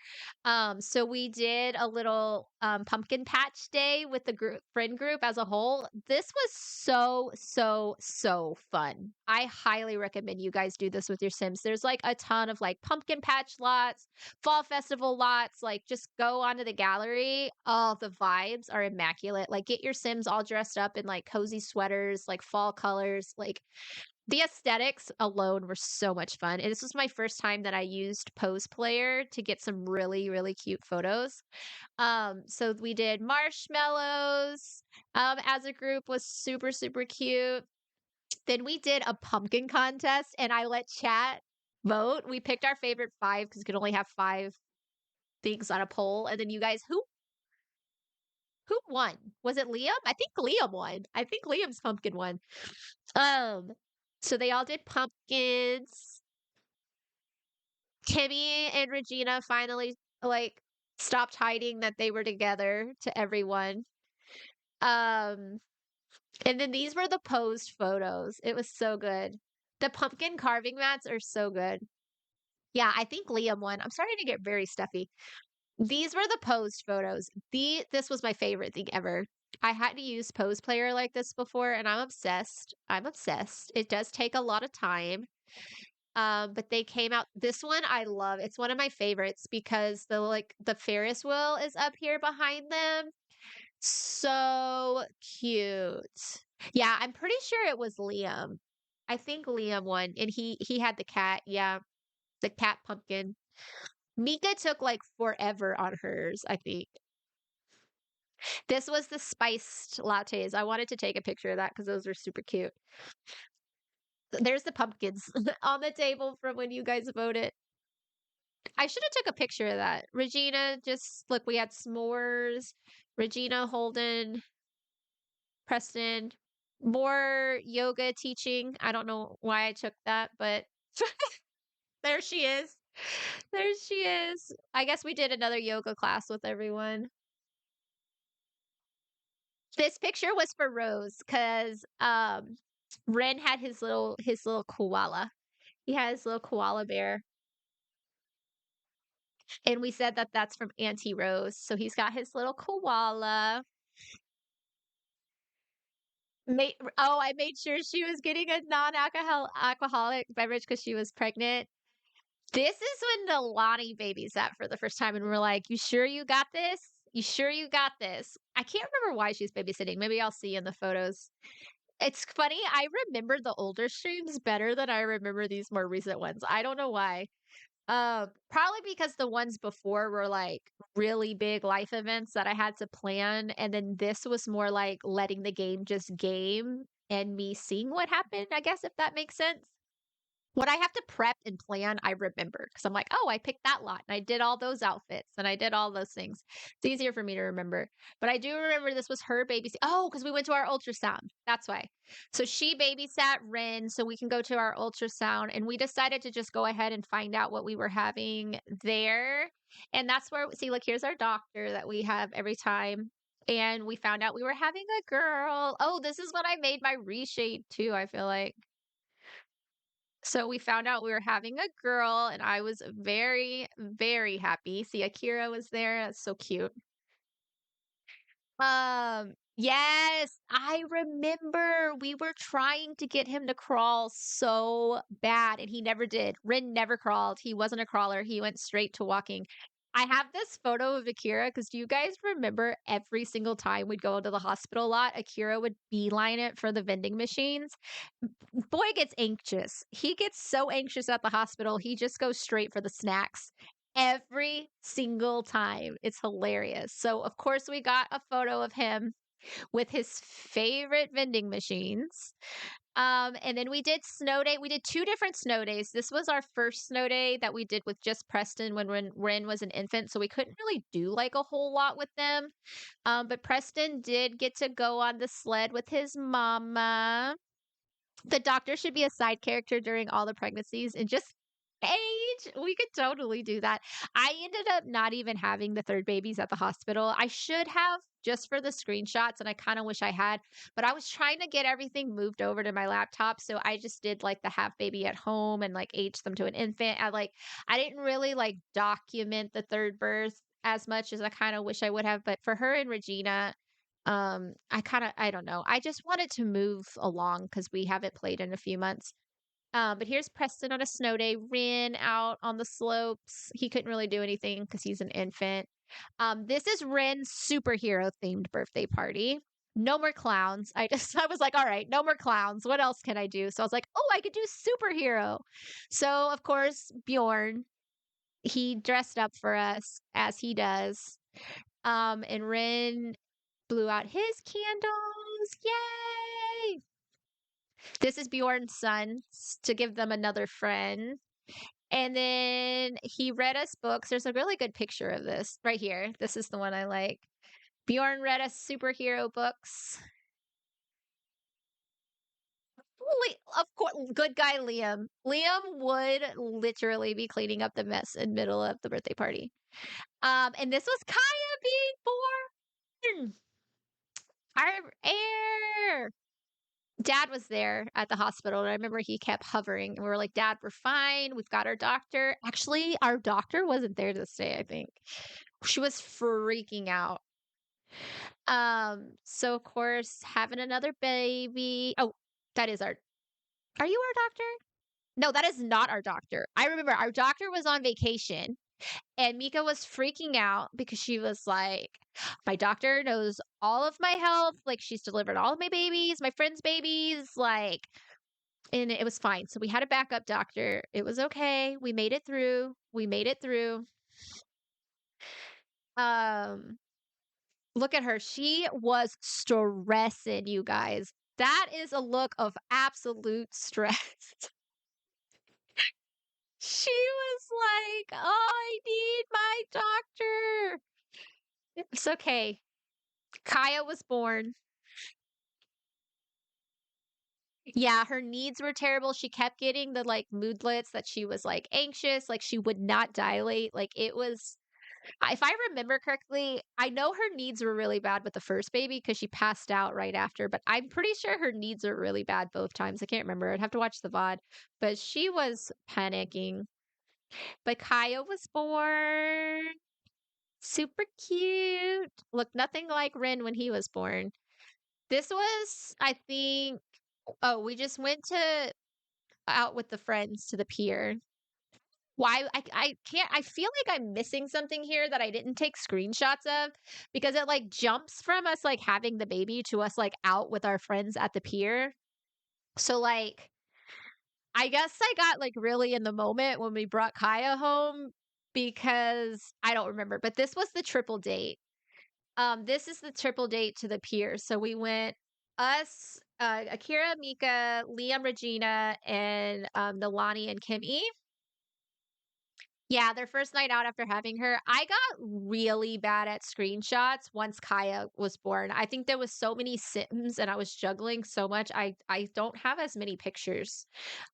So we did a little pumpkin patch day with the friend group as a whole. This was so, so, so fun. I highly recommend you guys do this with your Sims. There's like a ton of like pumpkin patch lots, fall festival lots. Like just go onto the gallery. Oh, the vibes are immaculate. Like get your Sims all dressed up in like cozy sweaters, like fall colors. Like the aesthetics alone were so much fun. And this was my first time that I used Pose Player to get some really, really cute photos. So we did marshmallows as a group, was super, super cute. Then we did a pumpkin contest and I let chat vote. We picked our favorite 5 because you could only have 5 things on a poll. And then you guys, who won? Was it Liam? I think Liam won. I think Liam's pumpkin won. Um, so they all did pumpkins. Timmy and Regina finally like stopped hiding that they were together to everyone. Um, and then these were the posed photos. It was so good. The pumpkin carving mats are so good. Yeah, I think Liam won. I'm starting to get very stuffy. These were the posed photos. This was my favorite thing ever. I had to use Pose Player like this before, and I'm obsessed. I'm obsessed. It does take a lot of time. But they came out. This one I love. It's one of my favorites because the Ferris wheel is up here behind them. So cute. Yeah, I'm pretty sure it was Liam. I think Liam won, and he had the cat. Yeah, the cat pumpkin. Mika took like forever on hers, I think. This was the spiced lattes. I wanted to take a picture of that because those were super cute. There's the pumpkins on the table from when you guys voted. I should have took a picture of that. Regina, just look, we had s'mores. Regina, Holden, Preston, more yoga teaching. I don't know why I took that, but there she is. There she is. I guess we did another yoga class with everyone. This picture was for Rose because Ren had his little koala. He had his little koala bear, and we said that that's from Auntie Rose. So he's got his little koala. I made sure she was getting a non-alcoholic beverage because she was pregnant. This is when the Lonnie baby sat for the first time, and we're like, "You sure you got this? You sure you got this?" I can't remember why she's babysitting. Maybe I'll see in the photos. It's funny. I remember the older streams better than I remember these more recent ones. I don't know why. Probably because the ones before were like really big life events that I had to plan, and then this was more like letting the game just game and me seeing what happened, I guess if that makes sense. What I have to prep and plan, I remember because I'm like, oh, I picked that lot and I did all those outfits and I did all those things. It's easier for me to remember. But I do remember this was her baby. Oh, because we went to our ultrasound. That's why. So she babysat Rin so we can go to our ultrasound. And we decided to just go ahead and find out what we were having there. And that's where, see, look, here's our doctor that we have every time. And we found out we were having a girl. Oh, this is when I made my reshape too, I feel like. So we found out we were having a girl, and I was very, very happy. See, Akira was there. That's so cute. Yes, I remember we were trying to get him to crawl so bad, and he never did. Rin never crawled. He wasn't a crawler. He went straight to walking. I have this photo of Akira because do you guys remember every single time we'd go into the hospital lot, Akira would beeline it for the vending machines? Boy gets anxious. He gets so anxious at the hospital, he just goes straight for the snacks every single time. It's hilarious. So, of course, we got a photo of him with his favorite vending machines. And then we did snow day. We did 2 different snow days. This was our first snow day that we did with just Preston when Ren was an infant, so we couldn't really do like a whole lot with them. But Preston did get to go on the sled with his mama. The doctor should be a side character during all the pregnancies and just age. We could totally do that. I ended up not even having the 3rd babies at the hospital. I should have just for the screenshots, and I kind of wish I had, but I was trying to get everything moved over to my laptop. So I just did like the half baby at home and like aged them to an infant. I didn't really like document the 3rd birth as much as I kind of wish I would have. But for her and Regina, I don't know. I just wanted to move along because we haven't played in a few months. But here's Preston on a snow day, Rin out on the slopes. He couldn't really do anything because he's an infant. This is Rin's superhero themed birthday party. No more clowns. I was like, all right, no more clowns. What else can I do? So I was like, oh, I could do superhero. So of course, Bjorn, he dressed up for us as he does. And Rin blew out his candles. Yay! This is Bjorn's son to give them another friend. And then he read us books. There's a really good picture of this right here. This is the one I like. Bjorn read us superhero books. Of course, good guy Liam. Liam would literally be cleaning up the mess in middle of the birthday party. And this was Kaya being born. Our heir. Dad was there at the hospital, and I remember he kept hovering, and we were like, "Dad, we're fine. We've got our doctor." Actually, our doctor wasn't there this day, I think. She was freaking out. So of course, having another baby. Oh, that is our Are you our doctor? No, that is not our doctor. I remember our doctor was on vacation. And Mika was freaking out because she was like, my doctor knows all of my health. Like, she's delivered all of my babies, my friends' babies. Like, and it was fine. So we had a backup doctor. It was okay. We made it through. We made it through. Um, Look at her. She was stressing, you guys. That is a look of absolute stress. She was like, oh, I need my doctor. It's okay. Kaya was born. Yeah, her needs were terrible. She kept getting the like moodlets that she was like anxious, like she would not dilate. Like it was, if I remember correctly, I know her needs were really bad with the first baby because she passed out right after, but I'm pretty sure her needs are really bad both times. I can't remember. I'd have to watch the VOD, but she was panicking. But Kaya was born. Super cute. Look, nothing like Rin when he was born. This was, I think, oh, we just went to out with the friends to the pier. Why I can't I feel like I'm missing something here that I didn't take screenshots of because it like jumps from us like having the baby to us like out with our friends at the pier. So like I guess I got, like, really in the moment when we brought Kaya home because I don't remember, but this was the triple date. This is the triple date to the pier. So we went us, Akira, Mika, Liam, Regina, and Nalani and Kimmy. Yeah, their first night out after having her. I got really bad at screenshots once Kaya was born. I think there was so many Sims and I was juggling so much. I don't have as many pictures.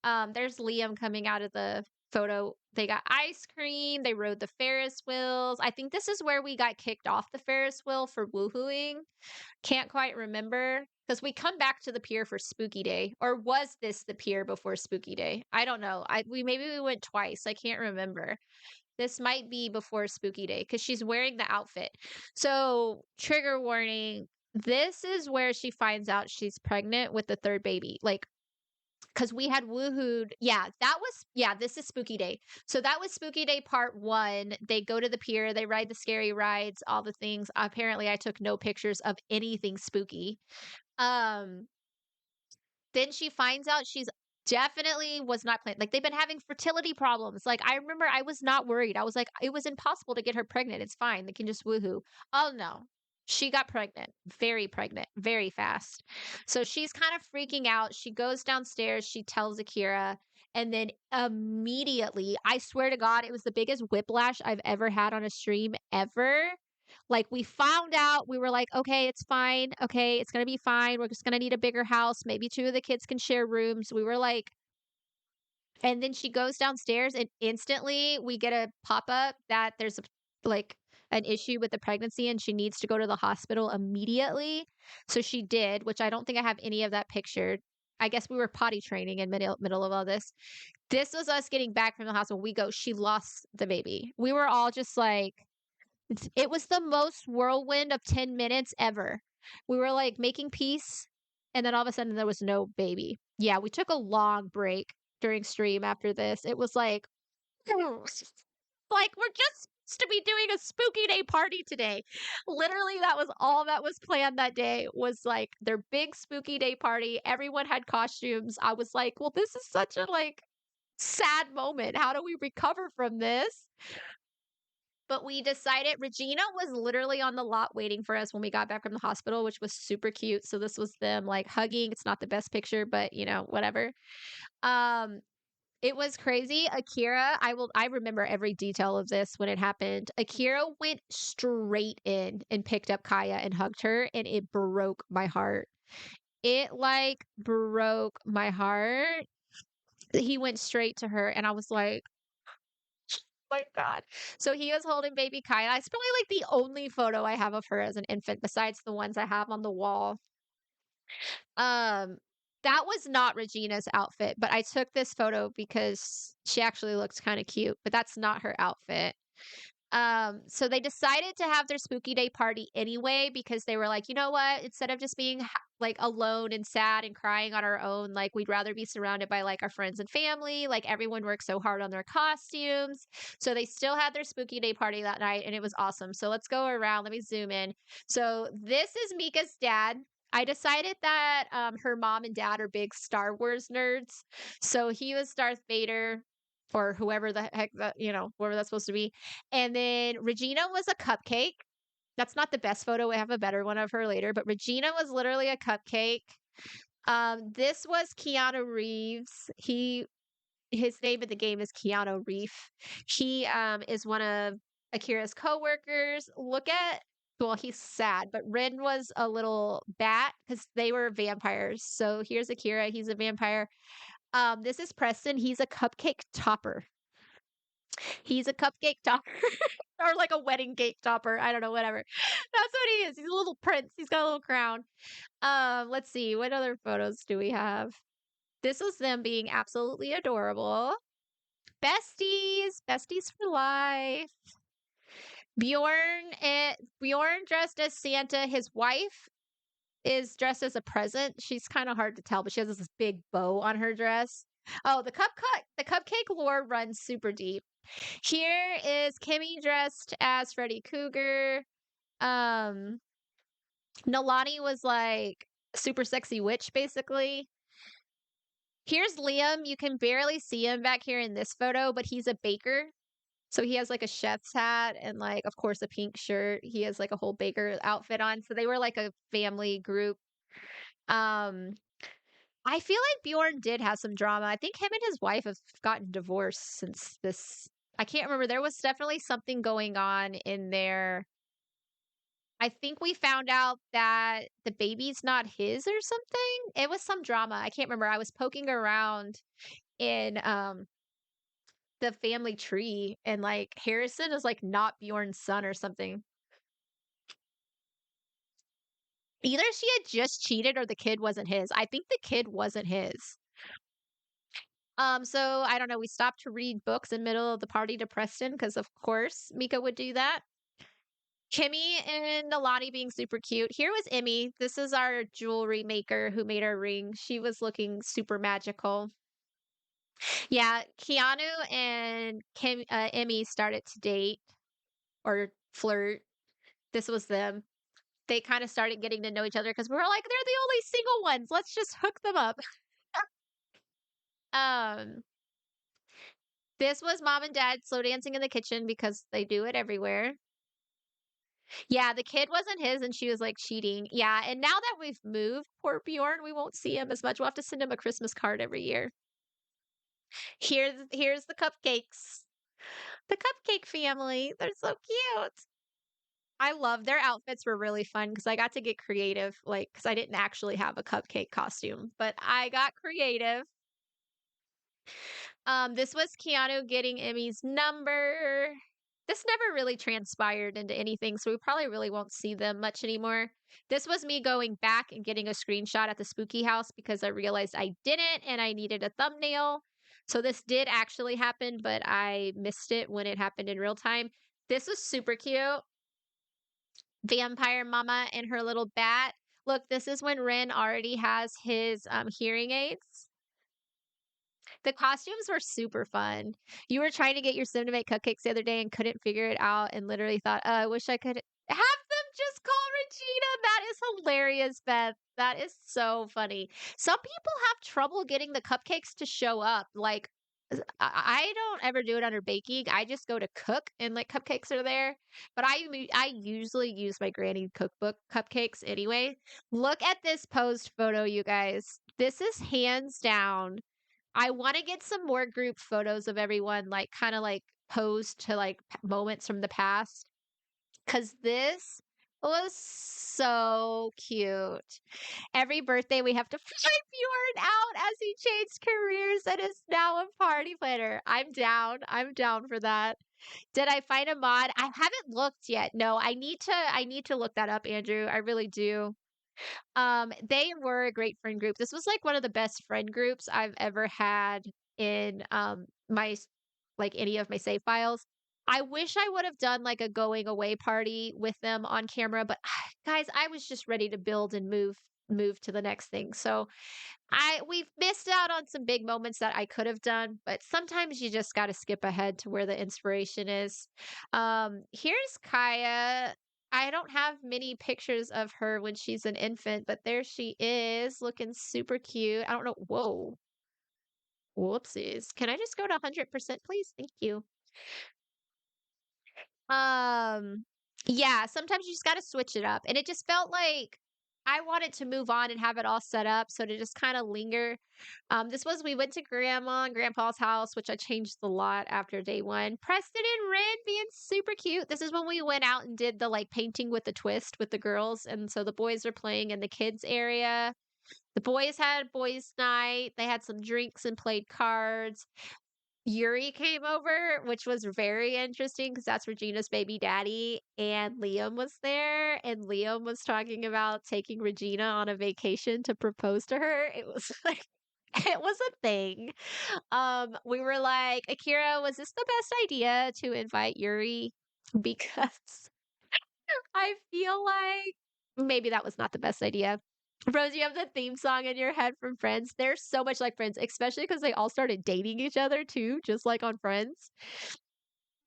There's Liam coming out of the photo. They got ice cream. They rode the Ferris wheels. I think this is where we got kicked off the Ferris wheel for woohooing. Can't quite remember because we come back to the pier for Spooky Day, or was this the pier before Spooky Day? I don't know. Maybe we went twice. I can't remember. This might be before Spooky Day because she's wearing the outfit. So, trigger warning. This is where she finds out she's pregnant with the third baby. Like, because we had woohooed. Yeah, this is Spooky Day. So that was Spooky Day part one. They go to the pier, they ride the scary rides, all the things. Apparently, I took no pictures of anything spooky. Um, then she finds out she's definitely was not planned. Like they've been having fertility problems. Like I remember I was not worried. I was like, it was impossible to get her pregnant. It's fine. They can just woohoo. Oh no. She got pregnant, very fast. So she's kind of freaking out. She goes downstairs, she tells Akira, and then immediately, I swear to God, it was the biggest whiplash I've ever had on a stream ever. Like we found out, we were like, okay, it's fine. Okay, it's gonna be fine. We're just gonna need a bigger house. Maybe two of the kids can share rooms. We were like, and then she goes downstairs and instantly we get a pop-up that there's like an issue with the pregnancy and she needs to go to the hospital immediately. So she did, which I don't think I have any of that pictured. I guess we were potty training in middle of all this. This was us getting back from the hospital. We go, she lost the baby. We were all just like, it was the most whirlwind of 10 minutes ever. We were like making peace, and then all of a sudden there was no baby. Yeah, we took a long break during stream after this. It was like, like we're just supposed to be doing a spooky day party today. Literally, that was all that was planned that day was like their big spooky day party. Everyone had costumes. I was like, well, this is such a like sad moment. How do we recover from this? But we decided Regina was literally on the lot waiting for us when we got back from the hospital, which was super cute. So this was them like hugging. It's not the best picture, but you know, whatever. Um, it was crazy. I remember every detail of this when it happened. Akira went straight in and picked up Kaya and hugged her, and it broke my heart. It like broke my heart. He went straight to her, and I was like, my God. So he was holding baby Kaya. It's probably like the only photo I have of her as an infant besides the ones I have on the wall. Um, that was not Regina's outfit, but I took this photo because she actually looks kind of cute, but that's not her outfit. So they decided to have their spooky day party anyway because they were like, you know what? Instead of just being like alone and sad and crying on our own, like we'd rather be surrounded by like our friends and family. Like everyone worked so hard on their costumes. So they still had their spooky day party that night and it was awesome. So let's go around. Let me zoom in. So this is Mika's dad. I decided that her mom and dad are big Star Wars nerds. So he was Darth Vader or whoever the heck that, you know, whoever that's supposed to be. And then Regina was a cupcake. That's not the best photo. We have a better one of her later, but Regina was literally a cupcake. This was Keanu Reeves. His name in the game is Keanu Reef. He is one of Akira's coworkers. Well, he's sad, but Ren was a little bat because they were vampires. So here's Akira. He's a vampire. This is Preston. He's a cupcake topper. He's a cupcake topper or like a wedding cake topper. I don't know, whatever. That's what he is. He's a little prince. He's got a little crown. Let's see. What other photos do we have? This was them being absolutely adorable. Besties for life. Bjorn dressed as Santa. His wife is dressed as a present. She's kind of hard to tell, but she has this big bow on her dress. Oh, the cupcake lore runs super deep. Here is Kimmy dressed as Freddy Cougar. Um, Nalani was like super sexy witch, basically. Here's Liam. You can barely see him back here in this photo, but he's a baker. So he has like a chef's hat and like of course a pink shirt. He has like a whole baker outfit on. So they were like a family group. Um I feel like Bjorn did have some drama. I think him and his wife have gotten divorced since this. I can't remember. There was definitely something going on in there. I think we found out that the baby's not his or something. It was some drama. I can't remember. I was poking around in the family tree and like Harrison is like not Bjorn's son or something. Either she had just cheated or the kid wasn't his. I think the kid wasn't his. So I don't know. We stopped to read books in middle of the party to Preston because of course Mika would do that. Kimmy and Nalani being super cute. Here was Emmy. This is our jewelry maker who made our ring. She was looking super magical. Yeah, Keanu and Emmy started to date or flirt. This was them. They kind of started getting to know each other because we were like, they're the only single ones. Let's just hook them up. Um, this was mom and dad slow dancing in the kitchen because they do it everywhere. Yeah, the kid wasn't his and she was like cheating. Yeah, and now that we've moved, poor Bjorn, we won't see him as much. We'll have to send him a Christmas card every year. Here's the cupcakes. The cupcake family. They're so cute. I love their outfits were really fun because I got to get creative, like because I didn't actually have a cupcake costume, but I got creative. This was Keanu getting Emmy's number. This never really transpired into anything, so we probably really won't see them much anymore. This was me going back and getting a screenshot at the spooky house because I realized I didn't and I needed a thumbnail. So this did actually happen, but I missed it when it happened in real time. This was super cute. Vampire Mama and her little bat. Look, this is when Ren already has his hearing aids. The costumes were super fun. You were trying to get your sim to make cupcakes the other day and couldn't figure it out and literally thought, oh, I wish I could have them just call Regina. That is hilarious, Beth. That is so funny. Some people have trouble getting the cupcakes to show up. Like, I don't ever do it under baking. I just go to cook and like cupcakes are there. But I usually use my granny cookbook cupcakes anyway. Look at this posed photo, you guys. This is hands down. I want to get some more group photos of everyone, like kind of like posed to like moments from the past. Cause this was so cute. Every birthday we have to fly Bjorn out as he changed careers and is now a party planner. I'm down. I'm down for that. Did I find a mod? I haven't looked yet. No, I need to look that up, Andrew. I really do. They were a great friend group. This was like one of the best friend groups I've ever had in like any of my save files. I wish I would have done like a going away party with them on camera, but guys, I was just ready to build and move to the next thing. So we've missed out on some big moments that I could have done, but sometimes you just got to skip ahead to where the inspiration is. Here's Kaya. I don't have many pictures of her when she's an infant, but there she is looking super cute. I don't know. Whoa. Whoopsies. Can I just go to 100%, please? Thank you. Um, yeah, sometimes you just got to switch it up. And it just felt like I wanted to move on and have it all set up. So to just kind of linger. This was, we went to grandma and grandpa's house, which I changed a lot after day one. Preston and Ren being super cute. This is when we went out and did the like painting with the twist with the girls. And so the boys were playing in the kids area. The boys had boys' night. They had some drinks and played cards. Yuri came over, which was very interesting because that's Regina's baby daddy, and Liam was there, and Liam was talking about taking Regina on a vacation to propose to her. It was like it was a thing. We were like, Akira, was this the best idea to invite Yuri? Because I feel like maybe that was not the best idea. Rose, you have the theme song in your head from Friends. They're so much like Friends, especially because they all started dating each other too, just like on Friends.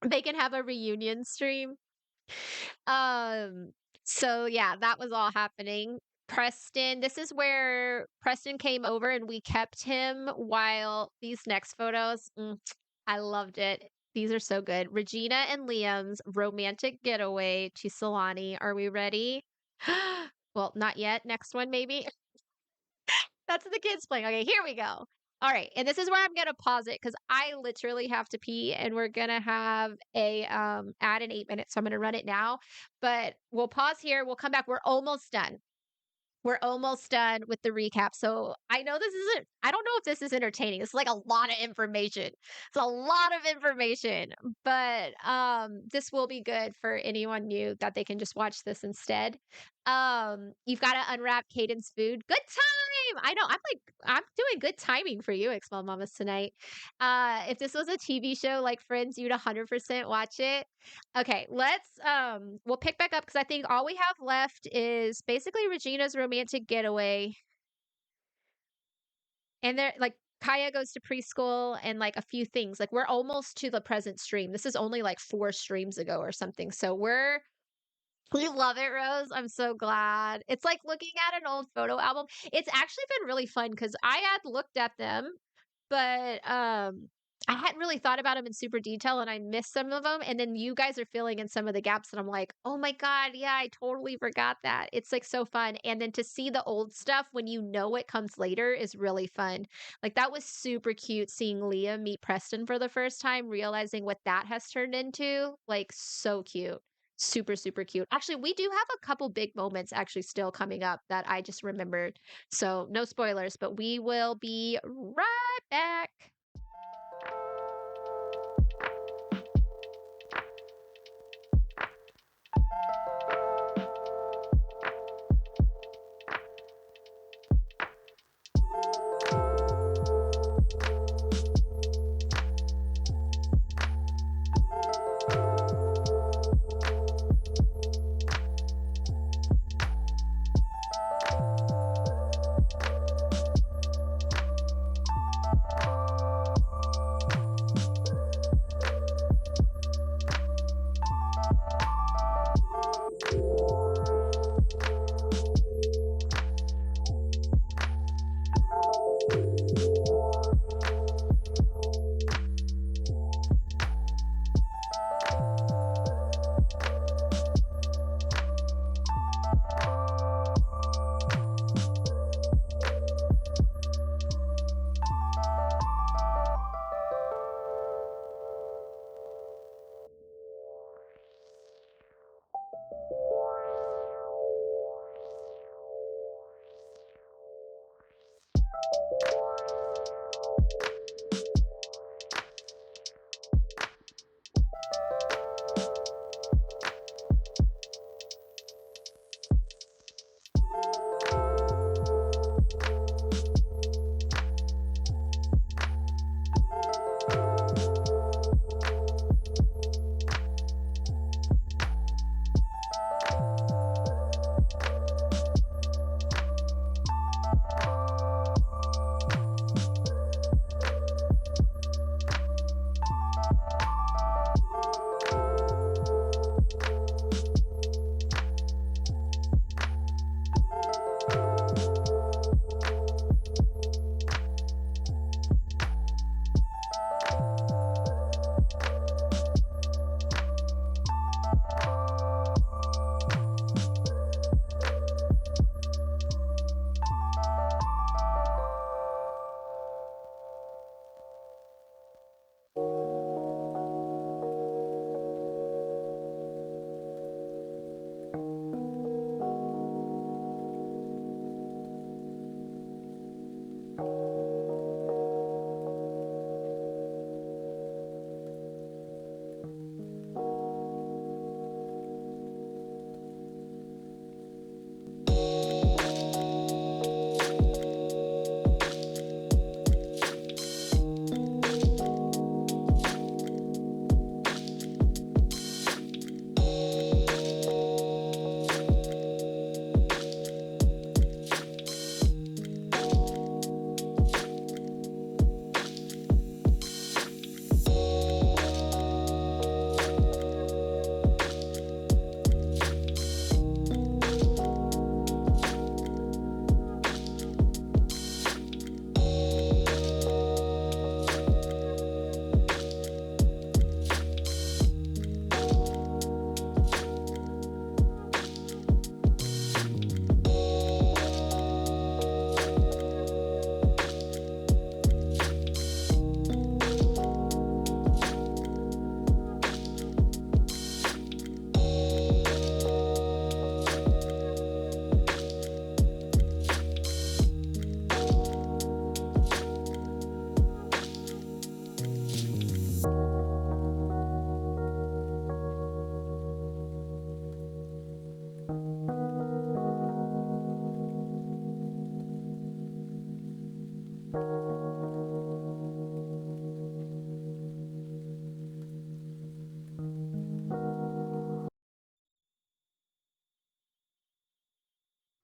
They can have a reunion stream. Um, so yeah, that was all happening. Preston. This is where Preston came over and we kept him while these next photos. I loved it. These are so good. Regina and Liam's romantic getaway to Solani. Are we ready? Well, not yet. Next one, maybe. That's the kids playing. Okay, here we go. All right, and this is where I'm gonna pause it because I literally have to pee, and we're gonna have a ad in 8 minutes, so I'm gonna run it now. But we'll pause here. We'll come back. We're almost done. We're almost done with the recap. So I know this isn't, I don't know if this is entertaining. It's like a lot of information. It's a lot of information, but this will be good for anyone new that they can just watch this instead. You've got to unwrap Caden's food. Good time. I know. I'm doing good timing for you, X Mamas tonight. If this was a TV show like Friends, you'd 100% watch it. Okay, we'll pick back up because I think all we have left is basically Regina's romantic getaway. And they're like Kaya goes to preschool and like a few things. Like we're almost to the present stream. This is only like 4 streams ago or something. So we love it, Rose. I'm so glad. It's like looking at an old photo album. It's actually been really fun because I had looked at them, but I hadn't really thought about them in super detail and I missed some of them. And then you guys are filling in some of the gaps and I'm like, oh my God, yeah, I totally forgot that. It's like so fun. And then to see the old stuff when you know it comes later is really fun. Like that was super cute seeing Liam meet Preston for the first time, realizing what that has turned into. Like so cute. Super, super cute. Actually, we do have a couple big moments actually still coming up that I just remembered. So no spoilers, but we will be right back.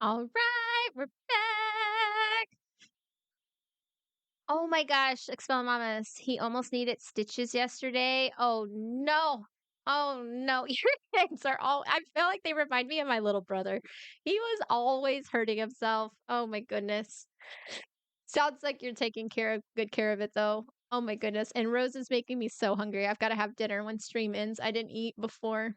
All right, we're back. Oh my gosh, Expel Mamas. He almost needed stitches yesterday. Oh no. Oh no. Your kids are all, I feel like they remind me of my little brother. He was always hurting himself. Oh my goodness. Sounds like you're taking good care of it though. Oh my goodness. And Rose is making me so hungry. I've got to have dinner when stream ends. I didn't eat before.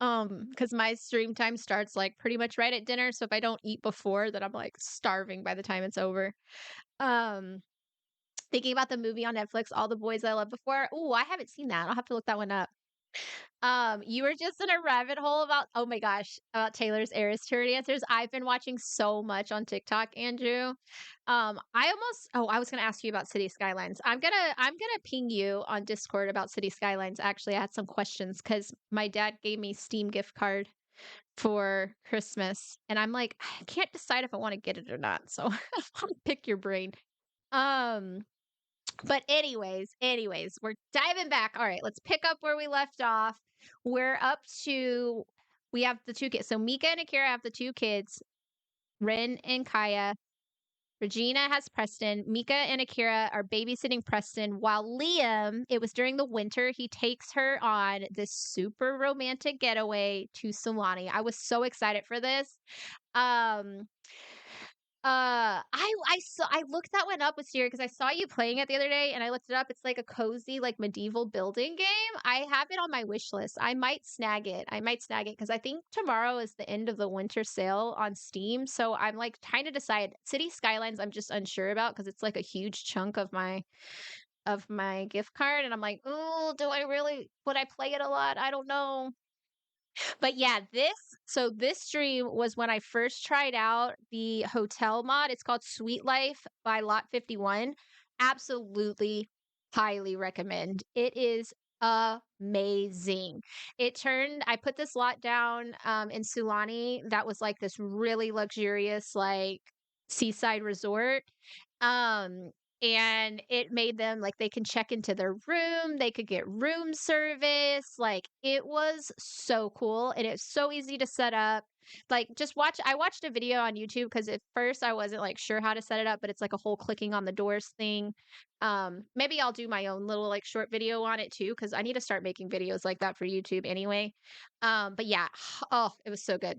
Because my stream time starts like pretty much right at dinner. So if I don't eat before, then I'm like starving by the time it's over. Um, Thinking about the movie on Netflix, All the Boys I Loved Before. Ooh, I haven't seen that. I'll have to look that one up. You were just in a rabbit hole about, oh my gosh, about Taylor's Eras Tour dancers. I've been watching so much on TikTok, Andrew. I was gonna ask you about City Skylines. I'm gonna ping you on Discord about City Skylines. Actually, I had some questions because my dad gave me Steam gift card for Christmas, and I'm like, I can't decide if I want to get it or not. So I'll pick your brain. Um, but anyways, we're diving back. All right, let's pick up where we left off. We're up to we have the two kids. So Mika and Akira have the two kids, Rin and Kaya. Regina has Preston. Mika and Akira are babysitting Preston while Liam, it was during the winter, he takes her on this super romantic getaway to Sulani. I was so excited for this. Um I looked that one up with you because I saw you playing it the other day and I looked it up. It's like a cozy, like medieval building game. I have it on my wish list. I might snag it. Because I think tomorrow is the end of the winter sale on Steam. So I'm like trying to decide. City Skylines, I'm just unsure about because it's like a huge chunk of my gift card. And I'm like, oh, would I play it a lot? I don't know. But yeah, this stream was when I first tried out the hotel mod. It's called Sweet Life by Lot 51. Absolutely highly recommend. It is amazing. I put this lot down in Sulani that was like this really luxurious like seaside resort. Um and it made them like they can check into their room, they could get room service. Like it was so cool and it's so easy to set up. Like I watched a video on YouTube because at first I wasn't like sure how to set it up, but it's like a whole clicking on the doors thing. Maybe I'll do my own little like short video on it too because I need to start making videos like that for YouTube anyway. But yeah, oh, it was so good.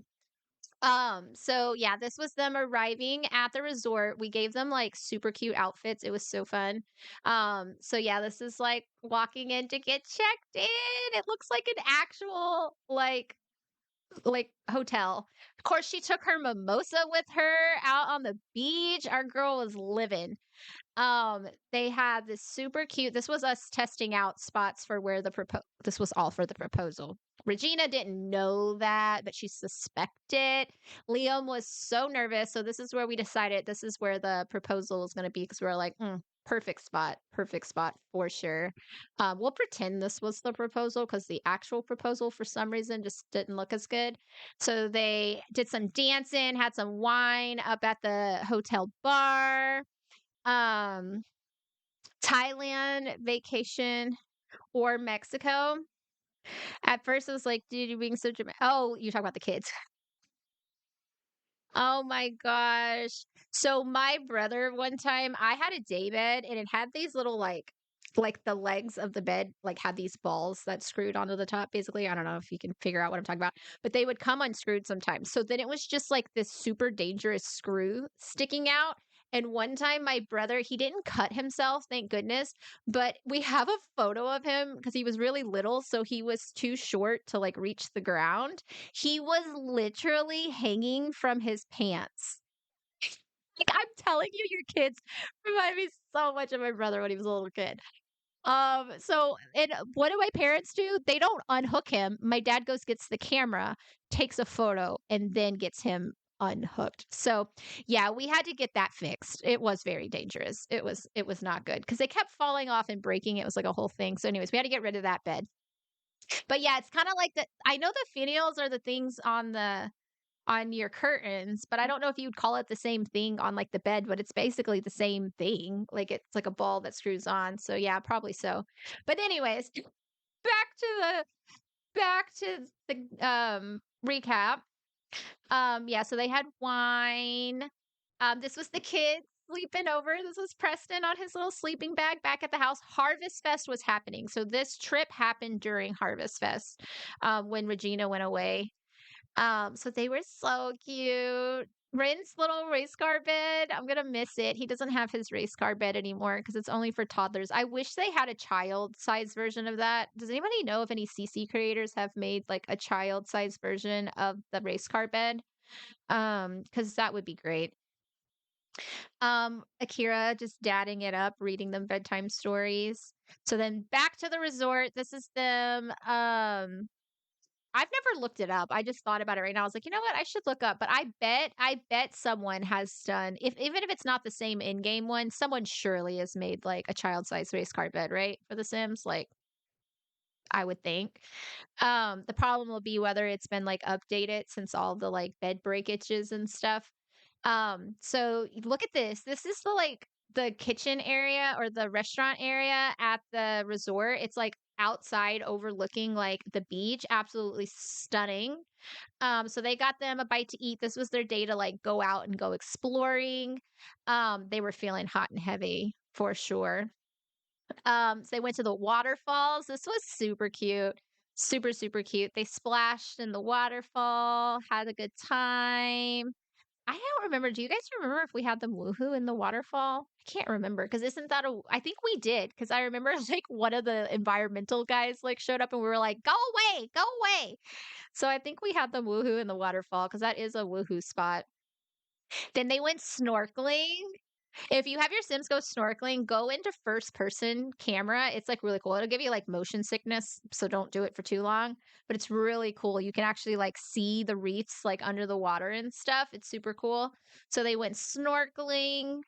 So yeah, this was them arriving at the resort. We gave them like super cute outfits. It was so fun. So yeah, this is like walking in to get checked in. It looks like an actual like hotel. Of course, she took her mimosa with her out on the beach. Our girl was living. They had this super cute, this was us testing out spots for where this was all for the proposal. Regina didn't know that, but she suspected. Liam was so nervous. So this is where we decided this is where the proposal was going to be because we were like, perfect spot for sure. We'll pretend this was the proposal because the actual proposal for some reason just didn't look as good. So they did some dancing, had some wine up at the hotel bar. um Thailand vacation or Mexico. At first, it was like, dude, you're being so dramatic. Oh, you're talking about the kids. Oh my gosh. So my brother one time, I had a day bed and it had these little like the legs of the bed like had these balls that screwed onto the top basically. I don't know if you can figure out what I'm talking about, but they would come unscrewed sometimes. So then it was just like this super dangerous screw sticking out. And one time my brother, he didn't cut himself, thank goodness, but we have a photo of him because he was really little, so he was too short to like reach the ground. He was literally hanging from his pants. Like, I'm telling you, your kids remind me so much of my brother when he was a little kid. So and what do my parents do? They don't unhook him. My dad goes, gets the camera, takes a photo, and then gets him unhooked. So yeah, we had to get that fixed. It was very dangerous. It was not good because they kept falling off and breaking. It was like a whole thing. So, anyways, we had to get rid of that bed. But yeah, it's kind of like the I know the finials are the things on your curtains, but I don't know if you'd call it the same thing on like the bed, but it's basically the same thing. Like it's like a ball that screws on. So yeah, probably so. But anyways, back to the recap. Yeah, so they had wine. This was the kids sleeping over. This was Preston on his little sleeping bag back at the house. Harvest Fest was happening. So this trip happened during Harvest Fest, when Regina went away. So they were so cute. Rin's little race car bed. I'm gonna miss it. He doesn't have his race car bed anymore because it's only for toddlers. I wish they had a child size version of that. Does anybody know if any CC creators have made like a child size version of the race car bed? Because that would be great. Akira just dadding it up, reading them bedtime stories. So then back to the resort. This is them. I've never looked it up. I just thought about it right now. I was like, you know what? I should look up. But I bet someone has done, if even if it's not the same in-game one, someone surely has made like a child-sized race car bed, right? For The Sims, like I would think. The problem will be whether it's been like updated since all the like bed breakages and stuff. So look at this. This is the like the kitchen area or the restaurant area at the resort. It's like outside overlooking like the beach. Absolutely stunning. So they got them a bite to eat. This was their day to like go out and go exploring. They were feeling hot and heavy for sure. So they went to the waterfalls. This was super cute. Super, super cute. They splashed in the waterfall, had a good time. I don't remember. Do you guys remember if we had them woohoo in the waterfall? I can't remember because isn't that a? I think we did because I remember like one of the environmental guys like showed up and we were like, "Go away, go away." So I think we had them woohoo in the waterfall because that is a woohoo spot. Then they went snorkeling. If you have your Sims go snorkeling, go into first person camera. It's like really cool. It'll give you like motion sickness, so don't do it for too long. But it's really cool. You can actually like see the reefs like under the water and stuff. It's super cool. So they went snorkeling.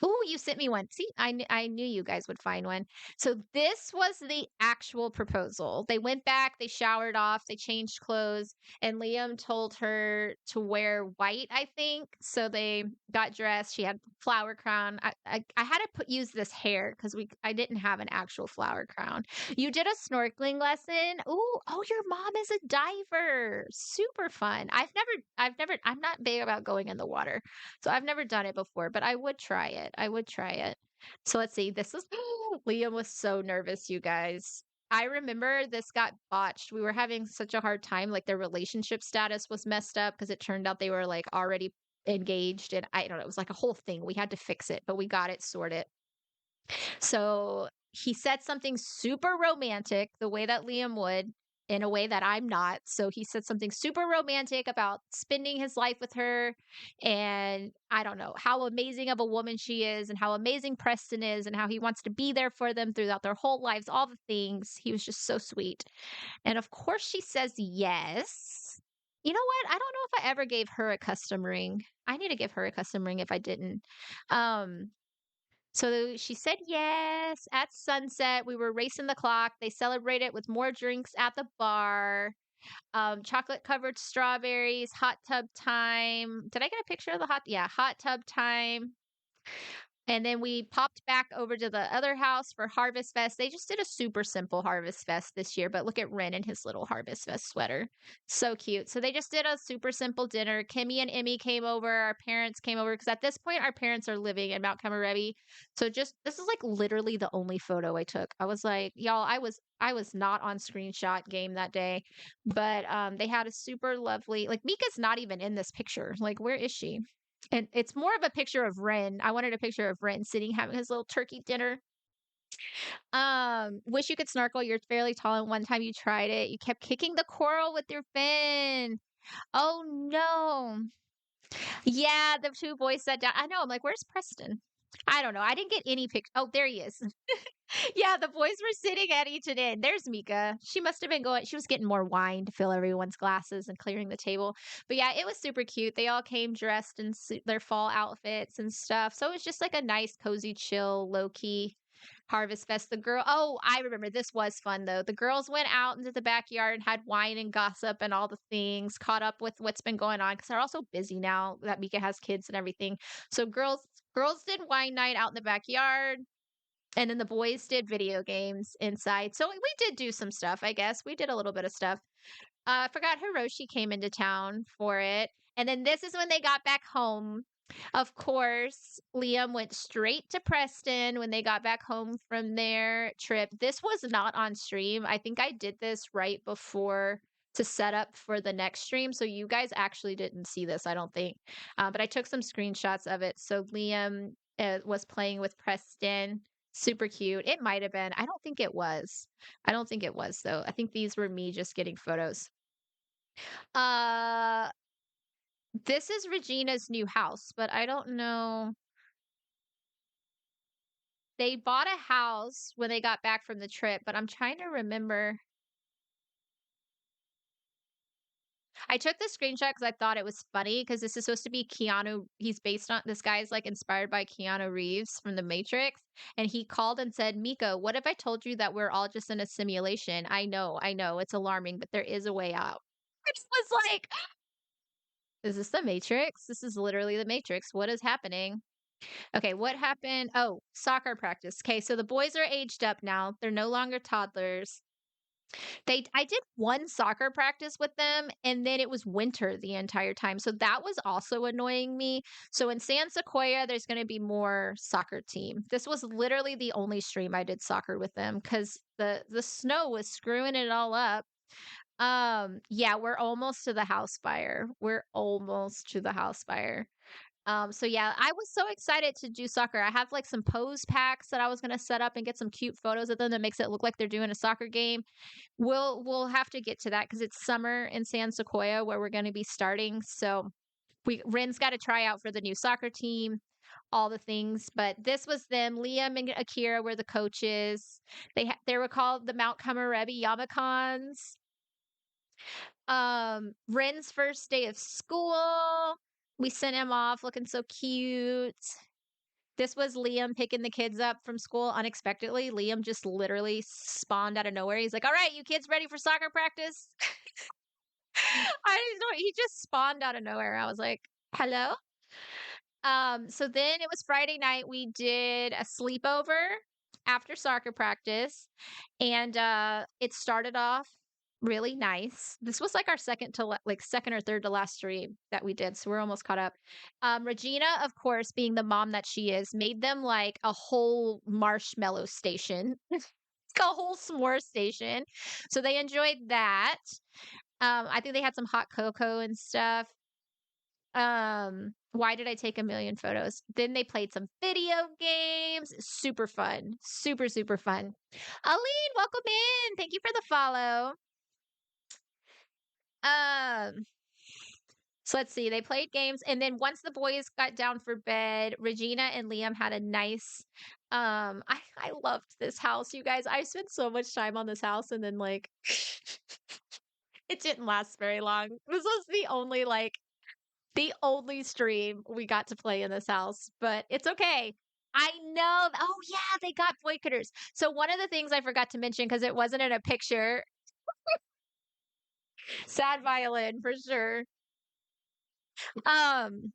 Oh, you sent me one. See, I knew you guys would find one. So this was the actual proposal. They went back, they showered off, they changed clothes, and Liam told her to wear white, I think. So they got dressed. She had flower crown. I had to use this hair because I didn't have an actual flower crown. You did a snorkeling lesson. Oh, your mom is a diver. Super fun. I'm not big about going in the water. So I've never done it before, but I would try it. I would try it. So let's see. This is Liam was so nervous, you guys. I remember this got botched. We were having such a hard time. Like their relationship status was messed up because it turned out they were like already engaged. And I don't know, it was like a whole thing. We had to fix it, but we got it sorted. So he said something super romantic, the way that Liam would, in a way that I'm not. So he said something super romantic about spending his life with her. And I don't know how amazing of a woman she is, and how amazing Preston is, and how he wants to be there for them throughout their whole lives, all the things. He was just so sweet. And of course, she says yes. You know what? I don't know if I ever gave her a custom ring. I need to give her a custom ring if I didn't. Um, so she said yes at sunset. We were racing the clock. They celebrated with more drinks at the bar. Chocolate covered strawberries, hot tub time. Did I get a picture of the hot? Yeah, hot tub time. And then we popped back over to the other house for Harvest Fest. They just did a super simple Harvest Fest this year, but look at Ren in his little Harvest Fest sweater. So cute. So they just did a super simple dinner. Kimmy and Emmy came over. Our parents came over because at this point, our parents are living in Mount Kamarebi. So just this is like literally the only photo I took. I was like, y'all, I was not on screenshot game that day, but they had a super lovely like Mika's not even in this picture. Like, where is she? And it's more of a picture of Ren. I wanted a picture of Ren sitting having his little turkey dinner. Wish you could snorkel. You're fairly tall, and one time you tried it. You kept kicking the coral with your fin. Oh no. Yeah, the two boys sat down. I know. I'm like, where's Preston? I don't know. I didn't get any pic. Oh, there he is. Yeah, the boys were sitting at each end. There's Mika. She must have been going, she was getting more wine to fill everyone's glasses and clearing the table. But yeah, it was super cute. They all came dressed in their fall outfits and stuff. So it was just like a nice, cozy, chill, low key Harvest Fest. Oh, I remember this was fun though. The girls went out into the backyard and had wine and gossip and all the things, caught up with what's been going on because they're also busy now that Mika has kids and everything. So girls did wine night out in the backyard. And then the boys did video games inside. So we did do some stuff, I guess. We did a little bit of stuff. I forgot Hiroshi came into town for it. And then this is when they got back home. Of course, Liam went straight to Preston when they got back home from their trip. This was not on stream. I think I did this right before to set up for the next stream. So you guys actually didn't see this, I don't think. But I took some screenshots of it. So Liam was playing with Preston. Super cute. It might have been. I don't think it was. I don't think it was, though. I think these were me just getting photos. Uh, this is Regina's new house, but I don't know. They bought a house when they got back from the trip, but I'm trying to remember. I took the screenshot because I thought it was funny because this is supposed to be Keanu. He's based on this guy's like inspired by Keanu Reeves from The Matrix. And he called and said, Miko, what if I told you that we're all just in a simulation? I know, it's alarming, but there is a way out. I just was like, is this the Matrix? This is literally the Matrix. What is happening? Okay, what happened? Oh, soccer practice. Okay, so the boys are aged up now. They're no longer toddlers. I did one soccer practice with them and then it was winter the entire time. So that was also annoying me. So in San Sequoia there's going to be more soccer team. This was literally the only stream I did soccer with them cuz the snow was screwing it all up. Yeah, we're almost to the house fire. We're almost to the house fire. So yeah, I was so excited to do soccer. I have like some pose packs that I was gonna set up and get some cute photos of them that makes it look like they're doing a soccer game. We'll have to get to that because it's summer in San Sequoia where we're gonna be starting. So Ren's got to try out for the new soccer team, all the things. But this was them. Liam and Akira were the coaches. They were called the Mount Kamarebi Yamakons. Ren's first day of school. We sent him off looking so cute. This was Liam picking the kids up from school unexpectedly. Liam just literally spawned out of nowhere. He's like, "All right, you kids ready for soccer practice?" I don't know. He just spawned out of nowhere. I was like, "Hello?" So then it was Friday night. We did a sleepover after soccer practice, and it started off really nice. This was like our second or third to last stream that we did, so we're almost caught up. Regina, of course, being the mom that she is, made them like a whole marshmallow station. A whole s'more station. So they enjoyed that. I think they had some hot cocoa and stuff. Why did I take a million photos? Then they played some video games. Super fun. Super, super fun. Aline, welcome in. Thank you for the follow. Um, so let's see. They played games, and then once the boys got down for bed, Regina and Liam had a nice. I loved this house, you guys. I spent so much time on this house, and then like, it didn't last very long. This was the only stream we got to play in this house, but it's okay. I know. Oh yeah, they got void critters. So one of the things I forgot to mention because it wasn't in a picture. Sad violin for sure. Um,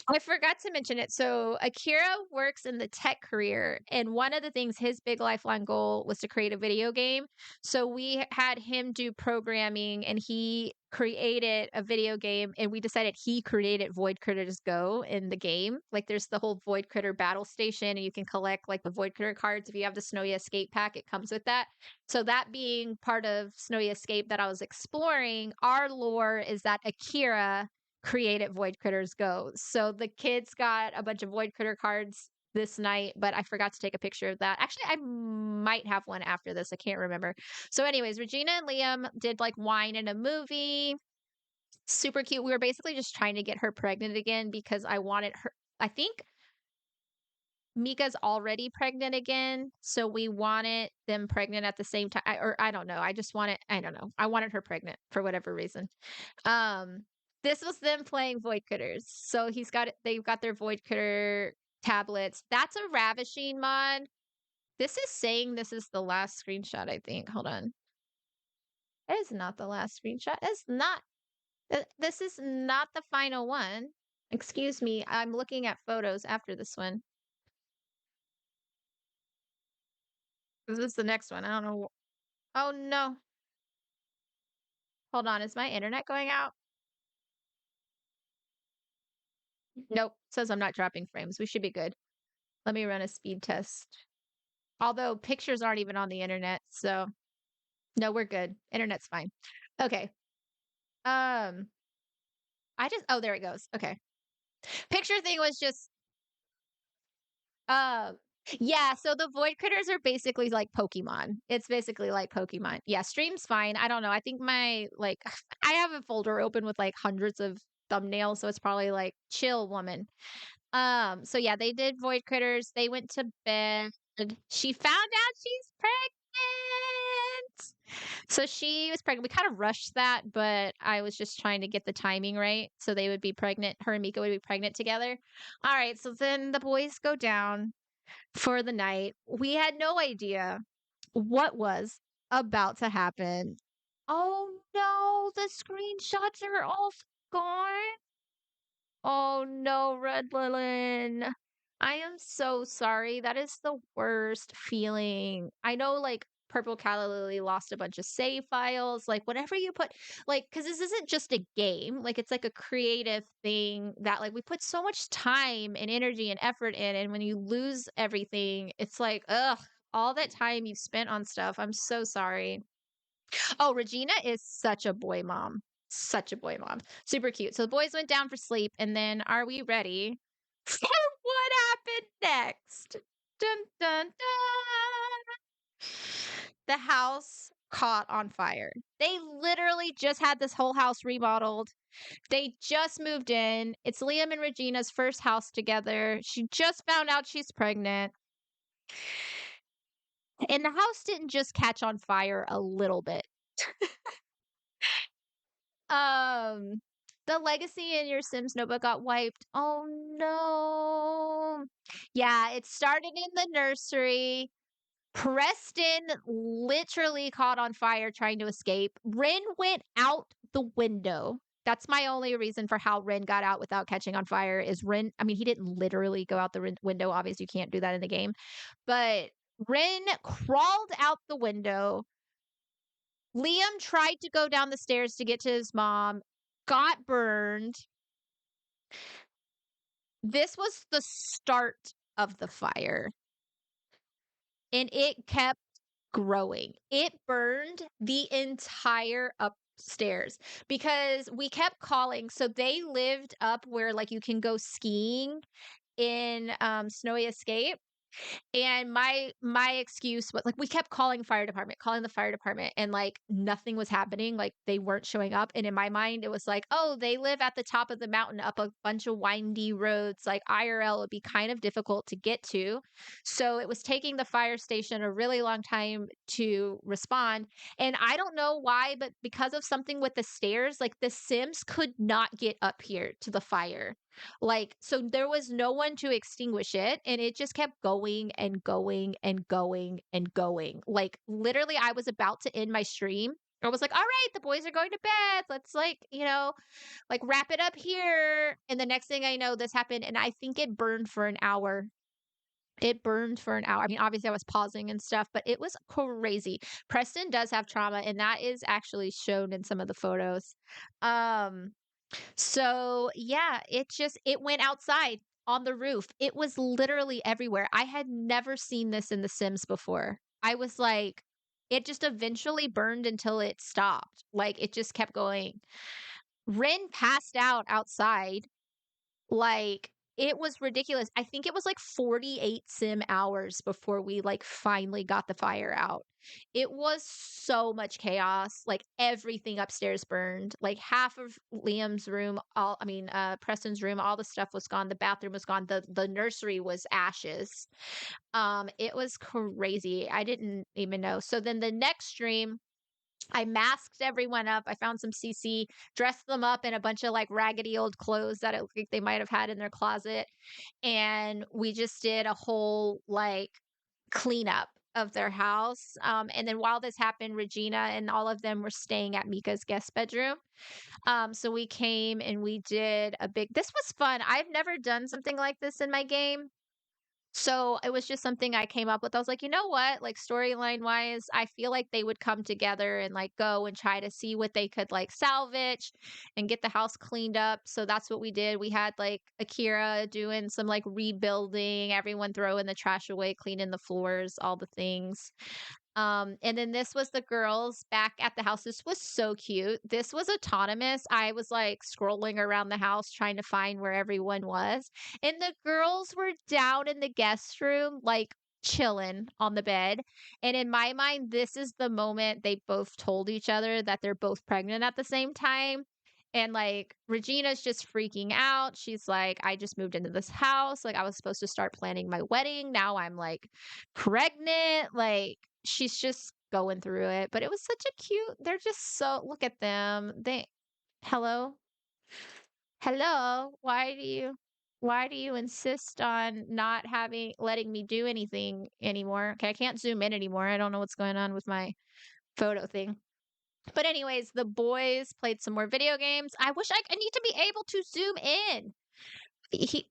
I forgot to mention it. So Akira works in the tech career, and one of the things his big lifelong goal was to create a video game. So we had him do programming, and he created a video game, and we decided he created Void Critters Go in the game. Like there's the whole Void Critter battle station, and you can collect like the Void Critter cards. If you have the Snowy Escape pack, it comes with that. So that being part of Snowy Escape that I was exploring, our lore is that Akira created Void Critters Go. So the kids got a bunch of Void Critter cards this night, but I forgot to take a picture of that. Actually, I might have one after this. I can't remember. So, anyways, Regina and Liam did like wine in a movie. Super cute. We were basically just trying to get her pregnant again because I wanted her. I think Mika's already pregnant again, so we wanted them pregnant at the same time. Or I don't know. I just wanted. I don't know. I wanted her pregnant for whatever reason. Um, this was them playing Void Critters. So they've got their Void Critter tablets. That's a Ravishing mod. This is saying this is the last screenshot, I think. Hold on. It is not the last screenshot. It's not. This is not the final one. Excuse me. I'm looking at photos after this one. This is the next one. I don't know. Oh no. Hold on, is my internet going out? Nope, says I'm not dropping frames. We should be good. Let me run a speed test. Although pictures aren't even on the internet, so no, we're good. Internet's fine. Okay. Oh, there it goes. Okay. Picture thing was just Um, yeah, so the void critters are basically like Pokemon. It's basically like Pokemon. Yeah, stream's fine. I don't know. I think my like I have a folder open with like hundreds of thumbnails, so it's probably like chill woman. So yeah, they did void critters. They went to bed. She found out she's pregnant. So she was pregnant. We kind of rushed that, but I was just trying to get the timing right so they would be pregnant. Her and Mika would be pregnant together. All right, so then the boys go down for the night. We had no idea what was about to happen. Oh no, the screenshots are all gone. Oh no, Red Lilin. I am so sorry. That is the worst feeling. I know, like, Purple Calla Lily lost a bunch of save files, like, whatever you put, like, because this isn't just a game, like, it's like a creative thing that, like, we put so much time and energy and effort in, and when you lose everything, it's like, ugh, all that time you've spent on stuff. I'm so sorry. Oh, Regina is such a boy mom. Such a boy mom. Super cute. So the boys went down for sleep, and then are we ready for what happened next? Dun dun dun. The house caught on fire. They literally just had this whole house remodeled. They just moved in. It's Liam and Regina's first house together. She just found out she's pregnant. And the house didn't just catch on fire a little bit. Um, the legacy in your Sims notebook got wiped. Oh no. Yeah, it started in the nursery. Preston literally caught on fire trying to escape. Rin went out the window. That's my only reason for how Rin got out without catching on fire is Rin. I mean, he didn't literally go out the window. Obviously, you can't do that in the game. But Rin crawled out the window. Liam tried to go down the stairs to get to his mom, got burned. This was the start of the fire, and it kept growing. It burned the entire upstairs because we kept calling. So they lived up where like you can go skiing in Snowy Escape. And my excuse was like we kept calling calling the fire department, and like nothing was happening. Like they weren't showing up. And in my mind, it was like, oh, they live at the top of the mountain up a bunch of windy roads. Like IRL would be kind of difficult to get to. So it was taking the fire station a really long time to respond. And I don't know why, but because of something with the stairs, like the Sims could not get up here to the fire. Like, so there was no one to extinguish it, and it just kept going and going and going and going. Like, literally, I was about to end my stream. I was like, all right, the boys are going to bed. Let's, like, like wrap it up here. And the next thing I know, this happened, and I think it burned for an hour. It burned for an hour. I mean, obviously, I was pausing and stuff, but it was crazy. Preston does have trauma, and that is actually shown in some of the photos. So yeah, it went outside on the roof. It was literally everywhere. I had never seen this in The Sims before. I was like, it just eventually burned until it stopped. Like it just kept going. Rin passed out outside. Like, it was ridiculous. I think it was like 48 sim hours before we like finally got the fire out. It was so much chaos. Like everything upstairs burned. Like half of Liam's room, Preston's room, all the stuff was gone. The bathroom was gone. The nursery was ashes. It was crazy. I didn't even know. So then the next stream I masked everyone up. I found some CC, dressed them up in a bunch of like raggedy old clothes that it looked like they might have had in their closet. And we just did a whole like cleanup of their house. And then while this happened, Regina and all of them were staying at Mika's guest bedroom. So we came and we did this was fun. I've never done something like this in my game. So it was just something I came up with. I was like, you know what? Like storyline wise, I feel like they would come together and like go and try to see what they could like salvage and get the house cleaned up. So that's what we did. We had like Akira doing some like rebuilding, everyone throwing the trash away, cleaning the floors, all the things. And then this was the girls back at the house. This was so cute. This was autonomous. I was like scrolling around the house trying to find where everyone was. And the girls were down in the guest room, like chilling on the bed. And in my mind, this is the moment they both told each other that they're both pregnant at the same time. And like Regina's just freaking out. She's like, I just moved into this house. Like, I was supposed to start planning my wedding. Now I'm like pregnant. Like, she's just going through it. But it was such a cute, they're just so, look at them. Hello? Hello? Why do you insist on not letting me do anything anymore? Okay, I can't zoom in anymore. I don't know what's going on with my photo thing. But anyways, the boys played some more video games. I need to be able to zoom in.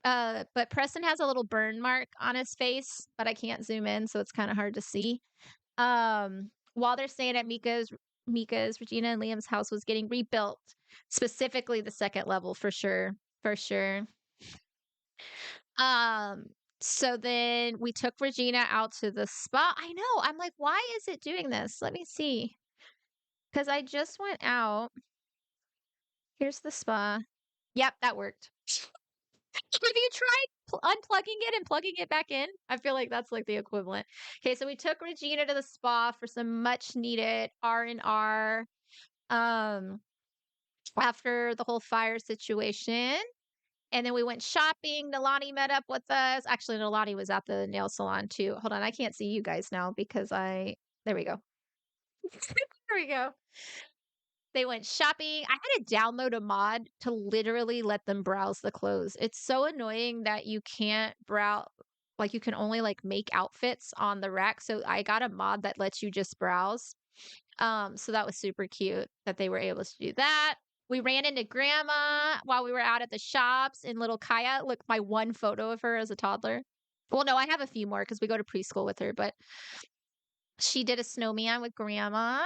But Preston has a little burn mark on his face, but I can't zoom in, so it's kind of hard to see. While they're staying at Mika's, Regina and Liam's house was getting rebuilt, specifically the second level for sure, for sure. Um, so then we took Regina out to the spa. I know. I'm like, why is it doing this? Let me see. Because I just went out. Here's the spa. Yep, that worked. Have you tried unplugging it and plugging it back in? I feel like that's like the equivalent. Okay, so we took Regina to the spa for some much needed R&R after the whole fire situation. And then we went shopping. Nalani met up with us. Actually, Nalani was at the nail salon too. Hold on, I can't see you guys now because there we go. There we go. They went shopping. I had to download a mod to literally let them browse the clothes. It's so annoying that you can't browse, like you can only like make outfits on the rack. So I got a mod that lets you just browse. So that was super cute that they were able to do that. We ran into grandma while we were out at the shops in little Kaya. Look, my one photo of her as a toddler. Well, no, I have a few more because we go to preschool with her, but she did a snowman with grandma.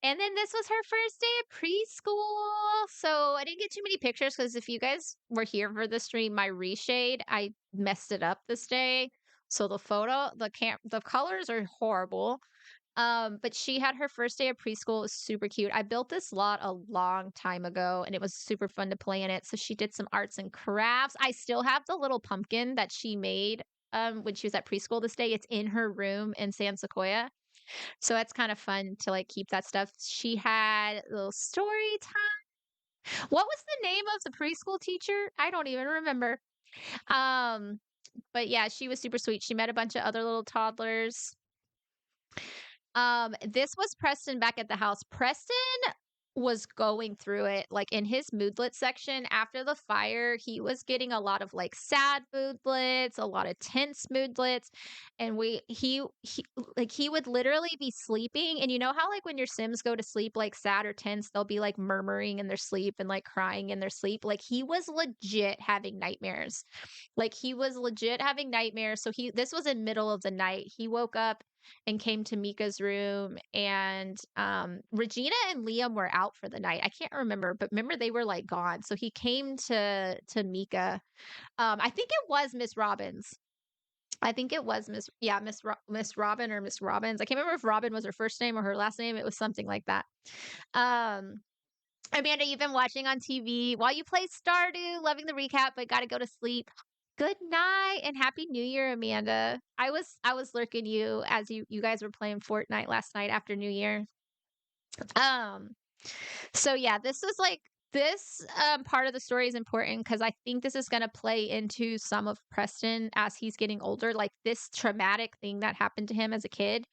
And then this was her first day of preschool. So I didn't get too many pictures because if you guys were here for the stream, my reshade, I messed it up this day. So the colors are horrible. But she had her first day of preschool. It was super cute. I built this lot a long time ago and it was super fun to play in it. So she did some arts and crafts. I still have the little pumpkin that she made when she was at preschool this day. It's in her room in San Sequoia. So it's kind of fun to like keep that stuff. She had a little story time. What was the name of the preschool teacher? I don't even remember. Um, but yeah, she was super sweet. She met a bunch of other little toddlers. This was Preston back at the house. Preston was going through it like in his moodlet section after the fire. He was getting a lot of like sad moodlets, a lot of tense moodlets, and he would literally be sleeping. And you know how like when your Sims go to sleep like sad or tense, they'll be like murmuring in their sleep and like crying in their sleep. Like he was legit having nightmares. Like he was legit having nightmares. So this was in middle of the night. He woke up and came to Mika's room and Regina and Liam were out for the night. I can't remember, but remember they were like gone. So he came to Mika. I think it was Miss Robbins. I think it was Miss Robin or Miss Robbins. I can't remember if Robin was her first name or her last name. It was something like that. Amanda, you've been watching on TV while you play Stardew, loving the recap, but got to go to sleep. Good night and happy New Year, Amanda. I was lurking you as you guys were playing Fortnite last night after New Year. So yeah, this part of the story is important because I think this is going to play into some of Preston as he's getting older. Like this traumatic thing that happened to him as a kid,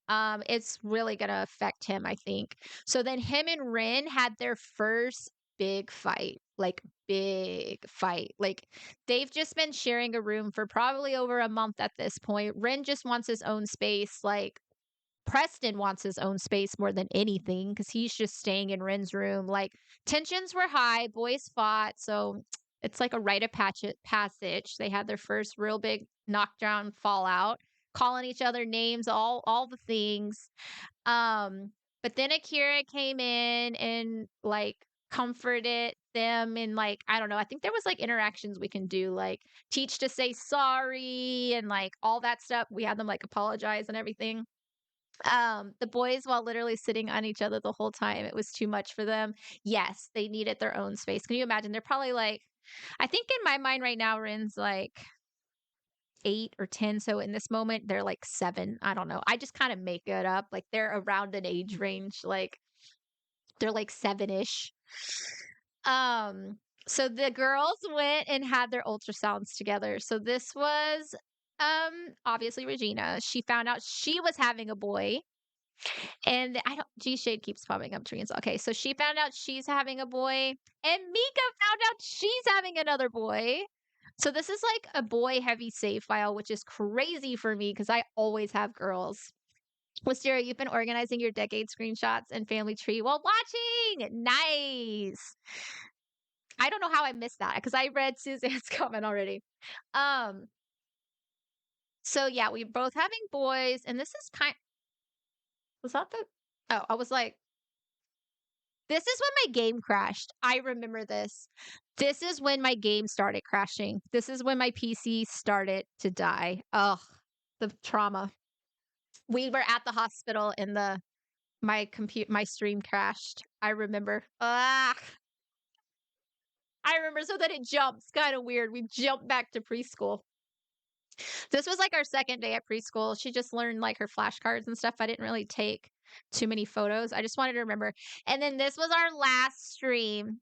it's really going to affect him, I think. So then him and Rin had their first big fight, like big fight. Like they've just been sharing a room for probably over a month at this point. Rin just wants his own space. Like Preston wants his own space more than anything because he's just staying in Rin's room. Like tensions were high, boys fought. So It's like a rite of passage. They had their first real big knockdown fallout, calling each other names, all the things. But then Akira came in and like comforted them and like I don't know, I think there was like interactions we can do like teach to say sorry and like all that stuff. We had them like apologize and everything. The boys while literally sitting on each other the whole time, it was too much for them. Yes, they needed their own space. Can you imagine? They're probably like I think in my mind right now, Rin's like 8 or 10. So in this moment, they're like 7. I don't know. I just kind of make it up. Like they're around an age range. Like they're like 7-ish. Um, so the girls went and had their ultrasounds together. So this was obviously Regina. She found out she was having a boy. And I don't G Shade keeps popping up screens. Okay, so she found out she's having a boy, and Mika found out she's having another boy. So this is like a boy heavy save file, which is crazy for me because I always have girls. Wisteria, you've been organizing your decade screenshots and family tree while watching. Nice. I don't know how I missed that because I read Suzanne's comment already. Um, so yeah, we both having boys, and this is was that the oh, I was like, this is when my game crashed. I remember this. This is when my game started crashing. This is when my PC started to die. Ugh, the trauma. We were at the hospital and my stream crashed. I remember. Ah, I remember so that it jumps. Kind of weird. We jumped back to preschool. This was like our second day at preschool. She just learned like her flashcards and stuff. I didn't really take too many photos. I just wanted to remember. And then this was our last stream.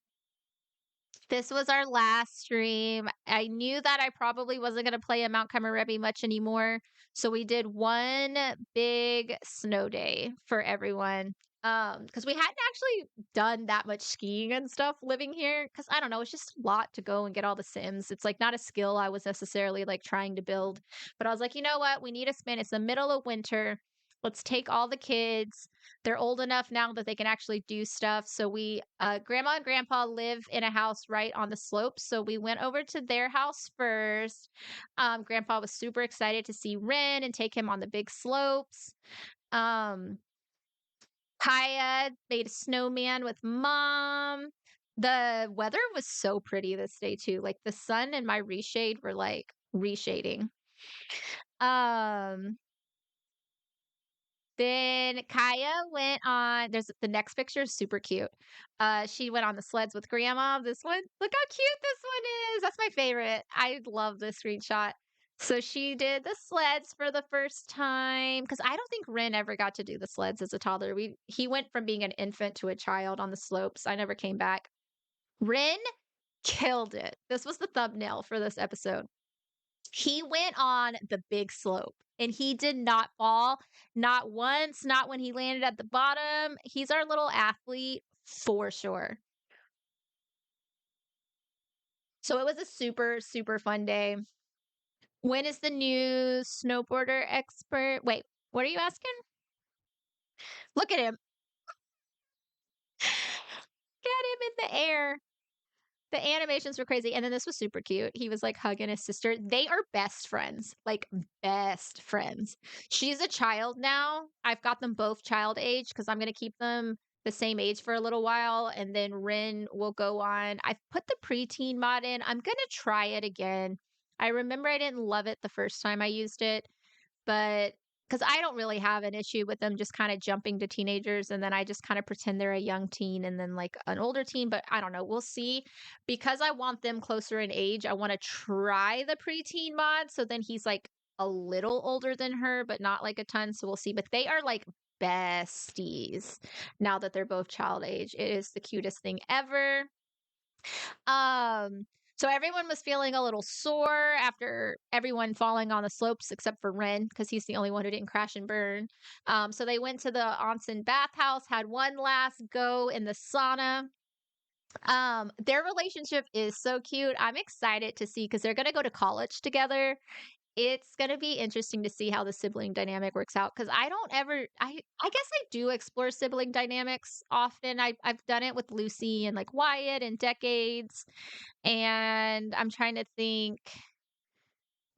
This was our last stream. I knew that I probably wasn't going to play a Mount Kamarebi much anymore. So we did one big snow day for everyone. Because we hadn't actually done that much skiing and stuff living here. Because I don't know, it's just a lot to go and get all the Sims. It's like not a skill I was necessarily like trying to build. But I was like, you know what? We need a spin. It's the middle of winter. Let's take all the kids. They're old enough now that they can actually do stuff. So grandma and grandpa live in a house right on the slopes. So we went over to their house first. Grandpa was super excited to see Ren and take him on the big slopes. Kaya made a snowman with mom. The weather was so pretty this day too. Like the sun and my reshade were like reshading. Um Then Kaya went on there's the next picture is super cute. She went on the sleds with grandma. This one, look how cute this one is. That's my favorite. I love this screenshot. So she did the sleds for the first time because I don't think Ren ever got to do the sleds as a toddler. He went from being an infant to a child on the slopes. I never came back. Ren killed it. This was the thumbnail for this episode. He went on the big slope and he did not fall. Not once, not when he landed at the bottom. He's our little athlete for sure. So it was a super, super fun day. When is the new snowboarder expert? Wait, what are you asking? Look at him. Get him in the air. The animations were crazy. And then this was super cute. He was like hugging his sister. They are best friends, like best friends. She's a child now. I've got them both child age because I'm going to keep them the same age for a little while. And then Rin will go on. I've put the preteen mod in. I'm going to try it again. I remember I didn't love it the first time I used it, but because I don't really have an issue with them just kind of jumping to teenagers and then I just kind of pretend they're a young teen and then like an older teen, but I don't know. We'll see. Because I want them closer in age, I want to try the preteen mod. So then he's like a little older than her, but not like a ton. So we'll see. But they are like besties now that they're both child age. It is the cutest thing ever. So everyone was feeling a little sore after everyone falling on the slopes except for Ren because he's the only one who didn't crash and burn. So they went to the onsen bathhouse, had one last go in the sauna. Their relationship is so cute. I'm excited to see because they're gonna go to college together. it's gonna be interesting to see how the sibling dynamic works out because I don't ever I guess I do explore sibling dynamics often. I've done it with Lucy and like Wyatt and Decades, and I'm trying to think.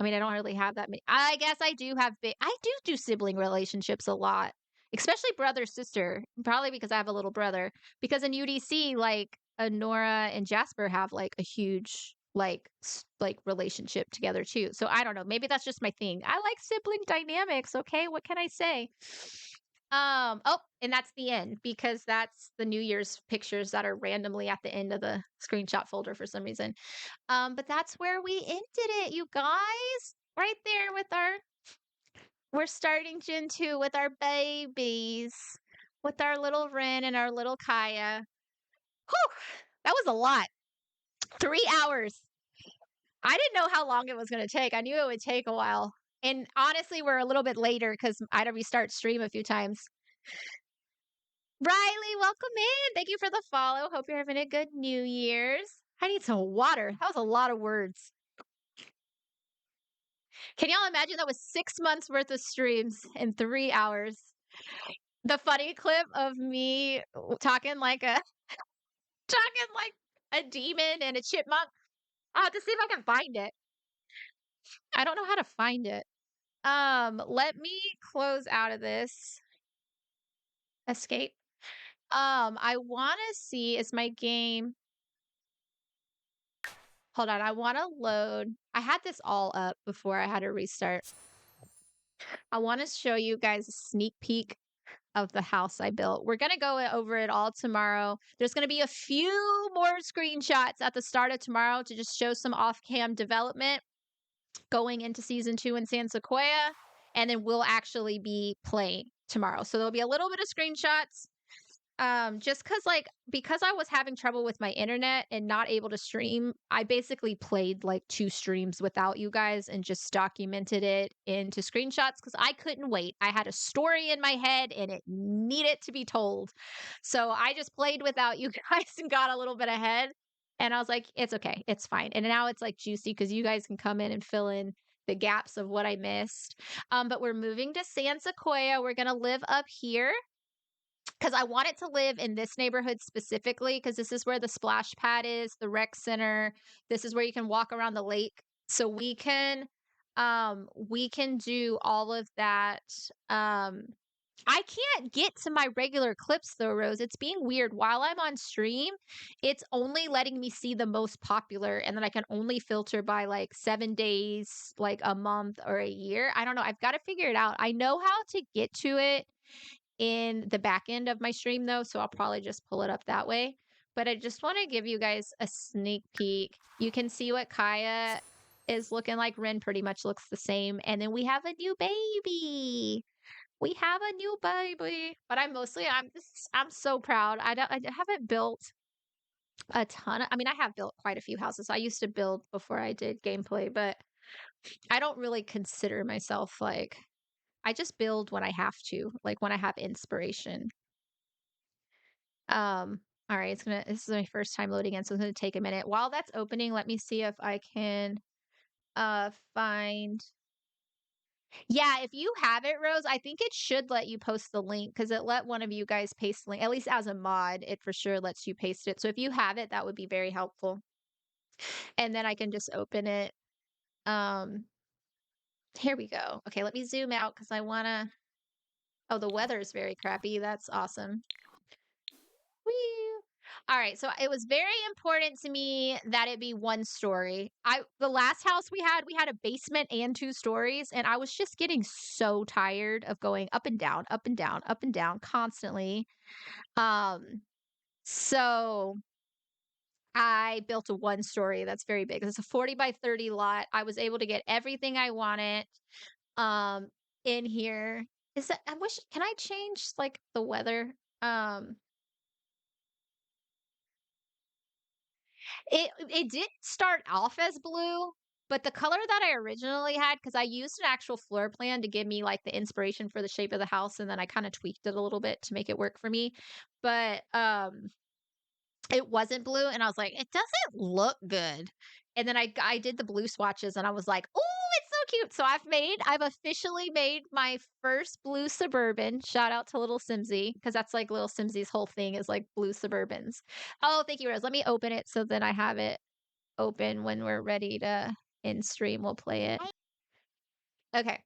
I mean, I don't really have that many. I guess I do have I do sibling relationships a lot, especially brother sister. Probably because I have a little brother. Because in UDC, like Nora and Jasper have like a huge like relationship together too. So I don't know. Maybe that's just my thing. I like sibling dynamics. Okay, what can I say? Oh, and that's the end because that's the New Year's pictures that are randomly at the end of the screenshot folder for some reason. But that's where we ended it, you guys. Right there with we're starting Gen 2 with our babies, with our little Ren and our little Kaya. Whew, that was a lot. 3 hours. I didn't know how long it was going to take. I knew it would take a while. And honestly, we're a little bit later because I had to restart stream a few times. Riley, welcome in. Thank you for the follow. Hope you're having a good New Year's. I need some water. That was a lot of words. Can y'all imagine that was 6 months worth of streams in 3 hours? The funny clip of me talking like a demon and a chipmunk. I'll have to see if I can find it. I don't know how to find it. Let me close out of this. Escape. I want to see, is my game. Hold on, I want to load. I had this all up before I had to restart. I want to show you guys a sneak peek of the house I built. We're going to go over it all tomorrow. There's going to be a few more screenshots at the start of tomorrow to just show some off-cam development going into season 2 in San Sequoia, and then we'll actually be playing tomorrow. So there'll be a little bit of screenshots. Just because I was having trouble with my internet and not able to stream, I basically played like 2 streams without you guys and just documented it into screenshots because I couldn't wait. I had a story in my head and it needed to be told. So I just played without you guys and got a little bit ahead. And I was like, it's okay, it's fine. And now it's like juicy because you guys can come in and fill in the gaps of what I missed. But we're moving to San Sequoia. We're gonna live up here because I want it to live in this neighborhood specifically because this is where the splash pad is, the rec center. This is where you can walk around the lake. So we can do all of that. I can't get to my regular clips though, Rose. It's being weird. While I'm on stream, it's only letting me see the most popular, and then I can only filter by like 7 days, like a month or a year. I don't know. I've got to figure it out. I know how to get to it in the back end of my stream though, so I'll probably just pull it up that way. But I just want to give you guys a sneak peek. You can see what Kaya is looking like. Ren pretty much looks the same. And then we have a new baby. We have a new baby. But I'm so proud. I haven't built a ton of, I mean, I have built quite a few houses. I used to build before I did gameplay, but I don't really consider myself like, I just build when I have to, like when I have inspiration. All right, this is my first time loading in, so it's gonna take a minute. While that's opening, let me see if I can find. Yeah, if you have it, Rose, I think it should let you post the link because it let one of you guys paste the link. At least as a mod, it for sure lets you paste it. So if you have it, that would be very helpful. And then I can just open it. Here we go. Okay, let me zoom out because I wanna. Oh, the weather is very crappy. That's awesome. Whee! All right, so it was very important to me that it be one story. The last house we had a basement and 2 stories, and I was just getting so tired of going up and down, up and down, up and down constantly. So I built a 1 story that's very big. It's a 40 by 30 lot. I was able to get everything I wanted in here. Can I change like the weather? It did start off as blue, but the color that I originally had, because I used an actual floor plan to give me like the inspiration for the shape of the house, and then I kind of tweaked it a little bit to make it work for me. But it wasn't blue, and I was like, it doesn't look good. And then I did the blue swatches, and I was like, oh, it's so cute. So I've officially made my first blue Suburban. Shout out to little Simsy, because that's like little Simsy's whole thing is like blue Suburbans. Oh, thank you, Rose. Let me open it so then I have it open when we're ready to in stream. We'll play it. Okay.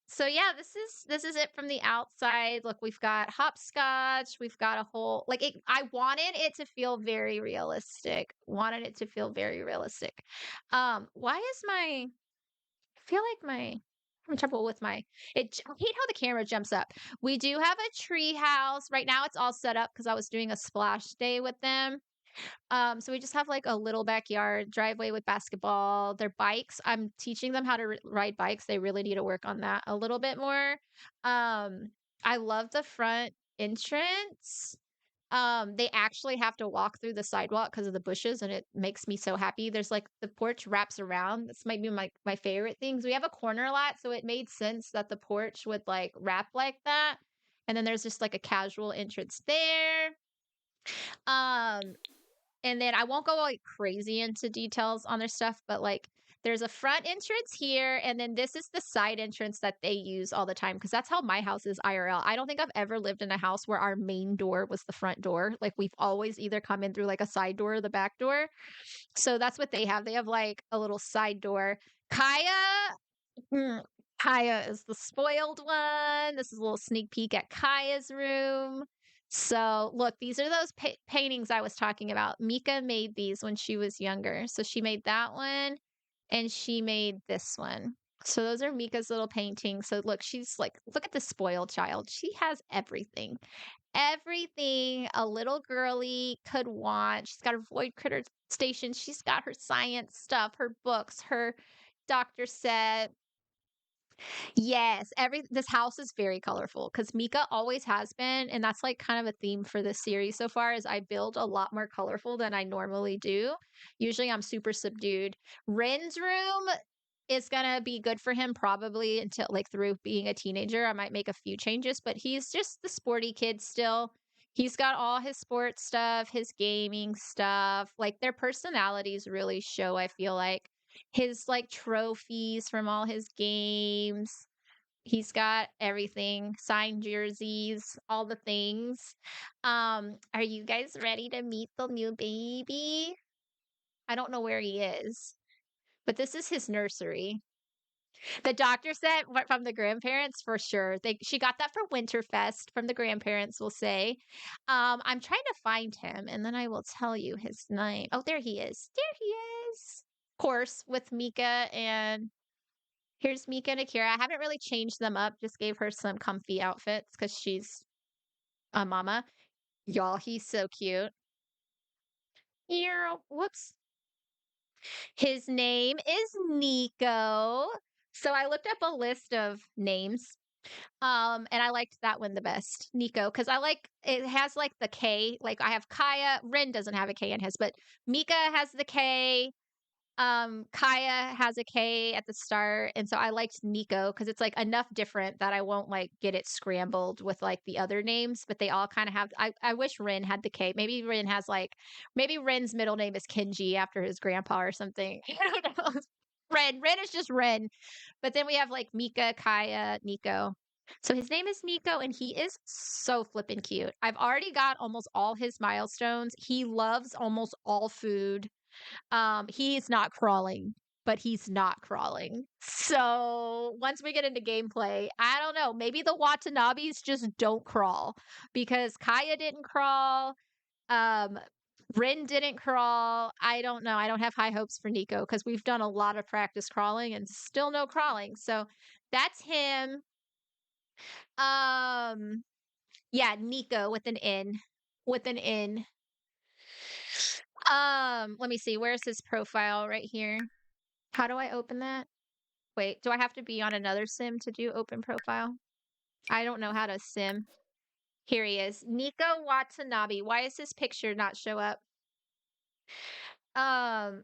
So yeah, this is it from the outside. Look, we've got hopscotch, we've got a whole like I wanted it to feel very realistic. Wanted it to feel very realistic. Why is my I feel like my I'm having trouble with my I hate how the camera jumps up. We do have a tree house. Right now it's all set up because I was doing a splash day with them. So we just have like a little backyard driveway with basketball. Their bikes, I'm teaching them how to ride bikes. They really need to work on that a little bit more. I love the front entrance. They actually have to walk through the sidewalk because of the bushes, and it makes me so happy. There's like the porch wraps around. This might be my favorite things. We have a corner lot, so it made sense that the porch would like wrap like that. And then there's just like a casual entrance there. Um, and then I won't go like crazy into details on their stuff, but like there's a front entrance here, and then this is the side entrance that they use all the time because that's how my house is IRL. I don't think I've ever lived in a house where our main door was the front door. Like we've always either come in through like a side door or the back door. So that's what they have. They have like a little side door. Kaya, mm, Kaya is the spoiled one. This is a little sneak peek at Kaya's room. So, look, these are those paintings I was talking about. Mika made these when she was younger. So, she made that one and she made this one. So, those are Mika's little paintings. So, look, she's like, look at the spoiled child. She has everything. Everything a little girly could want. She's got her Void Critter station. She's got her science stuff, her books, her doctor set. Yes, this house is very colorful because Mika always has been, and that's like kind of a theme for this series so far. Is I build a lot more colorful than I normally do. Usually, I'm super subdued. Ren's room is gonna be good for him probably until like through being a teenager. I might make a few changes, but he's just the sporty kid still. He's got all his sports stuff, his gaming stuff. Like their personalities really show, I feel like his like trophies from all his games. He's got everything, signed jerseys, all the things. Are you guys ready to meet the new baby? I don't know where he is, but this is his nursery. The doctor said from the grandparents for sure. She got that for Winterfest from the grandparents, will say. I'm trying to find him and then I will tell you his name. Oh, there he is. There he is. Of course, with Mika and here's Mika and Akira. I haven't really changed them up, just gave her some comfy outfits because she's a mama. Y'all, he's so cute. Here, whoops. His name is Nico. So I looked up a list of names. And I liked that one the best, Nico, because I like it has like the K. Like I have Kaya. Rin doesn't have a K in his, but Mika has the K. Kaya has a K at the start, and so I liked Nico because it's like enough different that I won't like get it scrambled with like the other names, but they all kind of have I wish Rin had the K. Maybe Rin has like maybe Rin's middle name is Kenji after his grandpa or something. I don't know. Rin is just Rin. But then we have like Mika, Kaya, Nico. So his name is Nico and he is so flippin' cute. I've already got almost all his milestones. He loves almost all food. He's not crawling, but he's not crawling. So once we get into gameplay, I don't know. Maybe the Watanabes just don't crawl because Kaya didn't crawl. Um, Rin didn't crawl. I don't know. I don't have high hopes for Nico because we've done a lot of practice crawling and still no crawling. So that's him. Um, yeah, Nico with an N. With an N. Let me see. Where's his profile right here? How do I open that? Wait, do I have to be on another sim to do open profile? I don't know how to sim. Here he is. Nico Watanabe. Why is his picture not show up?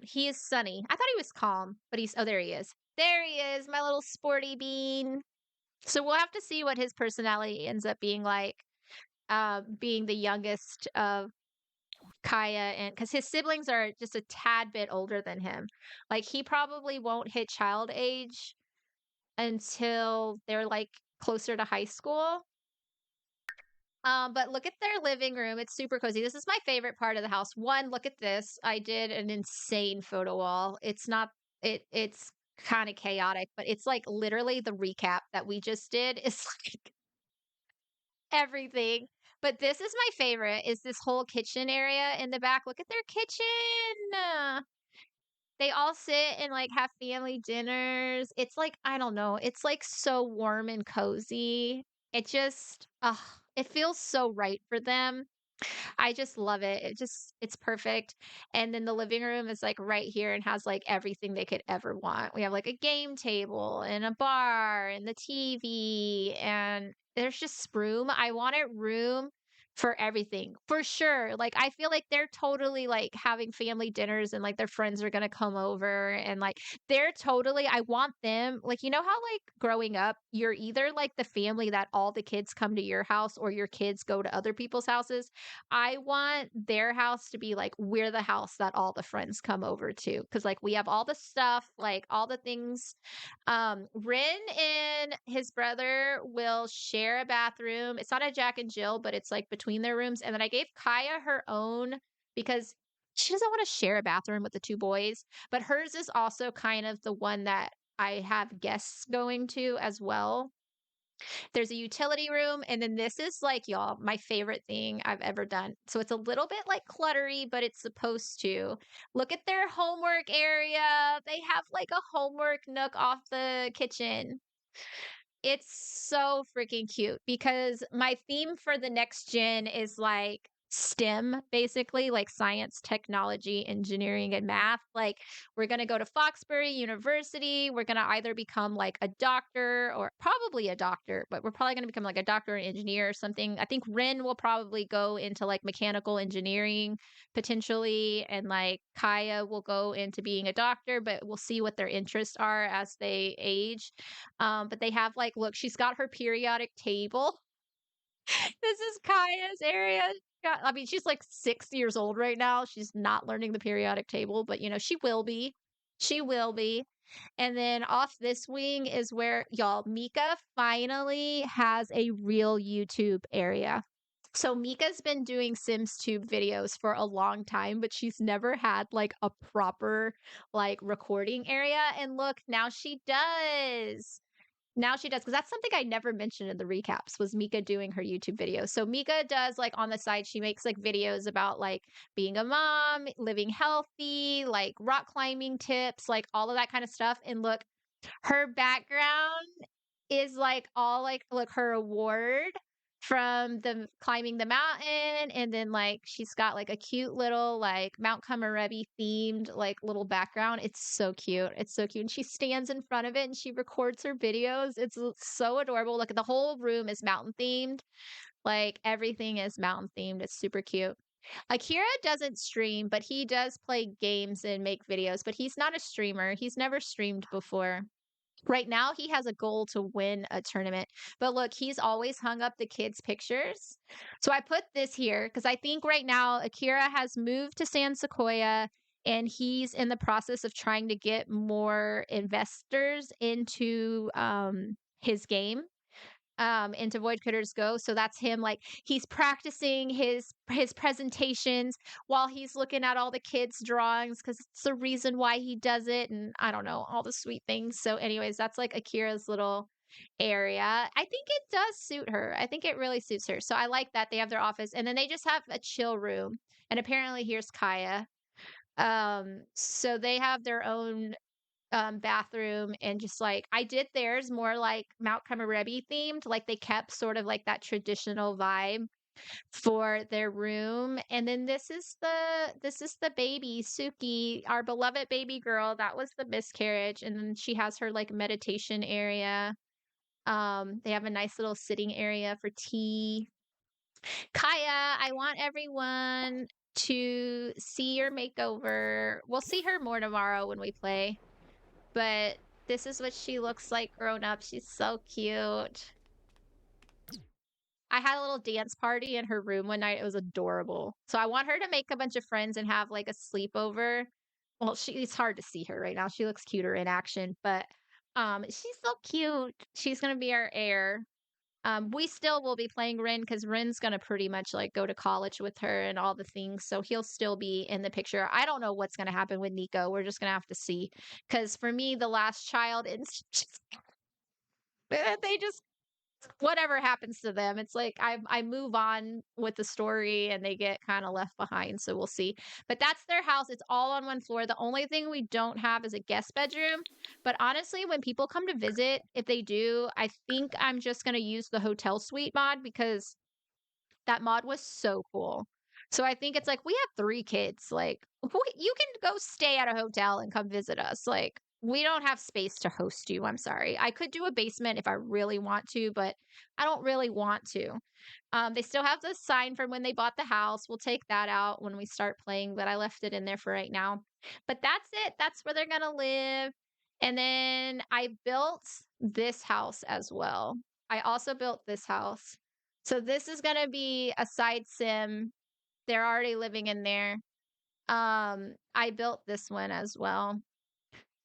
He is sunny. I thought he was calm, but oh, there he is. There he is, my little sporty bean. So we'll have to see what his personality ends up being like. Being the youngest of Kaya, and because his siblings are just a tad bit older than him. Like he probably won't hit child age until they're like closer to high school. But look at their living room. It's super cozy. This is my favorite part of the house. One, look at this. I did an insane photo wall. It's not it's kind of chaotic, but it's like literally the recap that we just did. It's like everything. But this is my favorite is this whole kitchen area in the back. Look at their kitchen. They all sit and like have family dinners. It's like, I don't know, it's like so warm and cozy. It just, it feels so right for them. I just love it. It's perfect. And then the living room is like right here and has like everything they could ever want. We have like a game table and a bar and the TV, and there's just room. I wanted room for everything. For sure. Like I feel like they're totally like having family dinners and like their friends are going to come over, and like they're totally, I want them like, you know how like growing up you're either like the family that all the kids come to your house or your kids go to other people's houses. I want their house to be like we're the house that all the friends come over to, because like we have all the stuff, like all the things. Rin and his brother will share a bathroom. It's not a Jack and Jill, but it's like between their rooms. And then I gave Kaya her own because she doesn't want to share a bathroom with the two boys, but hers is also kind of the one that I have guests going to as well. There's a utility room, and then this is like, y'all, my favorite thing I've ever done. So it's a little bit like cluttery, but it's supposed to. Look at their homework area. They have like a homework nook off the kitchen. It's so freaking cute because my theme for the next gen is like STEM, basically, like science, technology, engineering, and math. Like, we're going to go to Foxbury University. We're going to either become like a doctor or probably a doctor, but we're probably going to become like a doctor or engineer or something. I think Ren will probably go into like mechanical engineering potentially, and like Kaya will go into being a doctor, but we'll see what their interests are as they age. But they have like, look, she's got her periodic table. This is Kaya's area. I mean, she's like 6 years old right now. She's not learning the periodic table, but you know, she will be. She will be. And then off this wing is where, y'all, Mika finally has a real YouTube area. So Mika's been doing SimsTube videos for a long time, but she's never had like a proper like recording area. And look, now she does. Now she does, because that's something I never mentioned in the recaps was Mika doing her YouTube videos. So Mika does like on the side, she makes like videos about like being a mom, living healthy, like rock climbing tips, like all of that kind of stuff. And look, her background is like all like look, her award from the climbing the mountain, and then like she's got like a cute little like Mount Kamarebi themed like little background. It's so cute. It's so cute. And she stands in front of it and she records her videos. It's so adorable. Look, the whole room is mountain themed. Like everything is mountain themed. It's super cute. Akira doesn't stream, but he does play games and make videos, but he's not a streamer. He's never streamed before. Right now, he has a goal to win a tournament. But look, he's always hung up the kids' pictures. So I put this here because I think right now Akira has moved to San Sequoia and he's in the process of trying to get more investors into his game, into Void Critters Go. So that's him, like he's practicing his presentations while he's looking at all the kids' drawings because it's the reason why he does it, and I don't know, all the sweet things. So, anyways, that's like Akira's little area. I think it does suit her. I think it really suits her. So I like that they have their office, and then they just have a chill room. And apparently, here's Kaya. So they have their own bathroom, and just like I did theirs more like Mount Kamarebi themed, like they kept sort of like that traditional vibe for their room. And then this is the baby Suki, our beloved baby girl that was the miscarriage, and then she has her like meditation area. They have a nice little sitting area for tea. Kaya, I want everyone to see your makeover. We'll see her more tomorrow when we play. But this is what she looks like grown up. She's so cute. I had a little dance party in her room one night. It was adorable. So I want her to make a bunch of friends and have like a sleepover. Well, it's hard to see her right now. She looks cuter in action, but she's so cute. She's gonna be our heir. We still will be playing Rin because Rin's gonna pretty much like go to college with her and all the things, so he'll still be in the picture. I don't know what's gonna happen with Nico. We're just gonna have to see. Because for me, the last child, it's just, they just whatever happens to them, it's like I move on with the story and they get kind of left behind. So we'll see. But that's their house. It's all on one floor. The only thing we don't have is a guest bedroom. But honestly, when people come to visit, if they do, I think I'm just gonna use the hotel suite mod because that mod was so cool. So I think it's like we have 3 kids. Like you can go stay at a hotel and come visit us. Like we don't have space to host you. I'm sorry. I could do a basement if I really want to, but I don't really want to. They still have the sign from when they bought the house. We'll take that out when we start playing, but I left it in there for right now. But that's it. That's where they're gonna live. And then I built this house as well. I also built this house. So this is gonna be a side sim. They're already living in there. I built this one as well.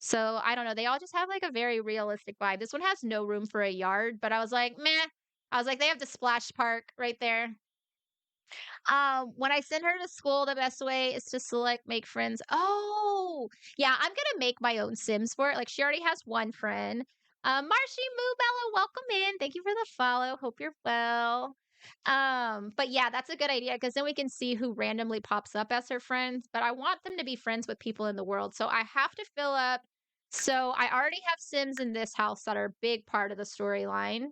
So I don't know. They all just have like a very realistic vibe. This one has no room for a yard, but I was like, meh. I was like, they have the splash park right there. When I send her to school, the best way is to select make friends. Oh, yeah, I'm gonna make my own Sims for it. Like she already has one friend. Marshy Moobella, welcome in. Thank you for the follow. Hope you're well. But yeah, that's a good idea because then we can see who randomly pops up as her friends. But I want them to be friends with people in the world. So I have to fill up. So I already have Sims in this house that are a big part of the storyline.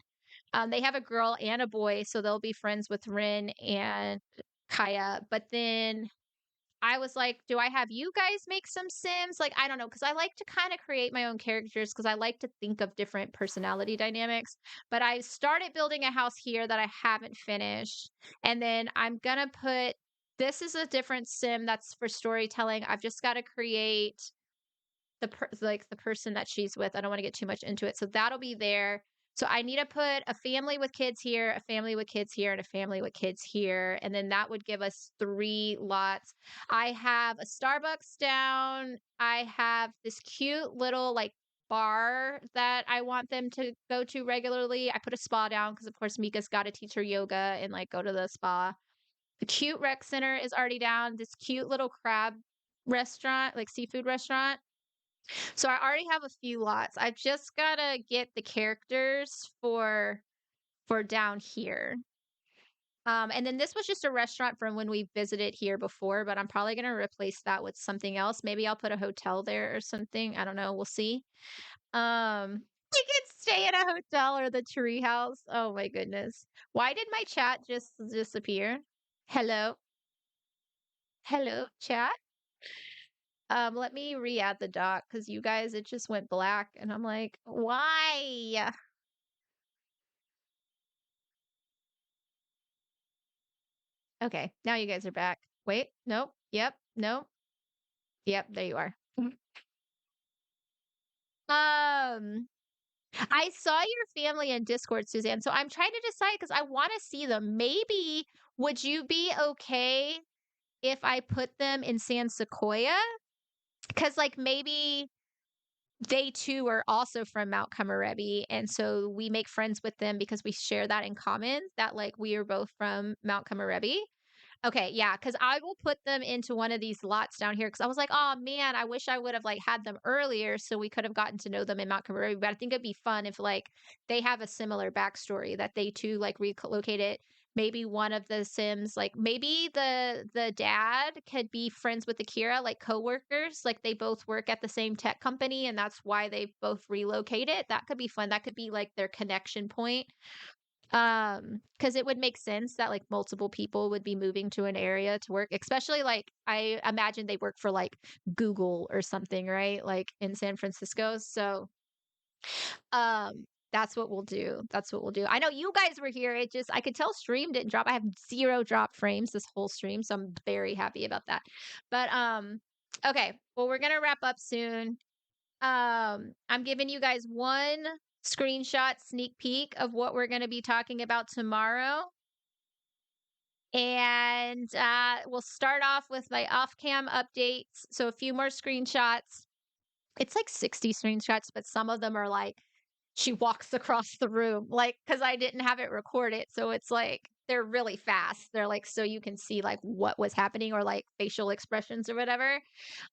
They have a girl and a boy, so they'll be friends with Rin and Kaya. But then I was like, do I have you guys make some Sims? Like, I don't know, because I like to kind of create my own characters because I like to think of different personality dynamics. But I started building a house here that I haven't finished. And then I'm going to put this is a different Sim that's for storytelling. I've just got to create the person that she's with. I don't want to get too much into it. So that'll be there. So I need to put a family with kids here, a family with kids here, and a family with kids here. And then that would give us 3 lots. I have a Starbucks down. I have this cute little like bar that I want them to go to regularly. I put a spa down because of course Mika's got to teach her yoga and like go to the spa. The cute rec center is already down. This cute little crab restaurant, like seafood restaurant. So I already have a few lots. I just gotta get the characters for down here. And then this was just a restaurant from when we visited here before, but I'm probably gonna replace that with something else. Maybe I'll put a hotel there or something. I don't know. We'll see. You can stay in a hotel or the tree house. Oh my goodness. Why did my chat just disappear? Hello? Hello, chat? Let me re-add the doc because you guys, it just went black, and I'm like, why? Okay, now you guys are back. Wait, nope, yep, nope, yep, there you are. I saw your family in Discord, Suzanne. So I'm trying to decide because I want to see them. Maybe would you be okay if I put them in San Sequoia? Because like maybe they too are also from Mount Kamarebi, and so we make friends with them because we share that in common, that like we are both from Mount Kamarebi. Okay, yeah, because I will put them into one of these lots down here because I was like, oh man, I wish I would have like had them earlier so we could have gotten to know them in Mount Kamarebi. But I think it'd be fun if like they have a similar backstory that they too like relocated. Maybe one of the Sims, like maybe the dad could be friends with Akira, like coworkers, like they both work at the same tech company, and that's why they both relocated. That could be fun. That could be like their connection point. Because it would make sense that like multiple people would be moving to an area to work, especially like I imagine they work for like Google or something, right? Like in San Francisco. So that's what we'll do. That's what we'll do. I know you guys were here. It just I could tell stream didn't drop. I have 0 drop frames this whole stream, so I'm very happy about that. But okay. Well, we're gonna wrap up soon. I'm giving you guys one screenshot sneak peek of what we're going to be talking about tomorrow. And we'll start off with my off cam updates. So, a few more screenshots. It's like 60 screenshots, but some of them are like she walks across the room, like, because I didn't have it recorded. So, it's like they're really fast. They're like, so you can see like what was happening or like facial expressions or whatever.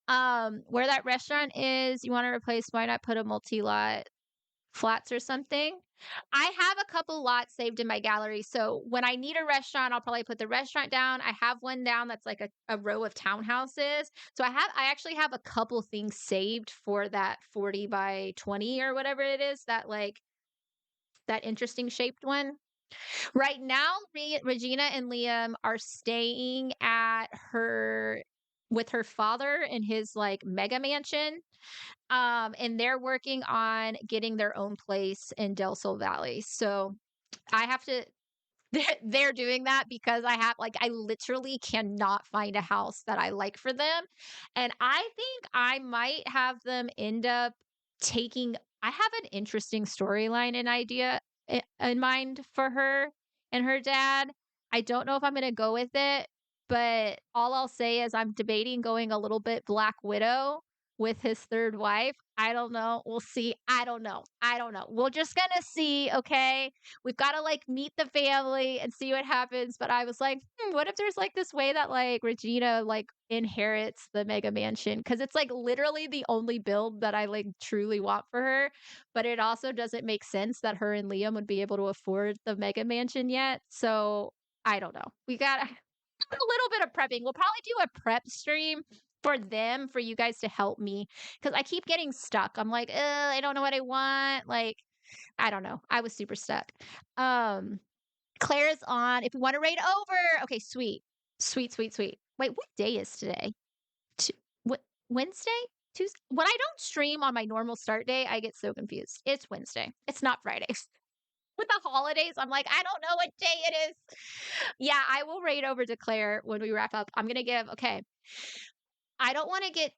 Where that restaurant is, you want to replace, why not put a multi lot flats or something? I have a couple lots saved in my gallery. So when I need a restaurant, I'll probably put the restaurant down. I have one down that's like a row of townhouses. So I actually have a couple things saved for that 40 by 20 or whatever it is, that like that interesting shaped one. Right now, Regina and Liam are staying at her with her father in his like mega mansion. And they're working on getting their own place in Del Sol Valley. So I have to they're doing that because I literally cannot find a house that I like for them. And I think I might have them end up taking I have an interesting storyline and idea in mind for her and her dad. I don't know if I'm going to go with it, but all I'll say is I'm debating going a little bit Black Widow with his third wife. I don't know. We'll see. I don't know. I don't know. We're just going to see, okay? We've got to like meet the family and see what happens. But I was like, what if there's like this way that like Regina like inherits the mega mansion? Cause it's like literally the only build that I like truly want for her. But it also doesn't make sense that her and Liam would be able to afford the mega mansion yet. So I don't know. We got a little bit of prepping. We'll probably do a prep stream for them for you guys to help me because I keep getting stuck. I'm like, I don't know what I want. Like, I don't know. I was super stuck. Um, Claire's on. If we want to raid over, okay, sweet, sweet, sweet, sweet. Wait, what day is today? What Wednesday? Tuesday? When I don't stream on my normal start day, I get so confused. It's Wednesday. It's not Friday. With the holidays, I'm like, I don't know what day it is. Yeah, I will raid over to Claire when we wrap up. I'm gonna give. Okay, I don't want to get.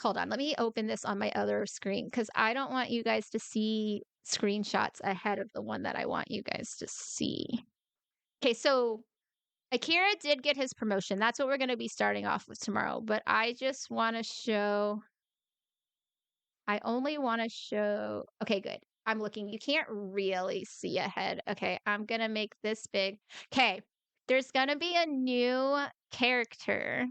Hold on. Let me open this on my other screen because I don't want you guys to see screenshots ahead of the one that I want you guys to see. Okay, so Akira did get his promotion. That's what we're going to be starting off with tomorrow. But I just want to show. I only want to show. Okay, good. I'm looking. You can't really see ahead. Okay, I'm going to make this big. Okay, there's going to be a new character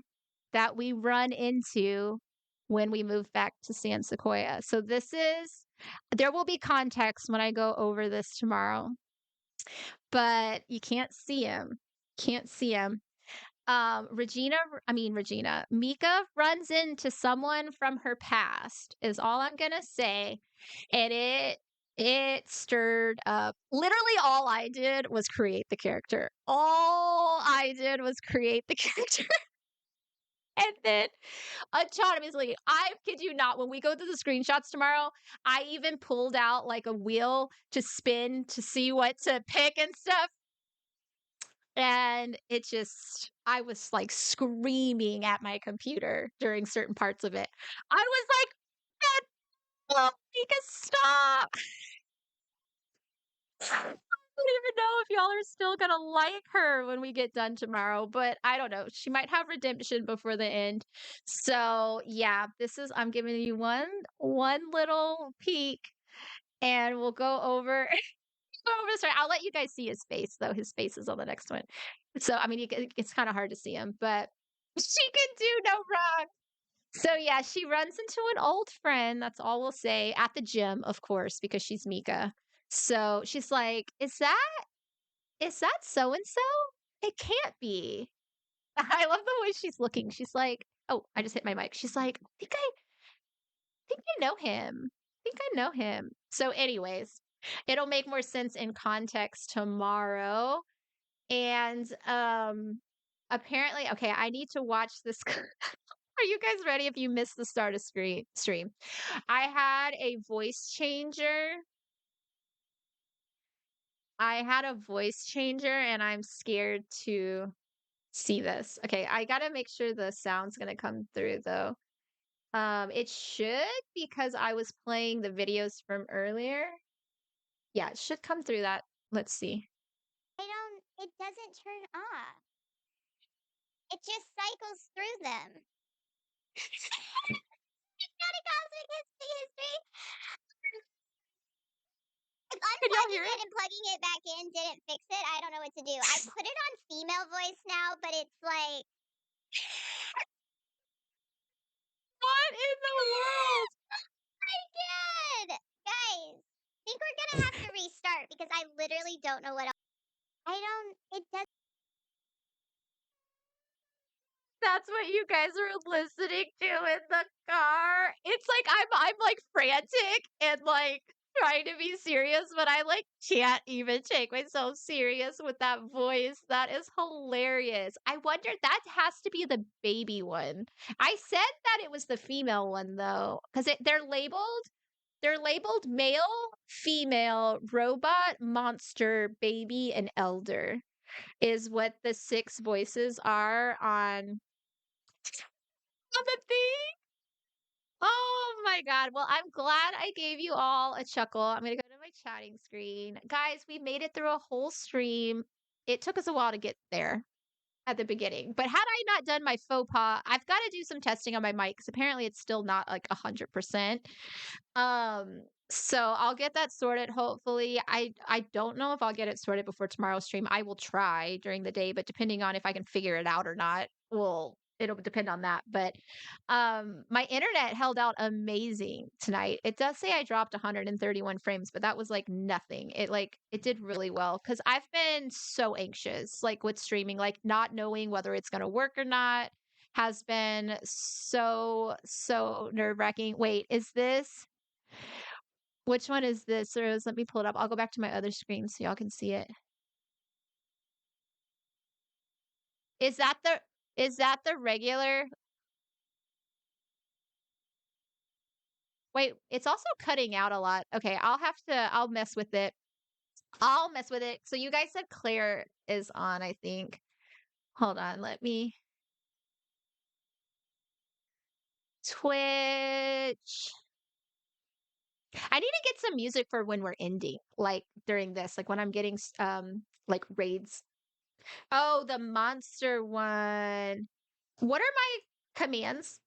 that we run into when we move back to San Sequoia. So there will be context when I go over this tomorrow, but you can't see him. Can't see him. Mika runs into someone from her past, is all I'm gonna say. And it stirred up. Literally all I did was create the character. All I did was create the character. And then autonomously, I kid you not, when we go through the screenshots tomorrow, I even pulled out like a wheel to spin to see what to pick and stuff. And I was like screaming at my computer during certain parts of it. I was like, Mika, stop. I don't even know if y'all are still gonna like her when we get done tomorrow, but I don't know. She might have redemption before the end. So yeah, I'm giving you one little peek, and we'll go over sorry, I'll let you guys see his face though. His face is on the next one. So I mean, it's kind of hard to see him, but she can do no wrong. So yeah, she runs into an old friend. That's all we'll say at the gym, of course, because she's Mika. So she's like, "Is that so and so? It can't be." I love the way she's looking. She's like, "Oh, I just hit my mic." She's like, think I know him. Think I know him." So, anyways, it'll make more sense in context tomorrow. And apparently, okay, I need to watch this. Are you guys ready if you missed the start of stream? I had a voice changer. I had a voice changer and I'm scared to see this. Okay, I got to make sure the sound's going to come through though. It should because I was playing the videos from earlier. Yeah, it should come through that. Let's see. It doesn't turn off. It just cycles through them. It's not a cosmic history. If Can y'all hear unplugging it? it and plugging it back in didn't fix it, I don't know what to do. I put it on female voice now, but it's like What in the world? I did. Guys, I think we're gonna have to restart because I literally don't know what I don't it does That's what you guys are listening to in the car. It's like I'm like frantic and like trying to be serious, but I like can't even take myself serious with that voice. That is hilarious. I wonder that has to be the baby one. I said that it was the female one though, because they're labeled male, female, robot, monster, baby, and elder is what the 6 voices are on the thing. Oh my god. Well, I'm glad I gave you all a chuckle. I'm gonna go to my chatting screen. Guys, we made it through a whole stream. It took us a while to get there at the beginning. But had I not done my faux pas, I've got to do some testing on my mic because apparently it's still not like 100%. So I'll get that sorted hopefully. I don't know if I'll get it sorted before tomorrow's stream. I will try during the day, but depending on if I can figure it out or not, it'll depend on that. But my internet held out amazing tonight. It does say I dropped 131 frames, but that was like nothing. It did really well cuz I've been so anxious like with streaming, like not knowing whether it's going to work or not has been so nerve-wracking. Wait, is this which one is this? Rose? Let me pull it up. I'll go back to my other screen so y'all can see it. Is that the regular? Wait, it's also cutting out a lot. Okay, I'll mess with it. I'll mess with it. So you guys said Claire is on, I think. Hold on, let me Twitch. I need to get some music for when we're ending, like during this, like when I'm getting like raids. Oh, the monster one. What are my commands?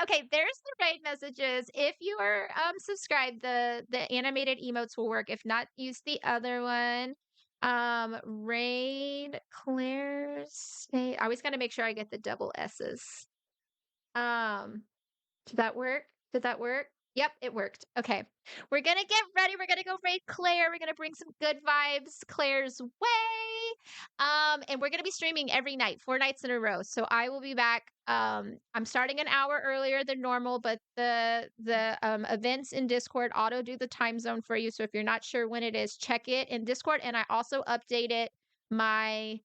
Okay, there's the raid messages. If you are subscribed, the animated emotes will work. If not, use the other one. Raid Claire's state. I always gotta make sure I get the double S's. Um, did that work? Did that work? Yep, it worked. Okay. We're gonna get ready. We're gonna go raid Claire. We're gonna bring some good vibes Claire's way. And we're gonna be streaming every night, 4 nights in a row. So I will be back. I'm starting an hour earlier than normal, but the events in Discord auto do the time zone for you. So if you're not sure when it is, check it in Discord. And I also updated my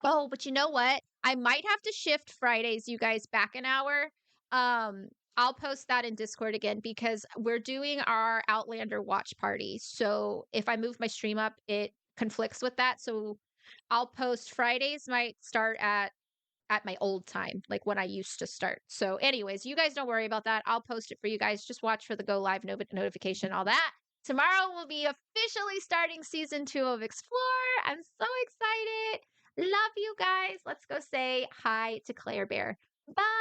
Oh, but you know what? I might have to shift Fridays, you guys, back an hour. Um, I'll post that in Discord again because we're doing our Outlander watch party. So if I move my stream up, it conflicts with that. So I'll post Fridays might start at my old time, like when I used to start. So, anyways, you guys don't worry about that. I'll post it for you guys. Just watch for the go live notification, all that. Tomorrow we'll be officially starting season 2 of Explore. I'm so excited. Love you guys. Let's go say hi to Claire Bear. Bye.